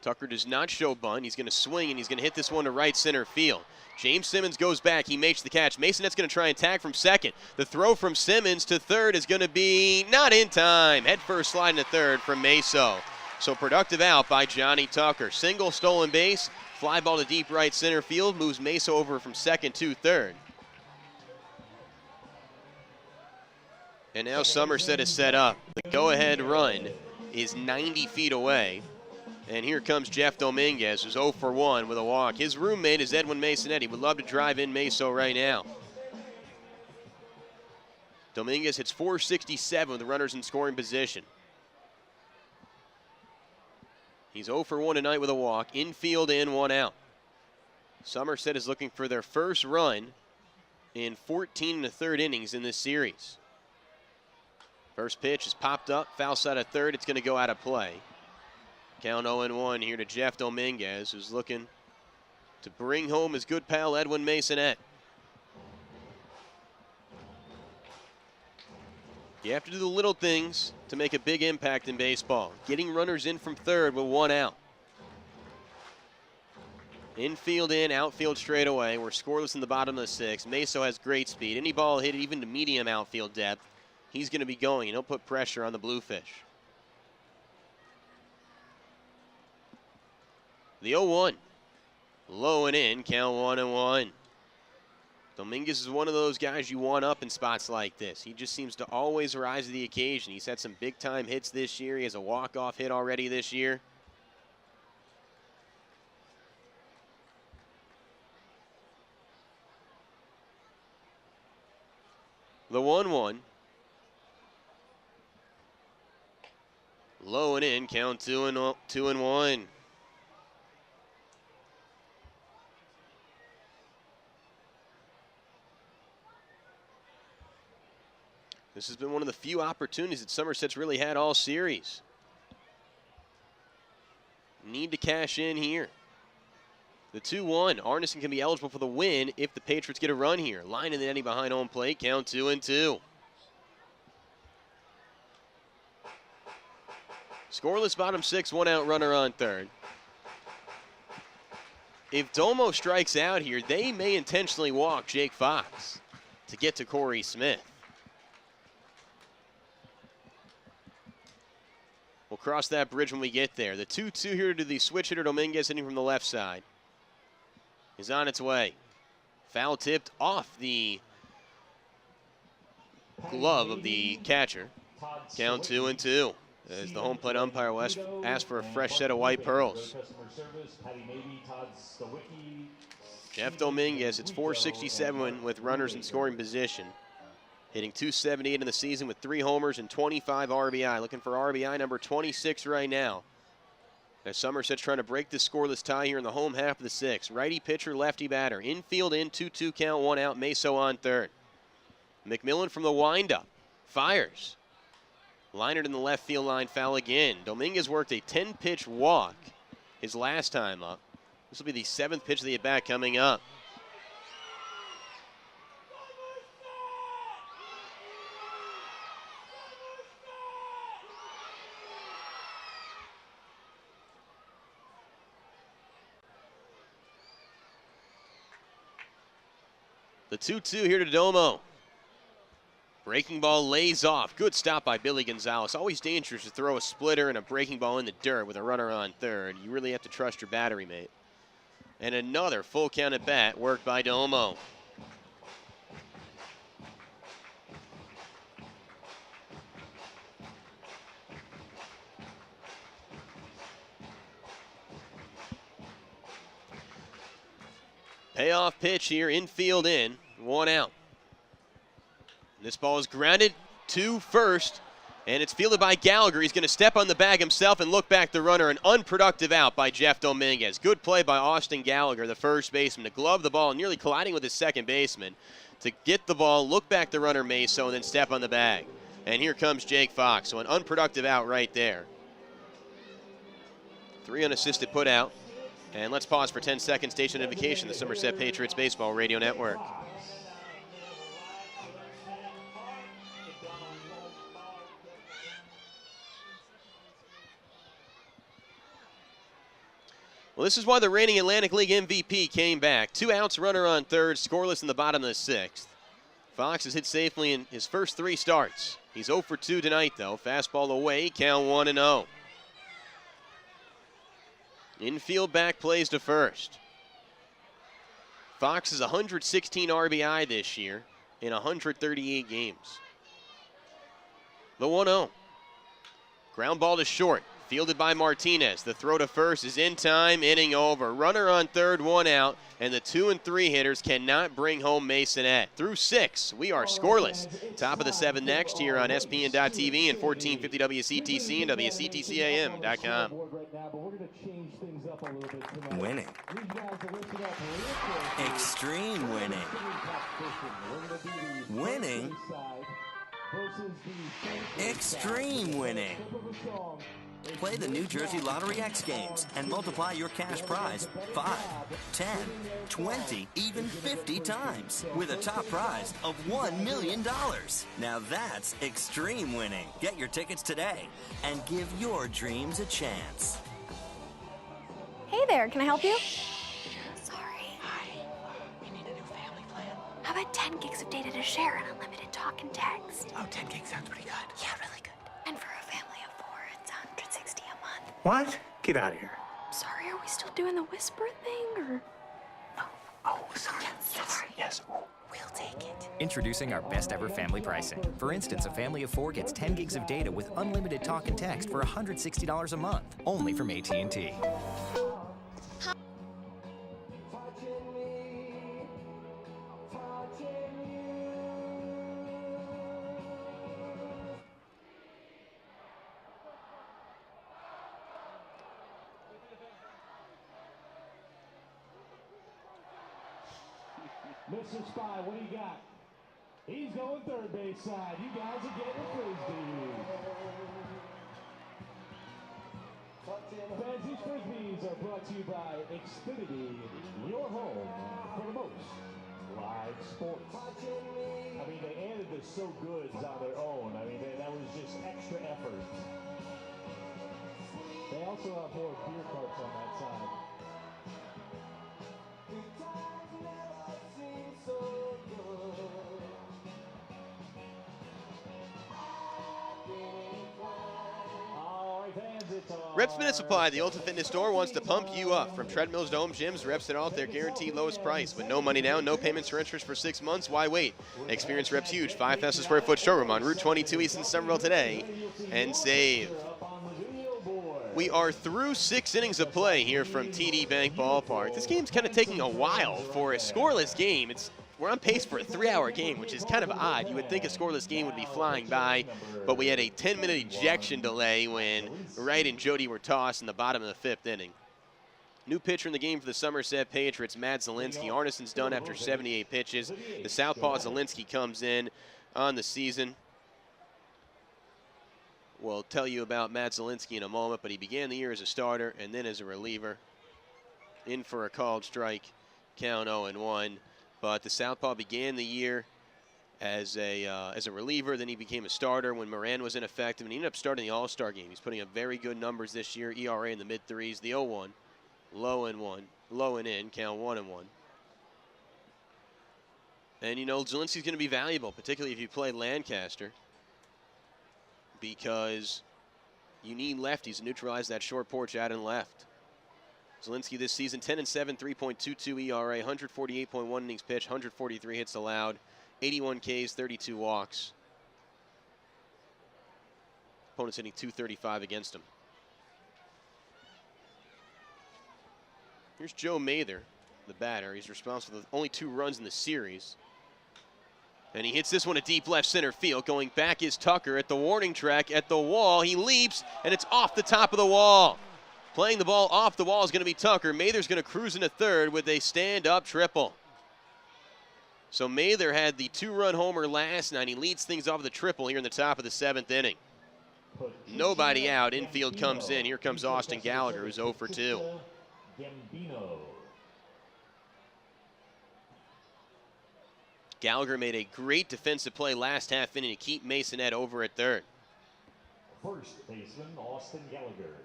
Tucker does not show bunt. He's going to swing, and he's going to hit this one to right center field. James Simmons goes back. He makes the catch. Masonette's going to try and tag from second. The throw from Simmons to third is going to be not in time. Head first slide to third from Meso. So productive out by Johnny Tucker. Single stolen base. Fly ball to deep right center field. Moves Meso over from second to third. And now Somerset is set up. The go-ahead run is 90 feet away. And here comes Jeff Dominguez, who's 0 for 1 with a walk. His roommate is Edwin Masonette. He would love to drive in Meso right now. Dominguez hits .467 with the runners in scoring position. He's 0 for 1 tonight with a walk. Infield in, 1 out. Somerset is looking for their first run in 14 1/3 innings in this series. First pitch is popped up, foul side of third. It's going to go out of play. Count 0-1 here to Jeff Dominguez, who's looking to bring home his good pal Edwin Masonette. You have to do the little things to make a big impact in baseball. Getting runners in from third with 1 out. Infield in, outfield straight away. We're scoreless in the bottom of the 6th. Meso has great speed. Any ball hit even to medium outfield depth, he's going to be going, and he'll put pressure on the Bluefish. The 0-1. Low and in, count 1-1. Dominguez is one of those guys you want up in spots like this. He just seems to always rise to the occasion. He's had some big-time hits this year. He has a walk-off hit already this year. The 1-1. Low and in, count 2-1. This has been one of the few opportunities that Somerset's really had all series. Need to cash in here. The 2-1. Arnesen can be eligible for the win if the Patriots get a run here. Line in the netting behind home plate, count 2-2. Scoreless bottom 6, 1 out runner on third. If Domo strikes out here, they may intentionally walk Jake Fox to get to Corey Smith. We'll cross that bridge when we get there. The 2-2 here to the switch hitter Dominguez hitting from the left side. Is on its way. Foul tipped off the glove of the catcher. Count 2-2. As the home plate umpire will ask for a fresh set of white pearls. Jeff Dominguez, it's .467 with runners in scoring position. Hitting .278 in the season with 3 homers and 25 RBI. Looking for RBI number 26 right now. As Somerset's trying to break this scoreless tie here in the home half of the 6th. Righty pitcher, lefty batter. Infield in, 2-2 count, 1 out. Meso on third. McMillan from the windup. Fires. Leinert in the left field line, foul again. Dominguez worked a 10-pitch walk his last time up. This will be the 7th pitch of the at-bat coming up. The 2-2 here to Domo. Breaking ball lays off. Good stop by Billy Gonzalez. Always dangerous to throw a splitter and a breaking ball in the dirt with a runner on third. You really have to trust your battery mate. And another full count at bat worked by Domo. Payoff pitch here, infield in, 1 out. This ball is grounded to first, and it's fielded by Gallagher. He's going to step on the bag himself and look back the runner. An unproductive out by Jeff Dominguez. Good play by Austin Gallagher, the first baseman, to glove the ball, nearly colliding with his second baseman, to get the ball, look back the runner Meso, and then step on the bag. And here comes Jake Fox, so an unproductive out right there. 3 unassisted put out. And let's pause for 10 seconds. Station identification, the Somerset Patriots Baseball Radio Network. Well, this is why the reigning Atlantic League MVP came back. 2 outs, runner on third, scoreless in the bottom of the 6th. Fox has hit safely in his first 3 starts. He's 0 for 2 tonight, though. Fastball away, count 1-0. Infield back plays to first. Fox is 116 RBI this year in 138 games. The 1-0. Ground ball to short. Fielded by Martinez. The throw to first is in time, inning over. Runner on third, 1 out, and the 2 and 3 hitters cannot bring home Masonette. Through 6, we are scoreless. Top of the 7th next here on SPN.TV and 1450 WCTC and WCTCAM.com. Winning. Extreme winning. Winning. Extreme winning. Play the New Jersey Lottery X games and multiply your cash prize 5, 10, 20, even 50 times with a top prize of $1 million. Now that's extreme winning. Get your tickets today and give your dreams a chance. Hey there, can I help you? Sorry. Hi. We need a new family plan. How about 10 gigs of data to share and unlimited talk and text? Oh, 10 gigs sounds pretty good. Yeah, really good. And for a family of 4, it's $160 a month. What? Get out of here. Sorry, are we still doing the whisper thing, or? Oh, sorry. Yes. We'll take it. Introducing our best ever family pricing. For instance, a family of 4 gets 10 gigs of data with unlimited talk and text for $160 a month, only from AT&T. Mr. Spy, what do you got? He's going third base side. You guys are getting a frisbee. Fans, these frisbees are brought to you by Xfinity, your home for the most live sports. I mean, they added the So Goods on their own. I mean, that was just extra effort. They also have more beer carts on that side. Reps Minute Supply, the Ultimate Fitness store, wants to pump you up. From treadmills to home gyms, Reps at all at their guaranteed lowest price. With no money down, no payments or interest for 6 months, why wait? Experience Reps' huge 5,000 square foot showroom on Route 22 East in Somerville today and save. We are through 6 innings of play here from TD Bank Ballpark. This game's kind of taking a while for a scoreless game. We're on pace for a 3-hour game, which is kind of odd. You would think a scoreless game would be flying by, but we had a 10-minute ejection delay when Wright and Jody were tossed in the bottom of the 5th inning. New pitcher in the game for the Somerset Patriots, Matt Zielinski. Arnesen's done after 78 pitches. The southpaw Zielinski comes in on the season. We'll tell you about Matt Zielinski in a moment, but he began the year as a starter and then as a reliever. In for a called strike, count 0-1. But the southpaw began the year as a reliever. Then he became a starter when Moran was ineffective, and he ended up starting the All-Star game. He's putting up very good numbers this year. ERA in the mid-3s. The 0-1, low and in, count 1-1. And, you know, Zielinski's going to be valuable, particularly if you play Lancaster, because you need lefties to neutralize that short porch out and left. Zielinski this season, 10-7, 3.22 ERA, 148.1 innings pitched, 143 hits allowed, 81 Ks, 32 walks. Opponents hitting .235 against him. Here's Joe Mather, the batter. He's responsible for only 2 runs in the series. And he hits this one at deep left center field. Going back is Tucker at the warning track at the wall. He leaps, and it's off the top of the wall. Playing the ball off the wall is going to be Tucker. Mather's going to cruise into third with a stand-up triple. So Mather had the 2-run homer last night. He leads things off with a triple here in the top of the 7th inning. Nobody out. Infield comes in. Here comes Austin Gallagher, who's 0 for 2. Gallagher made a great defensive play last half inning to keep Masonette over at third. First baseman, Austin Gallagher.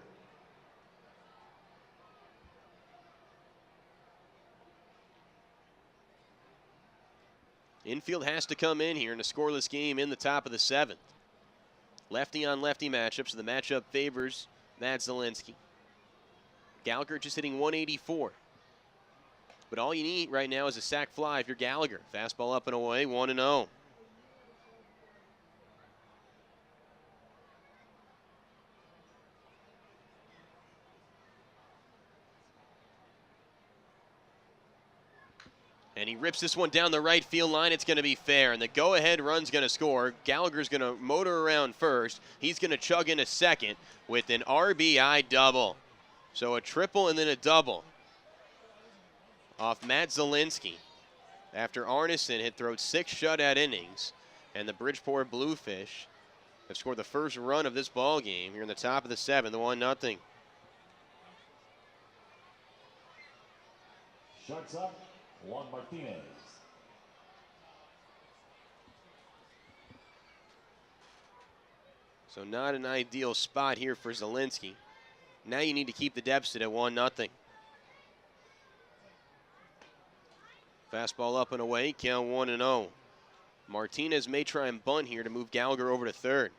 Infield has to come in here in a scoreless game in the top of the 7th. Lefty on lefty matchup, so the matchup favors Matt Zielinski. Gallagher just hitting 184. But all you need right now is a sac fly if you're Gallagher. Fastball up and away, 1-0. And he rips this one down the right field line. It's going to be fair, and the go-ahead run's going to score. Gallagher's going to motor around first. He's going to chug into second with an RBI double. So a triple and then a double off Matt Zielinski after Arnesen had thrown 6 shutout innings, and the Bridgeport Bluefish have scored the first run of this ball game here in the top of the 7th, 1-0. Shuts up, Juan Martinez. So not an ideal spot here for Zielinski. Now you need to keep the deficit at 1-0. Fastball up and away, count 1-0. Martinez may try and bunt here to move Gallagher over to third.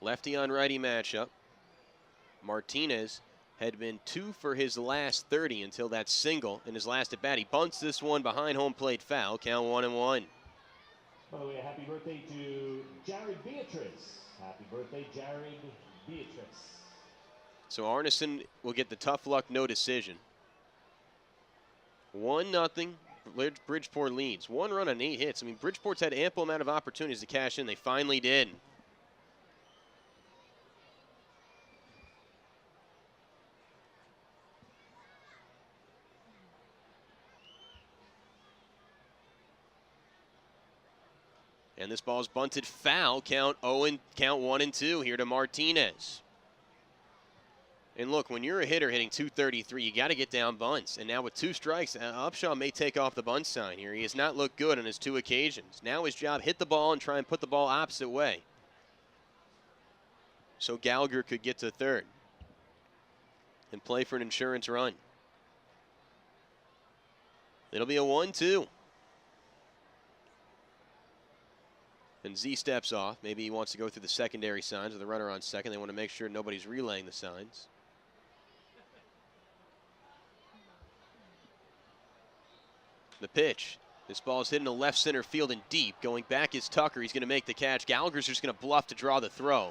Lefty on righty matchup. Martinez had been 2 for his last 30 until that single in his last at bat. He bunts this one behind home plate foul, count 1-1. By the way, a happy birthday to Jared Beatrice. Happy birthday, Jared Beatrice. So Arnesen will get the tough luck no decision. 1-0, Bridgeport leads. 1 run on 8 hits. I mean, Bridgeport's had ample amount of opportunities to cash in. They finally did. And this ball's bunted foul, count 1-2 here to Martinez. And look, when you're a hitter hitting .233, you got to get down bunts. And now with 2 strikes, Upshaw may take off the bunt sign here. He has not looked good on his 2 occasions. Now his job, hit the ball and try and put the ball opposite way. So Gallagher could get to third and play for an insurance run. It'll be a 1-2. And Z steps off. Maybe he wants to go through the secondary signs with the runner on second. They want to make sure nobody's relaying the signs. The pitch. This ball is hitting to left center field and deep. Going back is Tucker. He's going to make the catch. Gallagher's just going to bluff to draw the throw.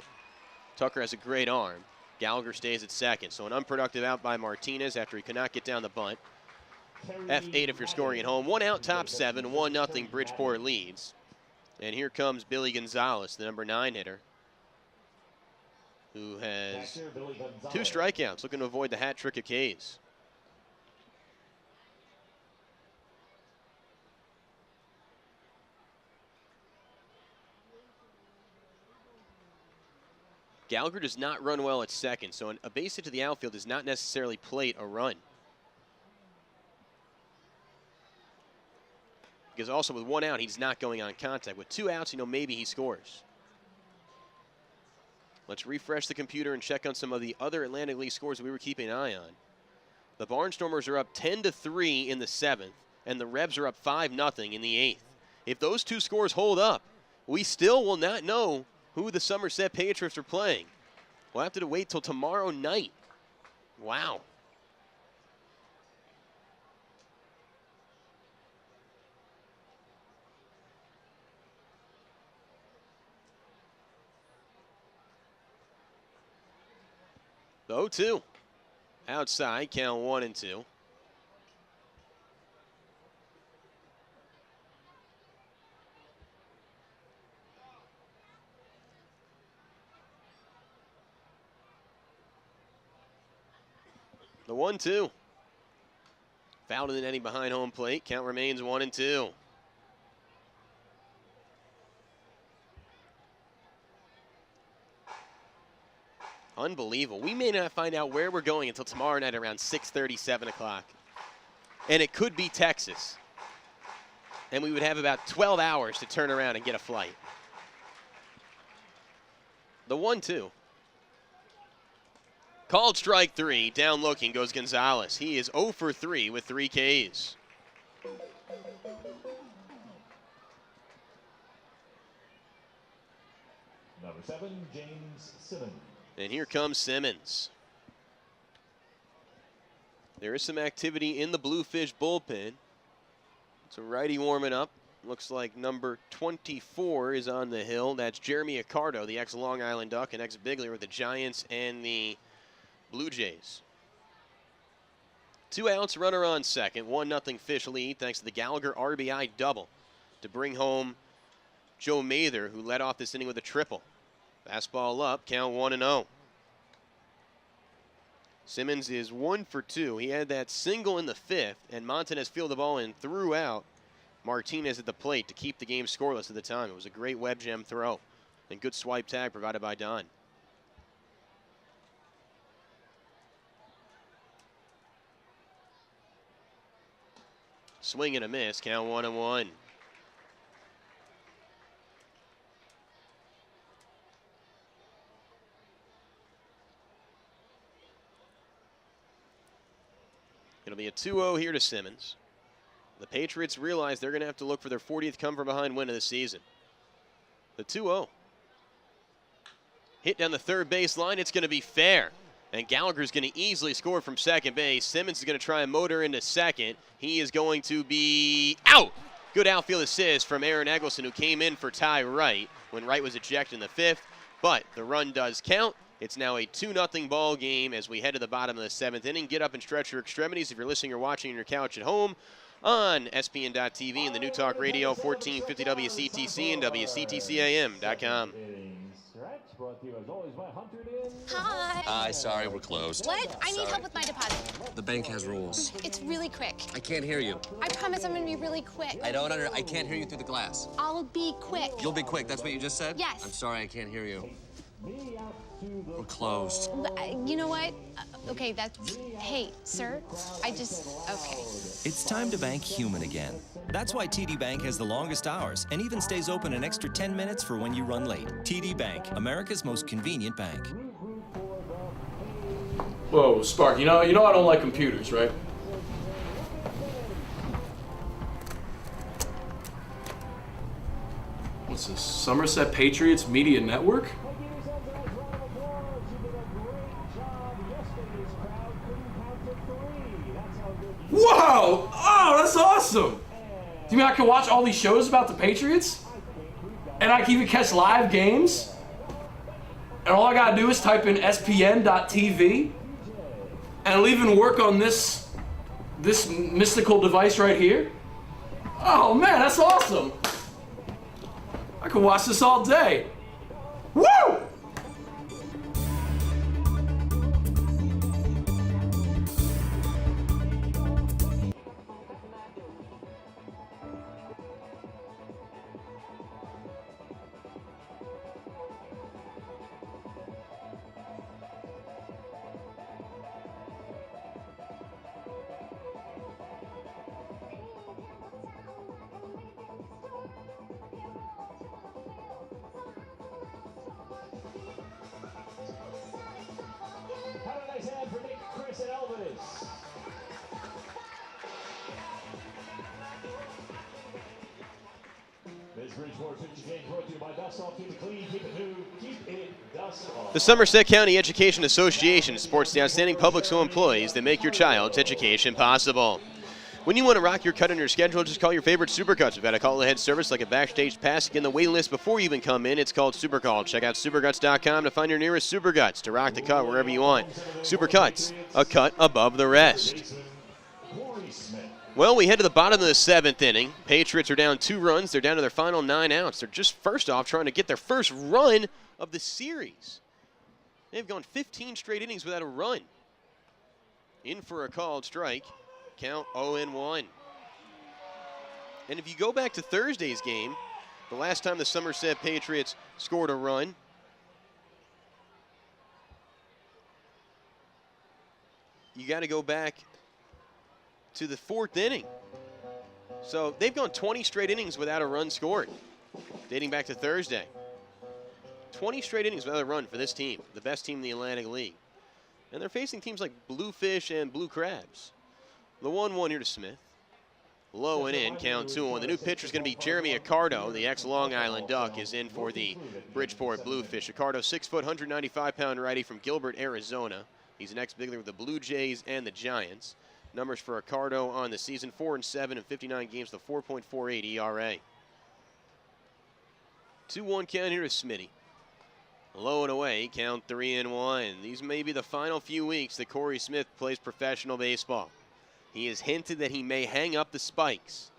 Tucker has a great arm. Gallagher stays at second. So an unproductive out by Martinez after he could not get down the bunt. F8 if you're scoring at home. 1 out, top 7. 1-0 Bridgeport leads. And here comes Billy Gonzalez, the number 9 hitter, who has 2 strikeouts, looking to avoid the hat trick of K's. Gallagher does not run well at second, so a base hit to the outfield does not necessarily plate a run. Because also with 1 out, he's not going on contact. With 2 outs, maybe he scores. Let's refresh the computer and check on some of the other Atlantic League scores that we were keeping an eye on. The Barnstormers are up 10-3 in the 7th, and the Rebs are up 5-0 in the 8th. If those two scores hold up, we still will not know who the Somerset Patriots are playing. We'll have to wait till tomorrow night. Wow. The 0-2. Outside, count 1-2. The 1-2. Fouled in the netting behind home plate. Count remains 1-2. Unbelievable. We may not find out where we're going until tomorrow night around 6:30, 7 o'clock. And it could be Texas. And we would have about 12 hours to turn around and get a flight. The 1-2. Called strike 3. Down looking goes Gonzalez. He is 0 for 3 with 3 Ks. Number 7, James Simmons. And here comes Simmons. There is some activity in the Bluefish bullpen. It's a righty warming up. Looks like number 24 is on the hill. That's Jeremy Accardo, the ex-Long Island Duck and ex-Bigler with the Giants and the Blue Jays. 2 outs, runner on second. 1-0 Fish lead thanks to the Gallagher RBI double to bring home Joe Mather, who led off this inning with a triple. Fastball up, count 1-0. Simmons is 1 for 2. He had that single in the 5th, and Montanez fielded the ball and threw out Martinez at the plate to keep the game scoreless at the time. It was a great web gem throw and good swipe tag provided by Don. Swing and a miss, count 1-1. It'll be a 2-0 here to Simmons. The Patriots realize they're going to have to look for their 40th come-from-behind win of the season. The 2-0. Hit down the third base line. It's going to be fair. And Gallagher's going to easily score from second base. Simmons is going to try and motor into second. He is going to be out. Good outfield assist from Aaron Eggleston, who came in for Ty Wright when Wright was ejected in the 5th. But the run does count. It's now a 2-0 ball game as we head to the bottom of the 7th inning. Get up and stretch your extremities if you're listening or watching on your couch at home on SPN.TV and the New Talk Radio 1450 WCTC and WCTCAM.com. Hi, sorry, we're closed. What? I need help with my deposit. The bank has rules. It's really quick. I can't hear you. I promise I'm gonna be really quick. I can't hear you through the glass. I'll be quick. You'll be quick, that's what you just said? Yes. I'm sorry, I can't hear you. We're closed. You know what? Okay, that's... Hey, sir, okay. It's time to bank human again. That's why TD Bank has the longest hours and even stays open an extra 10 minutes for when you run late. TD Bank, America's most convenient bank. Whoa, Spark, you know I don't like computers, right? What's this, Somerset Patriots Media Network? Whoa! Oh, that's awesome! Do you mean I can watch all these shows about the Patriots? And I can even catch live games? And all I gotta do is type in spn.tv? And it'll even work on this mystical device right here? Oh man, that's awesome! I could watch this all day. Woo! Bridgeport 50 game brought to you by Dust Off. Keep it clean, keep it new, keep it dust off. The Somerset County Education Association supports the outstanding public school employees that make your child's education possible. When you want to rock your cut on your schedule, just call your favorite Supercuts. We've got a call-ahead service like a backstage pass. Get in the waiting list before you even come in. It's called Supercall. Check out supercuts.com to find your nearest Supercuts to rock the cut wherever you want. Supercuts, a cut above the rest. Well, we head to the bottom of the 7th inning. Patriots are down 2 runs. They're down to their final 9 outs. They're just first off trying to get their first run of the series. They've gone 15 straight innings without a run. In for a called strike. Count 0-1. And if you go back to Thursday's game, the last time the Somerset Patriots scored a run, you got to go back to the 4th inning. So they've gone 20 straight innings without a run scored, dating back to Thursday. 20 straight innings without a run for this team, the best team in the Atlantic League. And they're facing teams like Bluefish and Blue Crabs. The 1-1 here to Smith. Low and in, count 2-1. The new pitcher is going to be Jeremy Accardo. The ex-Long Island Duck is in for the Bridgeport Bluefish. Accardo, 6 foot, 195-pound righty from Gilbert, Arizona. He's an ex-big leaguer with the Blue Jays and the Giants. Numbers for Accardo on the season, 4-7 in 59 games, the 4.48 ERA. 2-1 count here to Smitty. Low and away, count 3-1. These may be the final few weeks that Corey Smith plays professional baseball. He has hinted that he may hang up the spikes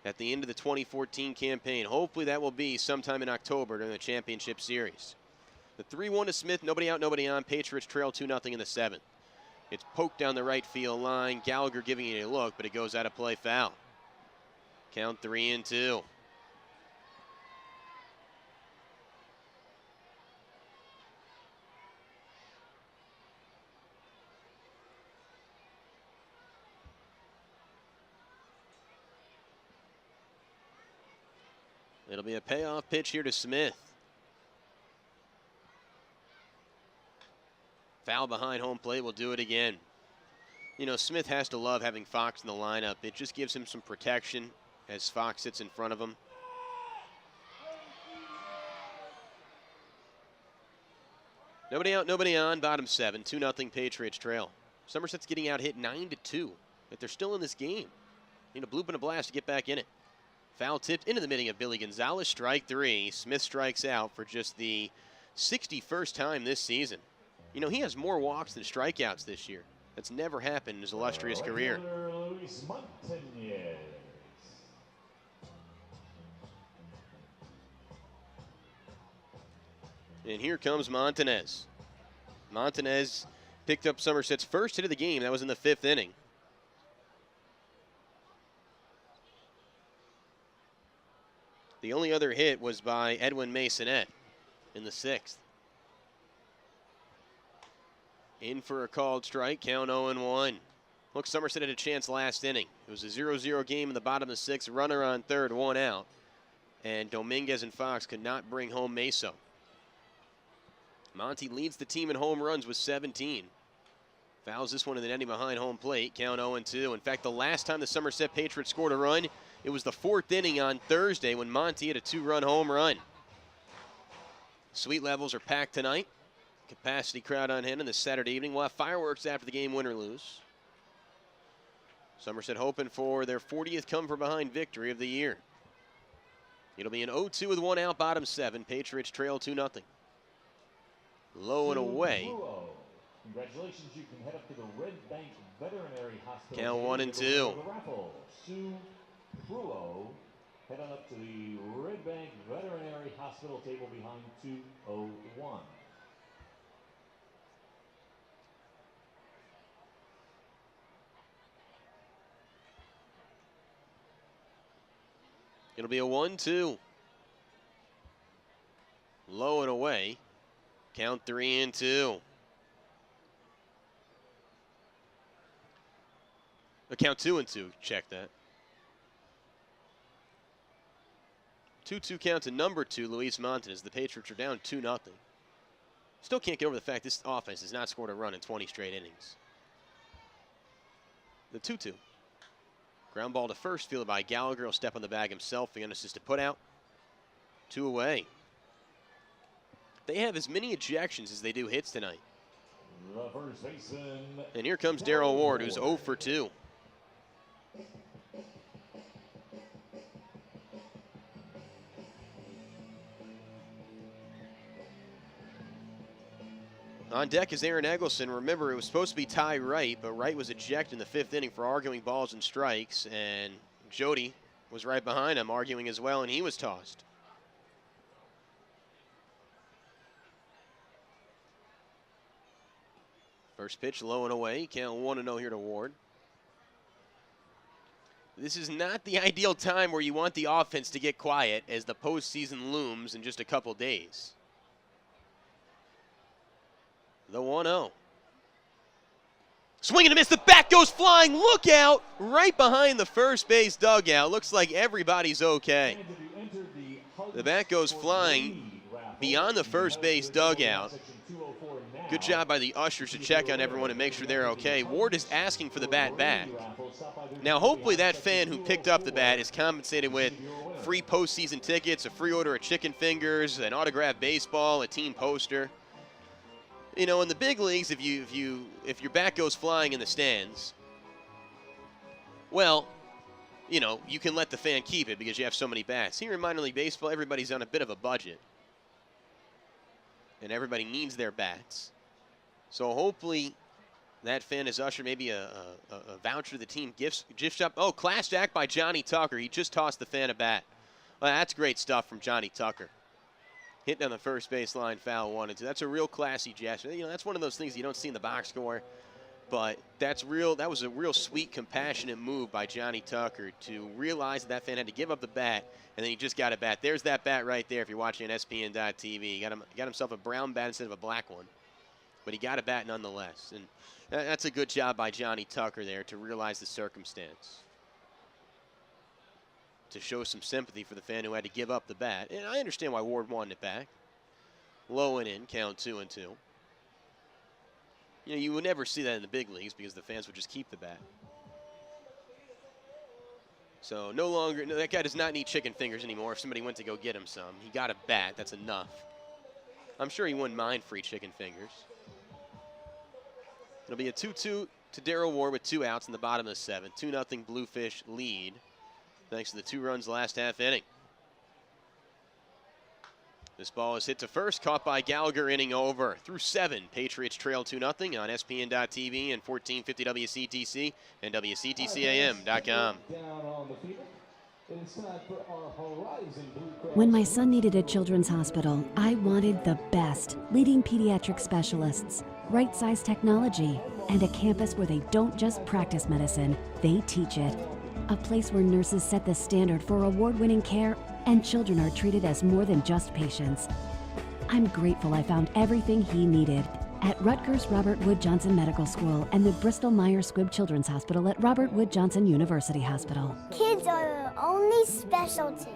at the end of the 2014 campaign. Hopefully that will be sometime in October during the championship series. The 3-1 to Smith, nobody out, nobody on. Patriots trail 2-0 in the 7th. It's poked down the right field line. Gallagher giving it a look, but it goes out of play, foul. Count 3-2. It'll be a payoff pitch here to Smith. Foul behind home plate, will do it again. You know, Smith has to love having Fox in the lineup. It just gives him some protection as Fox sits in front of him. Nobody out, nobody on, bottom 7, 2-0 Patriots trail. Somerset's getting out hit 9-2, but they're still in this game. Need a bloop and a blast to get back in it. Foul tipped into the middle of Billy Gonzalez, strike 3. Smith strikes out for just the 61st time this season. You know, he has more walks than strikeouts this year. That's never happened in his illustrious career. And here comes Montanez. Montanez picked up Somerset's first hit of the game. That was in the 5th inning. The only other hit was by Edwin Masonette in the 6th. In for a called strike, count 0-1. Look, Somerset had a chance last inning. It was a 0-0 game in the bottom of the 6th, runner on 3rd, 1 out. And Dominguez and Fox could not bring home Meso. Monty leads the team in home runs with 17. Fouls this one in the netting behind home plate, count 0-2. In fact, the last time the Somerset Patriots scored a run, it was the 4th inning on Thursday when Monty hit a 2-run home run. Suite levels are packed tonight. Capacity crowd on hand on this Saturday evening. We'll have fireworks after the game, win or lose. Somerset hoping for their 40th come-from-behind victory of the year. It'll be an 0-2 with 1 out, bottom 7. Patriots trail 2-0. Low and away. Congratulations, you can head up to the Red Bank Veterinary Hospital. Count 1-2. Sue Bruo, head on up to the Red Bank Veterinary Hospital table behind 201. It'll be a 1-2. Low and away. Count 3-2. Count 2-2. Check that. 2-2 count to number 2, Luis Montanez. The Patriots are down 2-0. Still can't get over the fact this offense has not scored a run in 20 straight innings. The 2-2. Ground ball to first, fielded by Gallagher. He'll step on the bag himself. The assist to put out. 2 away. They have as many ejections as they do hits tonight. And here comes Darryl Ward, who's 0 for 2. On deck is Aaron Eggleston. Remember, it was supposed to be Ty Wright, but Wright was ejected in the 5th inning for arguing balls and strikes, and Jody was right behind him arguing as well, and he was tossed. First pitch low and away. Count 1-0 here to Ward. This is not the ideal time where you want the offense to get quiet as the postseason looms in just a couple days. The 1-0. Swing and a miss. The bat goes flying. Look out! Right behind the first base dugout. Looks like everybody's okay. The bat goes flying beyond the first base dugout. Good job by the ushers to check on everyone and make sure they're okay. Ward is asking for the bat back. Now, hopefully that fan who picked up the bat is compensated with free postseason tickets, a free order of chicken fingers, an autographed baseball, a team poster. You know, in the big leagues, if your bat goes flying in the stands, well, you know, you can let the fan keep it because you have so many bats. Here in minor league baseball, everybody's on a bit of a budget, and everybody needs their bats. So hopefully that fan is ushered maybe a voucher to the team gift shop. Oh, class act by Johnny Tucker. He just tossed the fan a bat. Well, that's great stuff from Johnny Tucker. Hit on the first baseline, foul 1-2. That's a real classy gesture. You know, that's one of those things you don't see in the box score, but that's real. That was a real sweet, compassionate move by Johnny Tucker to realize that fan had to give up the bat, and then he just got a bat. There's that bat right there if you're watching on SPN.TV. He got himself a brown bat instead of a black one, but he got a bat nonetheless. And that's a good job by Johnny Tucker there to realize the circumstance, to show some sympathy for the fan who had to give up the bat. And I understand why Ward wanted it back. Low and in, count 2-2. You know, you would never see that in the big leagues because the fans would just keep the bat. So no longer, that guy does not need chicken fingers anymore. If somebody went to go get him some, he got a bat. That's enough. I'm sure he wouldn't mind free chicken fingers. It'll be a 2-2 to Darryl Ward with 2 outs in the bottom of the 7th. 2-0 Bluefish lead, thanks to the 2 runs last half inning. This ball is hit to first, caught by Gallagher, inning over. Through 7, Patriots trail 2-0 on SPN.TV and 1450 WCTC and WCTCAM.com. When my son needed a children's hospital, I wanted the best. Leading pediatric specialists, right-size technology, and a campus where they don't just practice medicine, they teach it. A place where nurses set the standard for award-winning care and children are treated as more than just patients. I'm grateful I found everything he needed at Rutgers Robert Wood Johnson Medical School and the Bristol Myers Squibb Children's Hospital at Robert Wood Johnson University Hospital. Kids are the only specialty.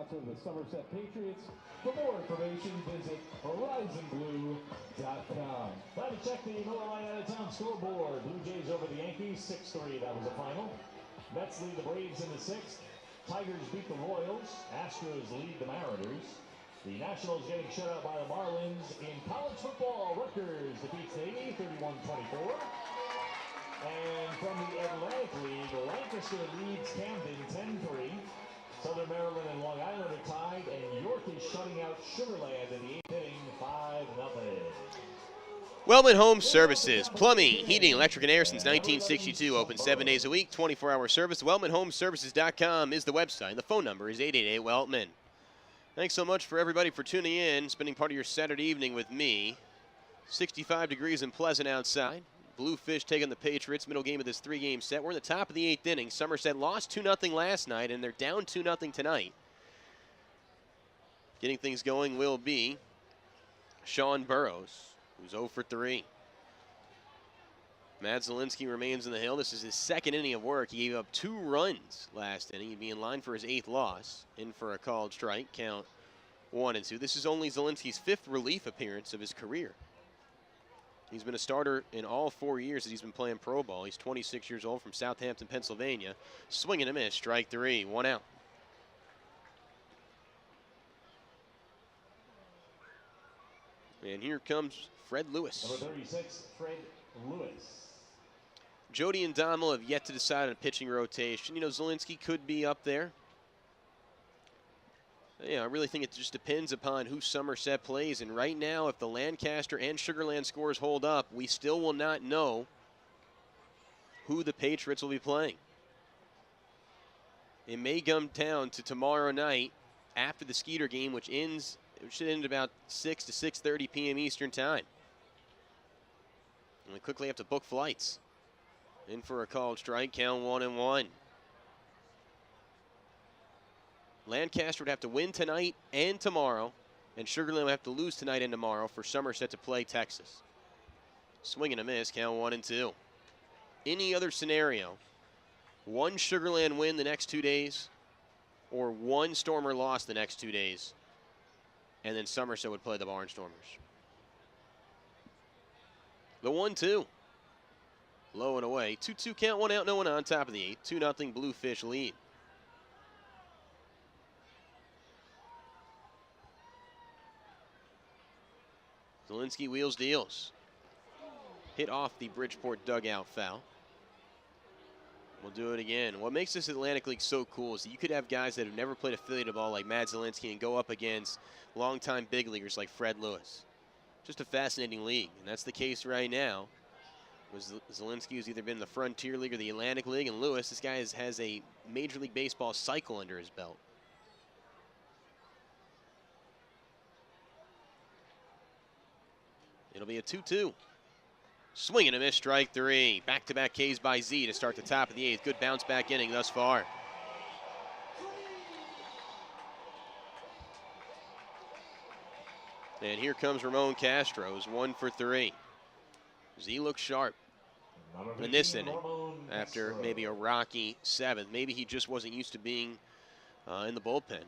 The Somerset Patriots. For more information, visit horizonblue.com. Time to check the Miller Lite out of town scoreboard. Blue Jays over the Yankees, 6-3. That was the final. Mets lead the Braves in the 6th. Tigers beat the Royals. Astros lead the Mariners. The Nationals getting shut out by the Marlins. In college football, Rutgers defeats Navy 31-24. And from the Atlantic League, Lancaster leads Camden 10-3. Southern Maryland and Long Island are tied, and York is shutting out Sugarland in the 8th inning, 5-0. Wellman Home Services, plumbing, heating, electric, and air since 1962. Open 7 days a week, 24-hour service. WellmanHomeservices.com is the website. The phone number is 888-WELTMAN. Thanks so much for everybody for tuning in, spending part of your Saturday evening with me. 65 degrees and pleasant outside. Bluefish taking the Patriots, middle game of this 3-game set. We're in the top of the 8th inning. Somerset lost 2-0 last night, and they're down 2-0 tonight. Getting things going will be Sean Burrows, who's 0 for 3. Matt Zielinski remains in the hill. This is his second inning of work. He gave up 2 runs last inning. He'd be in line for his 8th loss. In for a called strike, count 1-2. This is only Zielinski's 5th relief appearance of his career. He's been a starter in all 4 years that he's been playing pro ball. He's 26 years old from Southampton, Pennsylvania. Swing and a miss, strike 3, 1 out. And here comes Fred Lewis. Number 36, Fred Lewis. Jody and Dommel have yet to decide on a pitching rotation. You know, Zielinski could be up there. Yeah, I really think it just depends upon who Somerset plays. And right now, if the Lancaster and Sugar Land scores hold up, we still will not know who the Patriots will be playing. It may come down to tomorrow night after the Skeeter game, which should end about 6 to 6:30 p.m. Eastern time. And we quickly have to book flights. In for a called strike, count 1-1. Lancaster would have to win tonight and tomorrow, and Sugar Land would have to lose tonight and tomorrow for Somerset to play Texas. Swing and a miss, count 1-2. Any other scenario, 1 Sugar Land win the next 2 days, or 1 Stormer loss the next 2 days, and then Somerset would play the Barnstormers. The 1-2. Low and away. 2-2 count, 1 out, no one on, top of the 8th. 2-0 Bluefish lead. Zielinski wheels deals. Hit off the Bridgeport dugout foul. We'll do it again. What makes this Atlantic League so cool is that you could have guys that have never played affiliated ball like Matt Zielinski and go up against longtime big leaguers like Fred Lewis. Just a fascinating league, and that's the case right now. Zielinski has either been in the Frontier League or the Atlantic League, and Lewis, this guy has a Major League Baseball cycle under his belt. It'll be a 2-2. Swing and a miss, strike 3. Back-to-back Ks by Z to start the top of the 8th. Good bounce-back inning thus far. And here comes Ramon Castro's 1 for 3. Z looks sharp in this inning after maybe a rocky 7th. Maybe he just wasn't used to being in the bullpen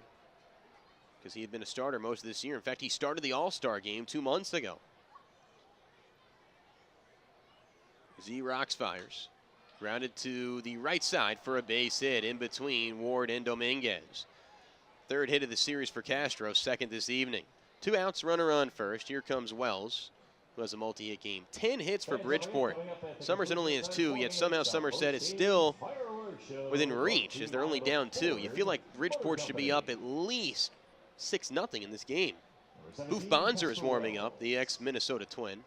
because he had been a starter most of this year. In fact, he started the All-Star game 2 months ago. Z rocks, fires. Grounded to the right side for a base hit in between Ward and Dominguez. 3rd hit of the series for Castro, 2nd this evening. 2 outs, runner on first. Here comes Wells, who has a multi-hit game. 10 hits for Bridgeport. Somerset only has 2, yet somehow Somerset is still within reach as they're only down 2. You feel like Bridgeport should be up at least 6-0 in this game. Boof Bonser is warming up, the ex-Minnesota Twin.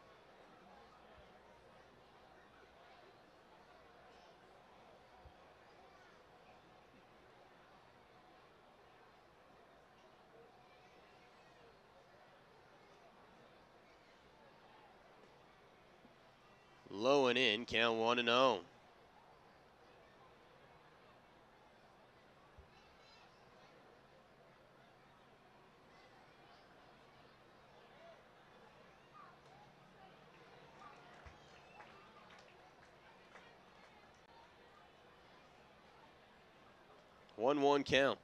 Low and in, count 1-0. One count.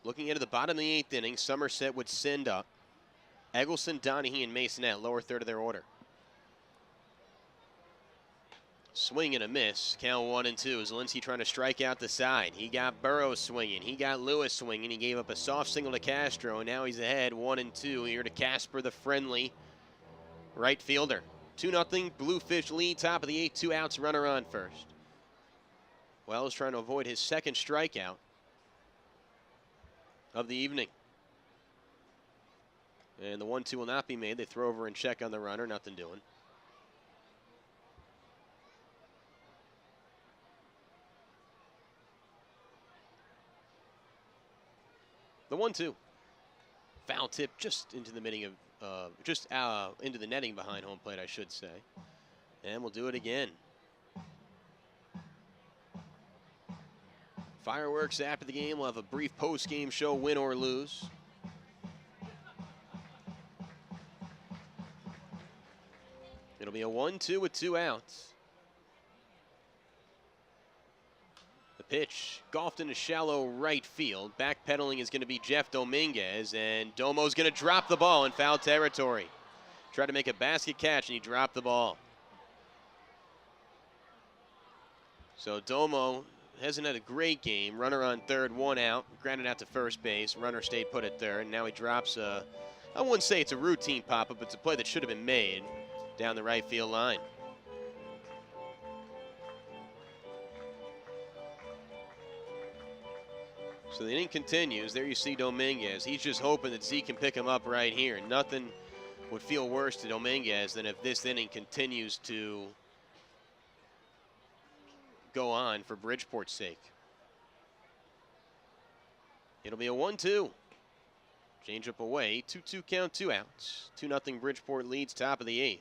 Looking into the bottom of the 8th inning, Somerset would send up Eggleston, Donahue, and Masonette, lower 3rd of their order. Swing and a miss. Count 1-2. Zielinski trying to strike out the side. He got Burrows swinging. He got Lewis swinging. He gave up a soft single to Castro, and now he's ahead 1-2. Here to Casper, the friendly right fielder. 2-0 Bluefish lead. Top of the 8th. 2 outs. Runner on first. Wells trying to avoid his 2nd strikeout of the evening. And the 1-2 will not be made. They throw over and check on the runner. Nothing doing. The 1-2. Foul tip just into the netting of, into the netting behind home plate, I should say. And we'll do it again. Fireworks after the game. We'll have a brief post-game show, win or lose. It'll be a 1-2 with 2 outs. The pitch golfed into shallow right field. Backpedaling is going to be Jeff Dominguez, and Domo's going to drop the ball in foul territory. Tried to make a basket catch, and he dropped the ball. So Domo hasn't had a great game. Runner on third, 1 out. Grounded out to first base. Runner stayed put at third, and now he drops a, I wouldn't say it's a routine pop-up, but it's a play that should have been made down the right field line. So the inning continues. There you see Dominguez. He's just hoping that Zeke can pick him up right here. Nothing would feel worse to Dominguez than if this inning continues to go on for Bridgeport's sake. It'll be a 1-2. Change up away. 2-2 count, 2 outs. 2-0 Bridgeport leads, top of the 8th.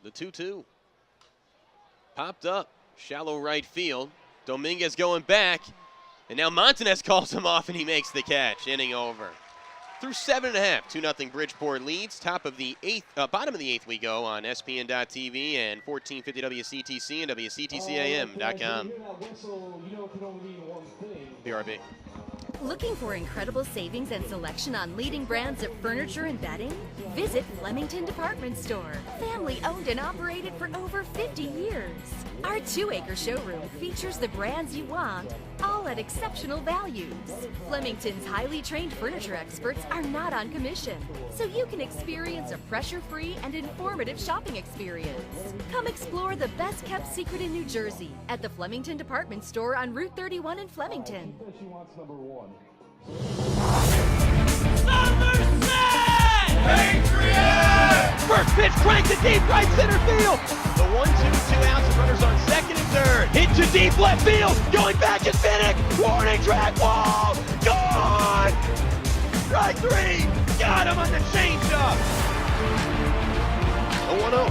The 2-2. Popped up. Shallow right field. Dominguez going back. And now Montanez calls him off and he makes the catch. Inning over. Through 7.5. 2-0 Bridgeport leads. Top of the 8th, bottom of the 8th we go on SPN.TV and 1450 WCTC and WCTCAM.com. BRB. Looking for incredible savings and selection on leading brands of furniture and bedding? Visit Flemington Department Store. Family owned and operated for over 50 years. Our 2-acre showroom features the brands you want, all at exceptional values. Flemington's highly trained furniture experts are not on commission, so you can experience a pressure-free and informative shopping experience. Come explore the best-kept secret in New Jersey at the Flemington Department Store on Route 31 in Flemington. She wants number 1. Somerset Patriots! First pitch cranked to deep right center field. The 1-2, 2 outs, and runners on second and third. Hit to deep left field. Going back is Finnick. Warning track wall. Gone! Strike 3. Got him on the changeup. The 1-0.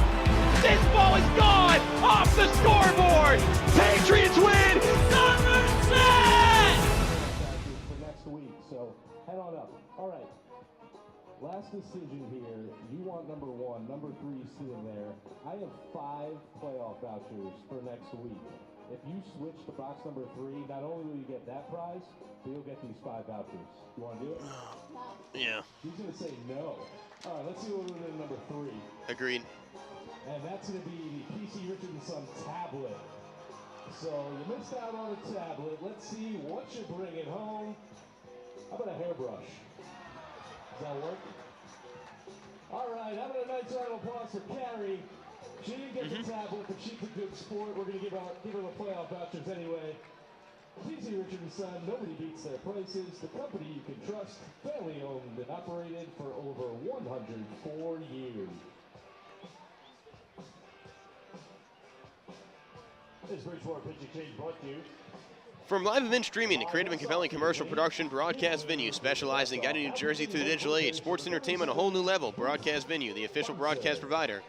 This ball is gone off the scoreboard. Patriots win. Somerset! For next week, so head on up. All right. Last decision here. You want number 1, number 3 sitting there. I have 5 playoff vouchers for next week. If you switch to box number 3, not only will you get that prize, but you'll get these 5 vouchers. You want to do it? Yeah. He's going to say no. All right, let's see what we're doing number 3. Agreed. And that's going to be the PC Richard & Son tablet. So you missed out on a tablet. Let's see what you're bringing home. How about a hairbrush? Does that work? All right, how about a nice round of applause for Carrie? She didn't get the tablet, but she's a good sport. We're going to give her the playoff vouchers anyway. PC Richard & Son, nobody beats their prices. The company you can trust, family owned and operated for over 104 years. This Bridgeport Pitch Exchange brought to you. From live event streaming to creative and compelling commercial production, Broadcast Venue, specializing in guiding New Jersey through the digital age. Sports entertainment, a whole new level. Broadcast Venue, the official broadcast provider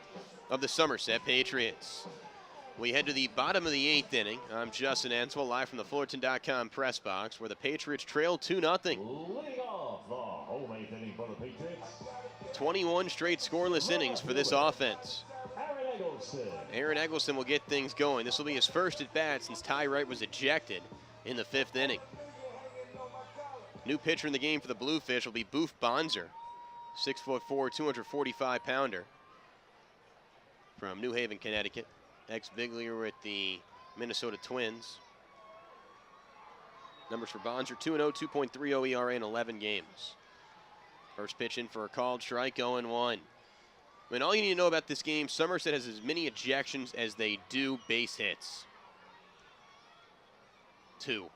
of the Somerset Patriots. We head to the bottom of the 8th inning. I'm Justin Answell, live from the Fullerton.com press box, where the Patriots trail 2-0. Leading off the home 8th inning for the Patriots. 21 straight scoreless innings for this offense. Aaron Eggleston will get things going. This will be his first at bat since Ty Wright was ejected in the 5th inning. New pitcher in the game for the Bluefish will be Boof Bonzer, 6'4", 245-pounder from New Haven, Connecticut. Ex-big leaguer with the Minnesota Twins. Numbers for Bonzer, 2-0, 2.30 ERA in 11 games. First pitch in for a called strike, 0-1. I mean, all you need to know about this game, Somerset has as many ejections as they do base hits. 2.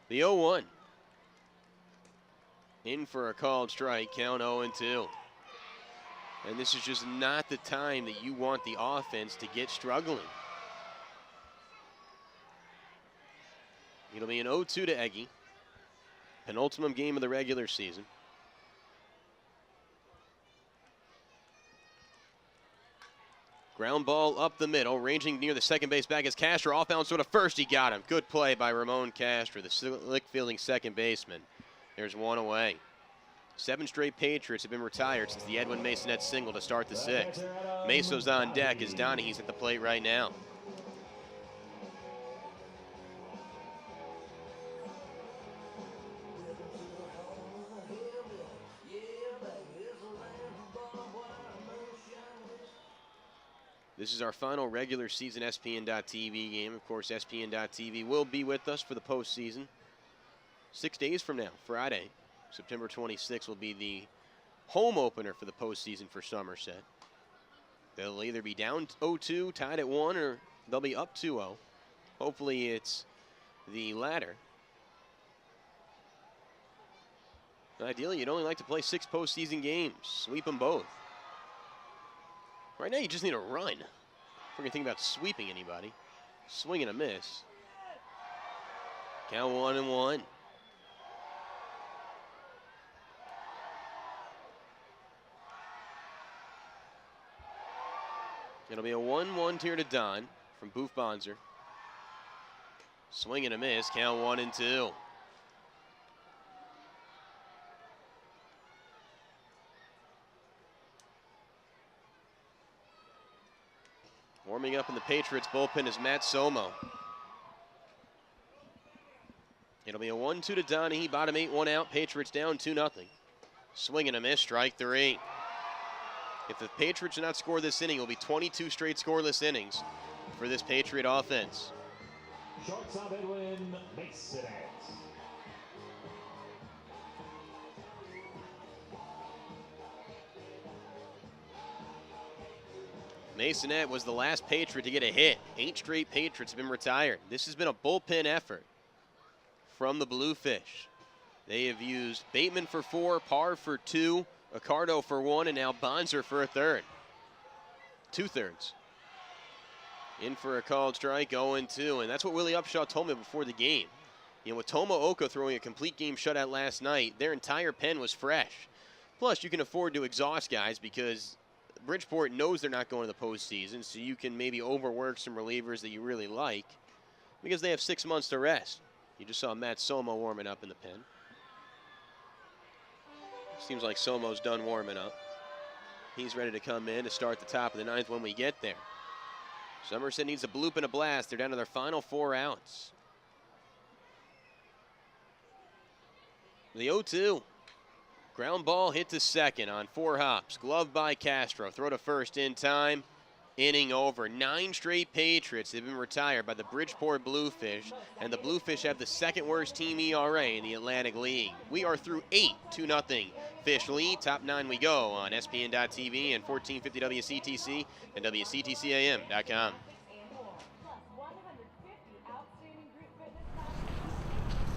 The 0-1. In for a called strike, count 0-2. And this is just not the time that you want the offense to get struggling. It'll be an 0-2 to Eggy. Penultimate game of the regular season. Ground ball up the middle, ranging near the second base bag is Castro. Off balance to first, he got him. Good play by Ramon Castro, the slick fielding second baseman. There's one away. 7 straight Patriots have been retired since the Edwin Masonette single to start the 6th. Meso's on deck as Donaghy's at the plate right now. This is our final regular season SPN.TV game. Of course, SPN.TV will be with us for the postseason. 6 days from now, Friday, September 26th, will be the home opener for the postseason for Somerset. They'll either be down 0-2, tied at 1, or they'll be up 2-0. Hopefully it's the latter. Ideally, you'd only like to play 6 postseason games. Sweep them both. Right now, you just need a run. If we're going to think about sweeping anybody. Swing and a miss. Count 1-1. It'll be a 1-1 here to Don from Boof Bonzer. Swing and a miss. Count 1-2. Warming up in the Patriots bullpen is Matt Somo. It'll be a 1-2 to Donaghy. Bottom 8, 1 out. Patriots down 2-0. Swing and a miss. Strike 3. If the Patriots do not score this inning, it will be 22 straight scoreless innings for this Patriot offense. Shortstop Edwin Masonette. Masonette was the last Patriot to get a hit. 8 straight Patriots have been retired. This has been a bullpen effort from the Bluefish. They have used Bateman for 4, Parr for 2, Accardo for 1, and now Bonzer for a 3rd. 2/3. In for a called strike, 0-2, and that's what Willie Upshaw told me before the game. You know, with Tomooka throwing a complete game shutout last night, their entire pen was fresh. Plus, you can afford to exhaust guys because Bridgeport knows they're not going to the postseason, so you can maybe overwork some relievers that you really like because they have 6 months to rest. You just saw Matt Somo warming up in the pen. Seems like Somo's done warming up. He's ready to come in to start the top of the 9th when we get there. Somerset needs a bloop and a blast. They're down to their final 4 outs. The 0-2. Ground ball hit to second on 4 hops. Glove by Castro. Throw to first in time. Inning over. 9 straight Patriots have been retired by the Bridgeport Bluefish, and the Bluefish have the 2nd worst team ERA in the Atlantic League. We are through 8, 2-0. Fish lead. Top 9 we go on SPN.TV and 1450 WCTC and WCTCAM.com.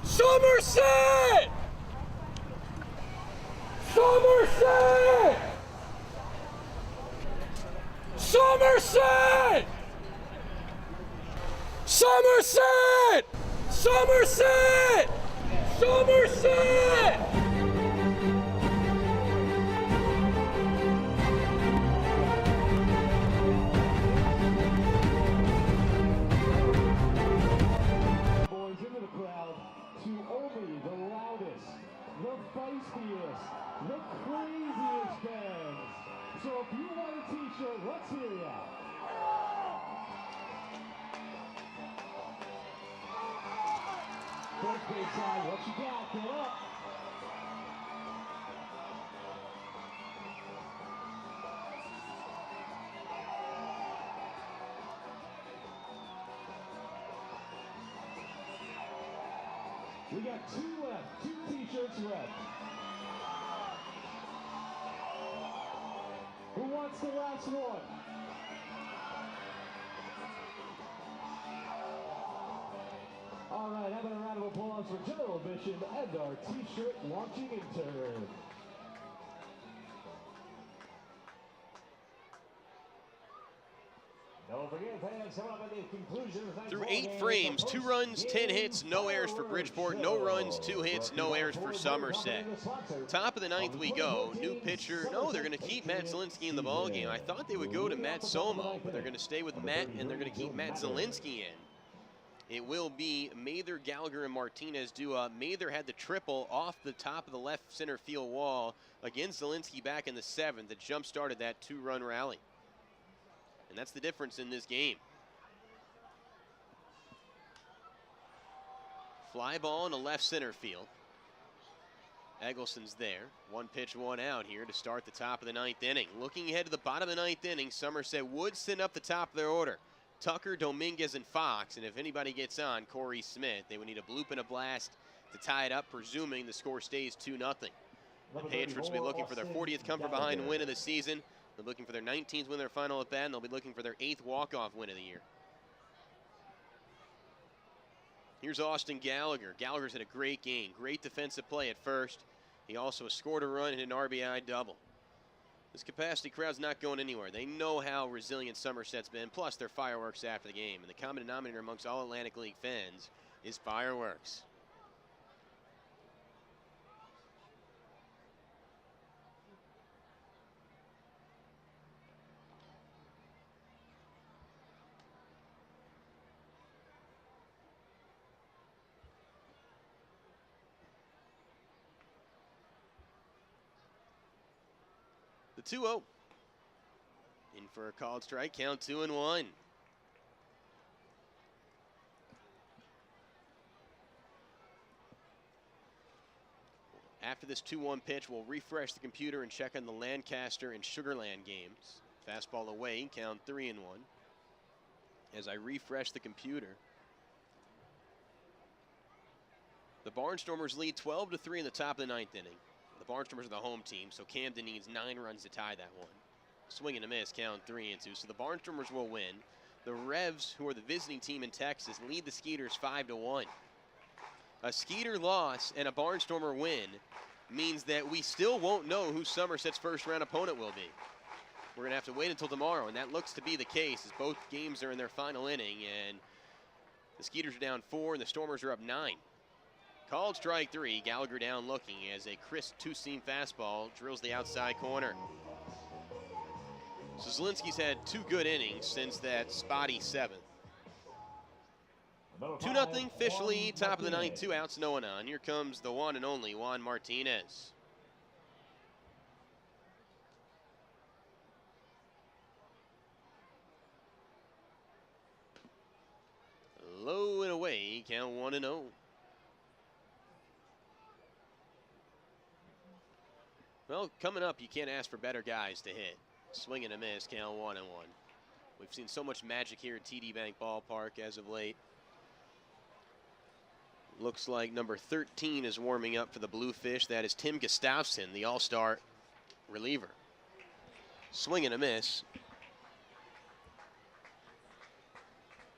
Somerset! Somerset! Somerset! Somerset! Somerset! Somerset! Boys into the crowd to only the loudest, the feistiest, the craziest fans. So if you want a t-shirt, let's hear ya. First base side, what you got? Get up. We got 2 left, 2 t-shirts left. Who wants the last one? All right, having a round of applause for General Vision and our T-shirt launching intern. Don't forget, fans, coming up at the conclusion of tonight's Through ball 8 game, frames, the 2 first runs, 10 hits, no game errors for Bridgeport, show. no runs, 2 hits, no errors for Somerset. Top of the 9th we go, new pitcher. No, they're going to keep Matt Zielinski in the ballgame. I thought they would go to Matt Somo, but they're going to stay with Matt, and they're going to keep Matt Zielinski in. It will be Mather, Gallagher, and Martinez do up. Mather had the triple off the top of the left center field wall against Zielinski back in the 7th that jump-started that 2-run rally. And that's the difference in this game. Fly ball into left center field. Eggleston's there. 1 pitch, 1 out here to start the top of the 9th inning. Looking ahead to the bottom of the 9th inning, Somerset would send up the top of their order. Tucker, Dominguez, and Fox, and if anybody gets on, Corey Smith. They would need a bloop and a blast to tie it up, presuming the score stays 2-0. The Patriots will be looking for their 40th come-from-behind win of the season. They're looking for their 19th win of their final at bat, and they'll be looking for their 8th walk-off win of the year. Here's Austin Gallagher. Gallagher's had a great game. Great defensive play at first. He also scored a run and an RBI double. This capacity crowd's not going anywhere. They know how resilient Somerset's been, plus their fireworks after the game. And the common denominator amongst all Atlantic League fans is fireworks. The 2-0. In for a called strike, count 2-1. After this 2-1 pitch, we'll refresh the computer and check on the Lancaster and Sugarland games. Fastball away, count 3-1. As I refresh the computer, the Barnstormers lead 12-3 in the top of the 9th inning. The Barnstormers are the home team, so Camden needs 9 runs to tie that one. Swing and a miss, count 3-2. So the Barnstormers will win. The Revs, who are the visiting team in Texas, lead the Skeeters 5-1. A Skeeter loss and a Barnstormer win means that we still won't know who Somerset's first round opponent will be. We're going to have to wait until tomorrow, and that looks to be the case as both games are in their final inning, and the Skeeters are down 4 and the Stormers are up 9. Called strike 3, Gallagher down looking as a crisp 2-seam fastball drills the outside corner. So Zielinski's had 2 good innings since that spotty 7th. 2-0 Fish lead, top of the 9th, 2 outs, no one on. Here comes the one and only Juan Martinez. Low and away, count 1-0. Well, coming up, you can't ask for better guys to hit. Swing and a miss, count 1-1. We've seen so much magic here at TD Bank Ballpark as of late. Looks like number 13 is warming up for the Bluefish. That is Tim Gustafson, the all-star reliever. Swing and a miss.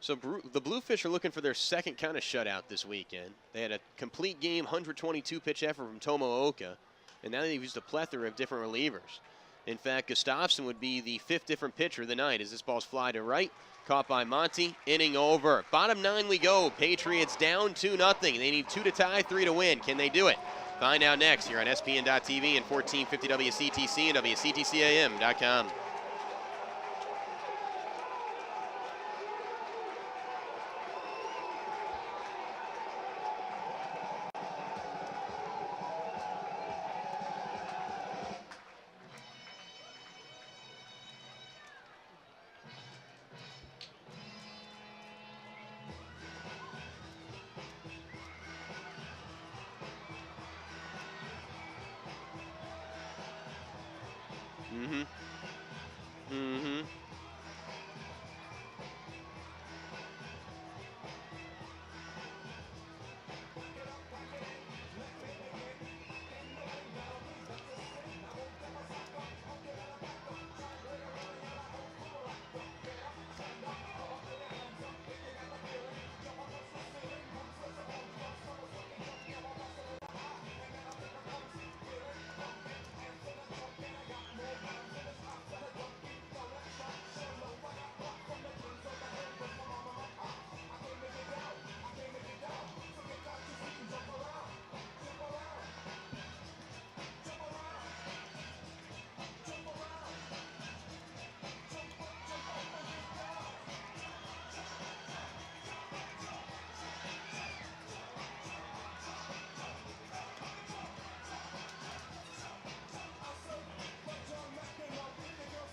So the Bluefish are looking for their second kind of shutout this weekend. They had a complete game, 122-pitch effort from Tomooka. And now they've used a plethora of different relievers. In fact, Gustafson would be the 5th different pitcher of the night as this ball's fly to right. Caught by Monty. Inning over. Bottom 9 we go. Patriots down 2-0. They need 2 to tie, 3 to win. Can they do it? Find out next here on SPN.TV and 1450 WCTC and WCTCAM.com.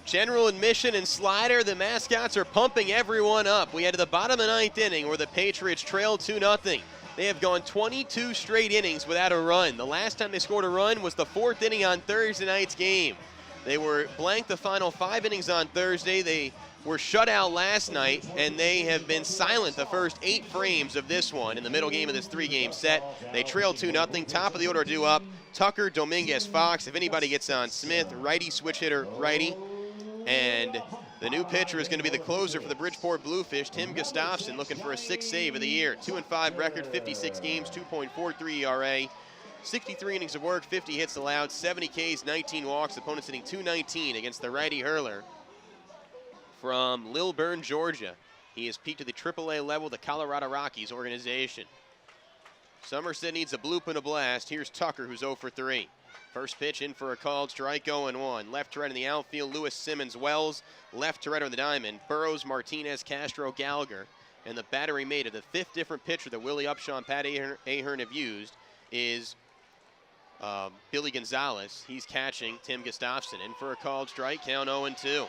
General admission and slider, the mascots are pumping everyone up. We head to the bottom of the 9th inning where the Patriots trail 2-0. They have gone 22 straight innings without a run. The last time they scored a run was the 4th inning on Thursday night's game. They were blanked the final 5 innings on Thursday. They were shut out last night, and they have been silent the first 8 frames of this one in the middle game of this 3-game set. They trail 2-0. Top of the order due up. Tucker, Dominguez, Fox. If anybody gets on, Smith, righty, switch hitter, righty. And the new pitcher is going to be the closer for the Bridgeport Bluefish, Tim Gustafson, looking for a 6th save of the year. 2-5 record, 56 games, 2.43 ERA, 63 innings of work, 50 hits allowed, 70 Ks, 19 walks. Opponents hitting .219 against the righty hurler from Lilburn, Georgia. He has peaked to the AAA level of the Colorado Rockies organization. Somerset needs a bloop and a blast. Here's Tucker, who's 0 for 3. First pitch in for a called strike, 0-1. Left to right in the outfield, Lewis, Simmons, Wells. Left to right on the diamond, Burrows, Martinez, Castro, Gallagher. And the battery mate of the 5th different pitcher that Willie Upshaw and Pat Ahern have used is Billy Gonzalez. He's catching Tim Gustafson. In for a called strike, count 0-2.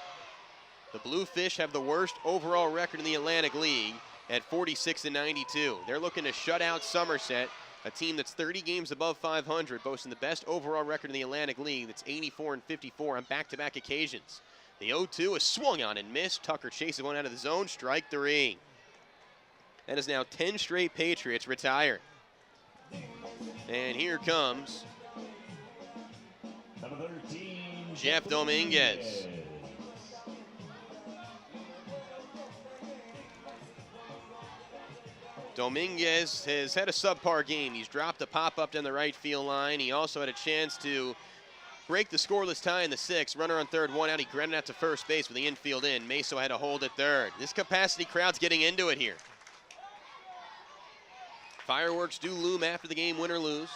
The Bluefish have the worst overall record in the Atlantic League at 46-92. They're looking to shut out Somerset, a team that's 30 games above 500, boasting the best overall record in the Atlantic League. That's 84-54 on back-to-back occasions. The 0-2 is swung on and missed. Tucker chases one out of the zone, strike 3. That is now 10 straight Patriots retired. And here comes Number 13, Jeff Dominguez. Dominguez has had a subpar game. He's dropped a pop-up down the right field line. He also had a chance to break the scoreless tie in the 6th. Runner on third, 1 out. He grounded out to first base with the infield in. Meso had a hold at third. This capacity crowd's getting into it here. Fireworks do loom after the game, win or lose.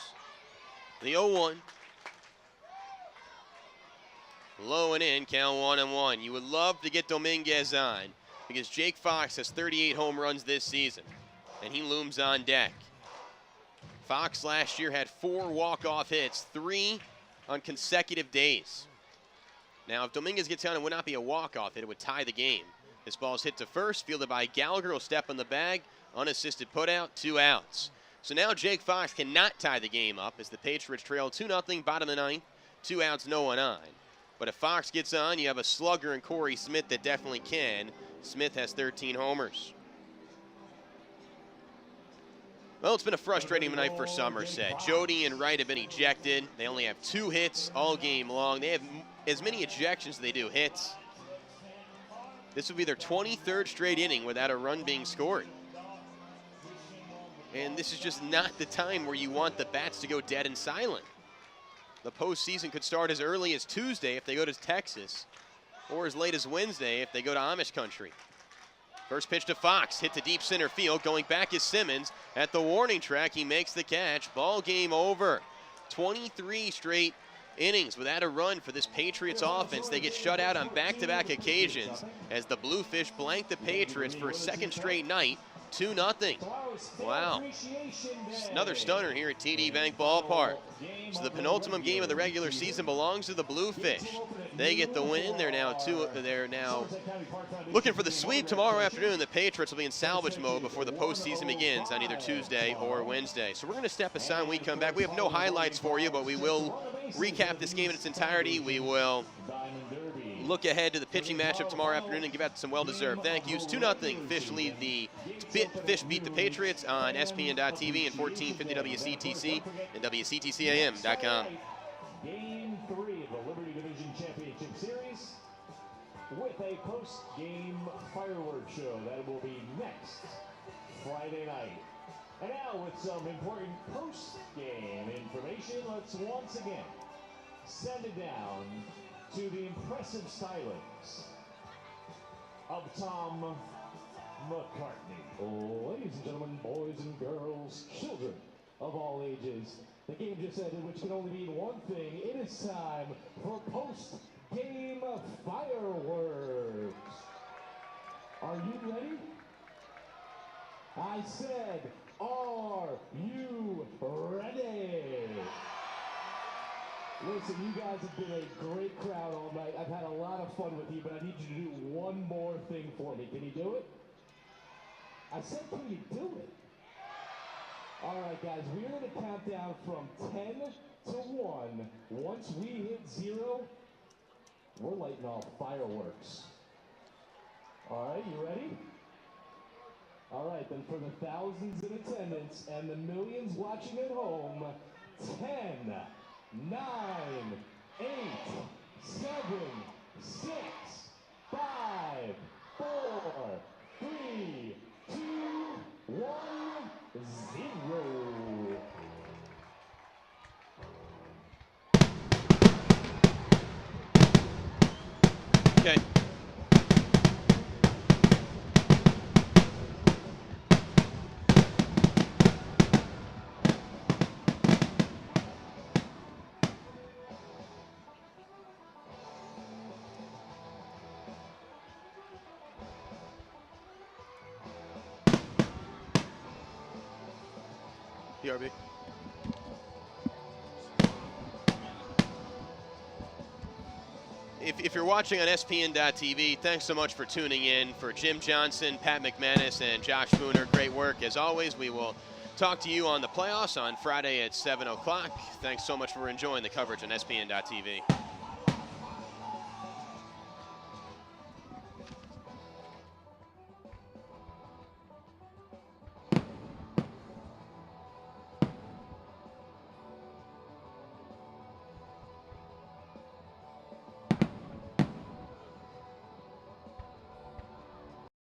The 0-1. Low and in, count 1-1. You would love to get Dominguez on because Jake Fox has 38 home runs this season, and he looms on deck. Fox last year had 4 walk-off hits, 3 on consecutive days. Now, if Dominguez gets on, it would not be a walk-off hit. It would tie the game. This ball is hit to first, fielded by Gallagher. Will step on the bag, unassisted putout, 2 outs. So now Jake Fox cannot tie the game up as the Patriots trail 2-0, bottom of the 9th, 2 outs, no one on. But if Fox gets on, you have a slugger in Corey Smith that definitely can. Smith has 13 homers. Well, it's been a frustrating night for Somerset. Jody and Wright have been ejected. They only have 2 hits all game long. They have as many ejections as they do hits. This would be their 23rd straight inning without a run being scored. And this is just not the time where you want the bats to go dead and silent. The postseason could start as early as Tuesday if they go to Texas, or as late as Wednesday if they go to Amish country. First pitch to Fox, hit to deep center field. Going back is Simmons at the warning track. He makes the catch. Ball game over. 23 straight innings without a run for this Patriots offense. They get shut out on back-to-back occasions as the Bluefish blank the Patriots for a 2nd straight night. 2-0. Wow. Another stunner here at TD Bank Ballpark. So the penultimate game of the regular season belongs to the Bluefish. They get the win. They're now looking for the sweep tomorrow afternoon. The Patriots will be in salvage mode before the postseason begins on either Tuesday or Wednesday. So we're going to step aside when we come back. We have no highlights for you, but we will recap this game in its entirety. We will look ahead to the pitching matchup tomorrow afternoon and give out some well-deserved thank yous. 2-0. Fish beat the Patriots on SPN.TV and 1450 WCTC and WCTCAM.com. Game 3 of the Liberty Division Championship Series with a post-game fireworks show that will be next Friday night. And now with some important post-game information, let's once again send it down to the impressive stylings of Tom McCartney. Ladies and gentlemen, boys and girls, children of all ages, the game just ended, which can only mean one thing. It is time for post-game fireworks. Are you ready? I said, are you ready? Listen, you guys have been a great crowd all night. I've had a lot of fun with you, but I need you to do one more thing for me. Can you do it? I said, can you do it? All right, guys, we're going to count down from 10 to 1. Once we hit 0, we're lighting off fireworks. All right, you ready? All right, then for the thousands in attendance and the millions watching at home, 10, 9, 8, 7, 6, 5, 4, 3, 2, 1, 0. Okay. PRB. If you're watching on SPN.TV, thanks so much for tuning in. For Jim Johnson, Pat McManus, and Josh Spooner, great work as always. We will talk to you on the playoffs on Friday at 7 o'clock. Thanks so much for enjoying the coverage on SPN.TV.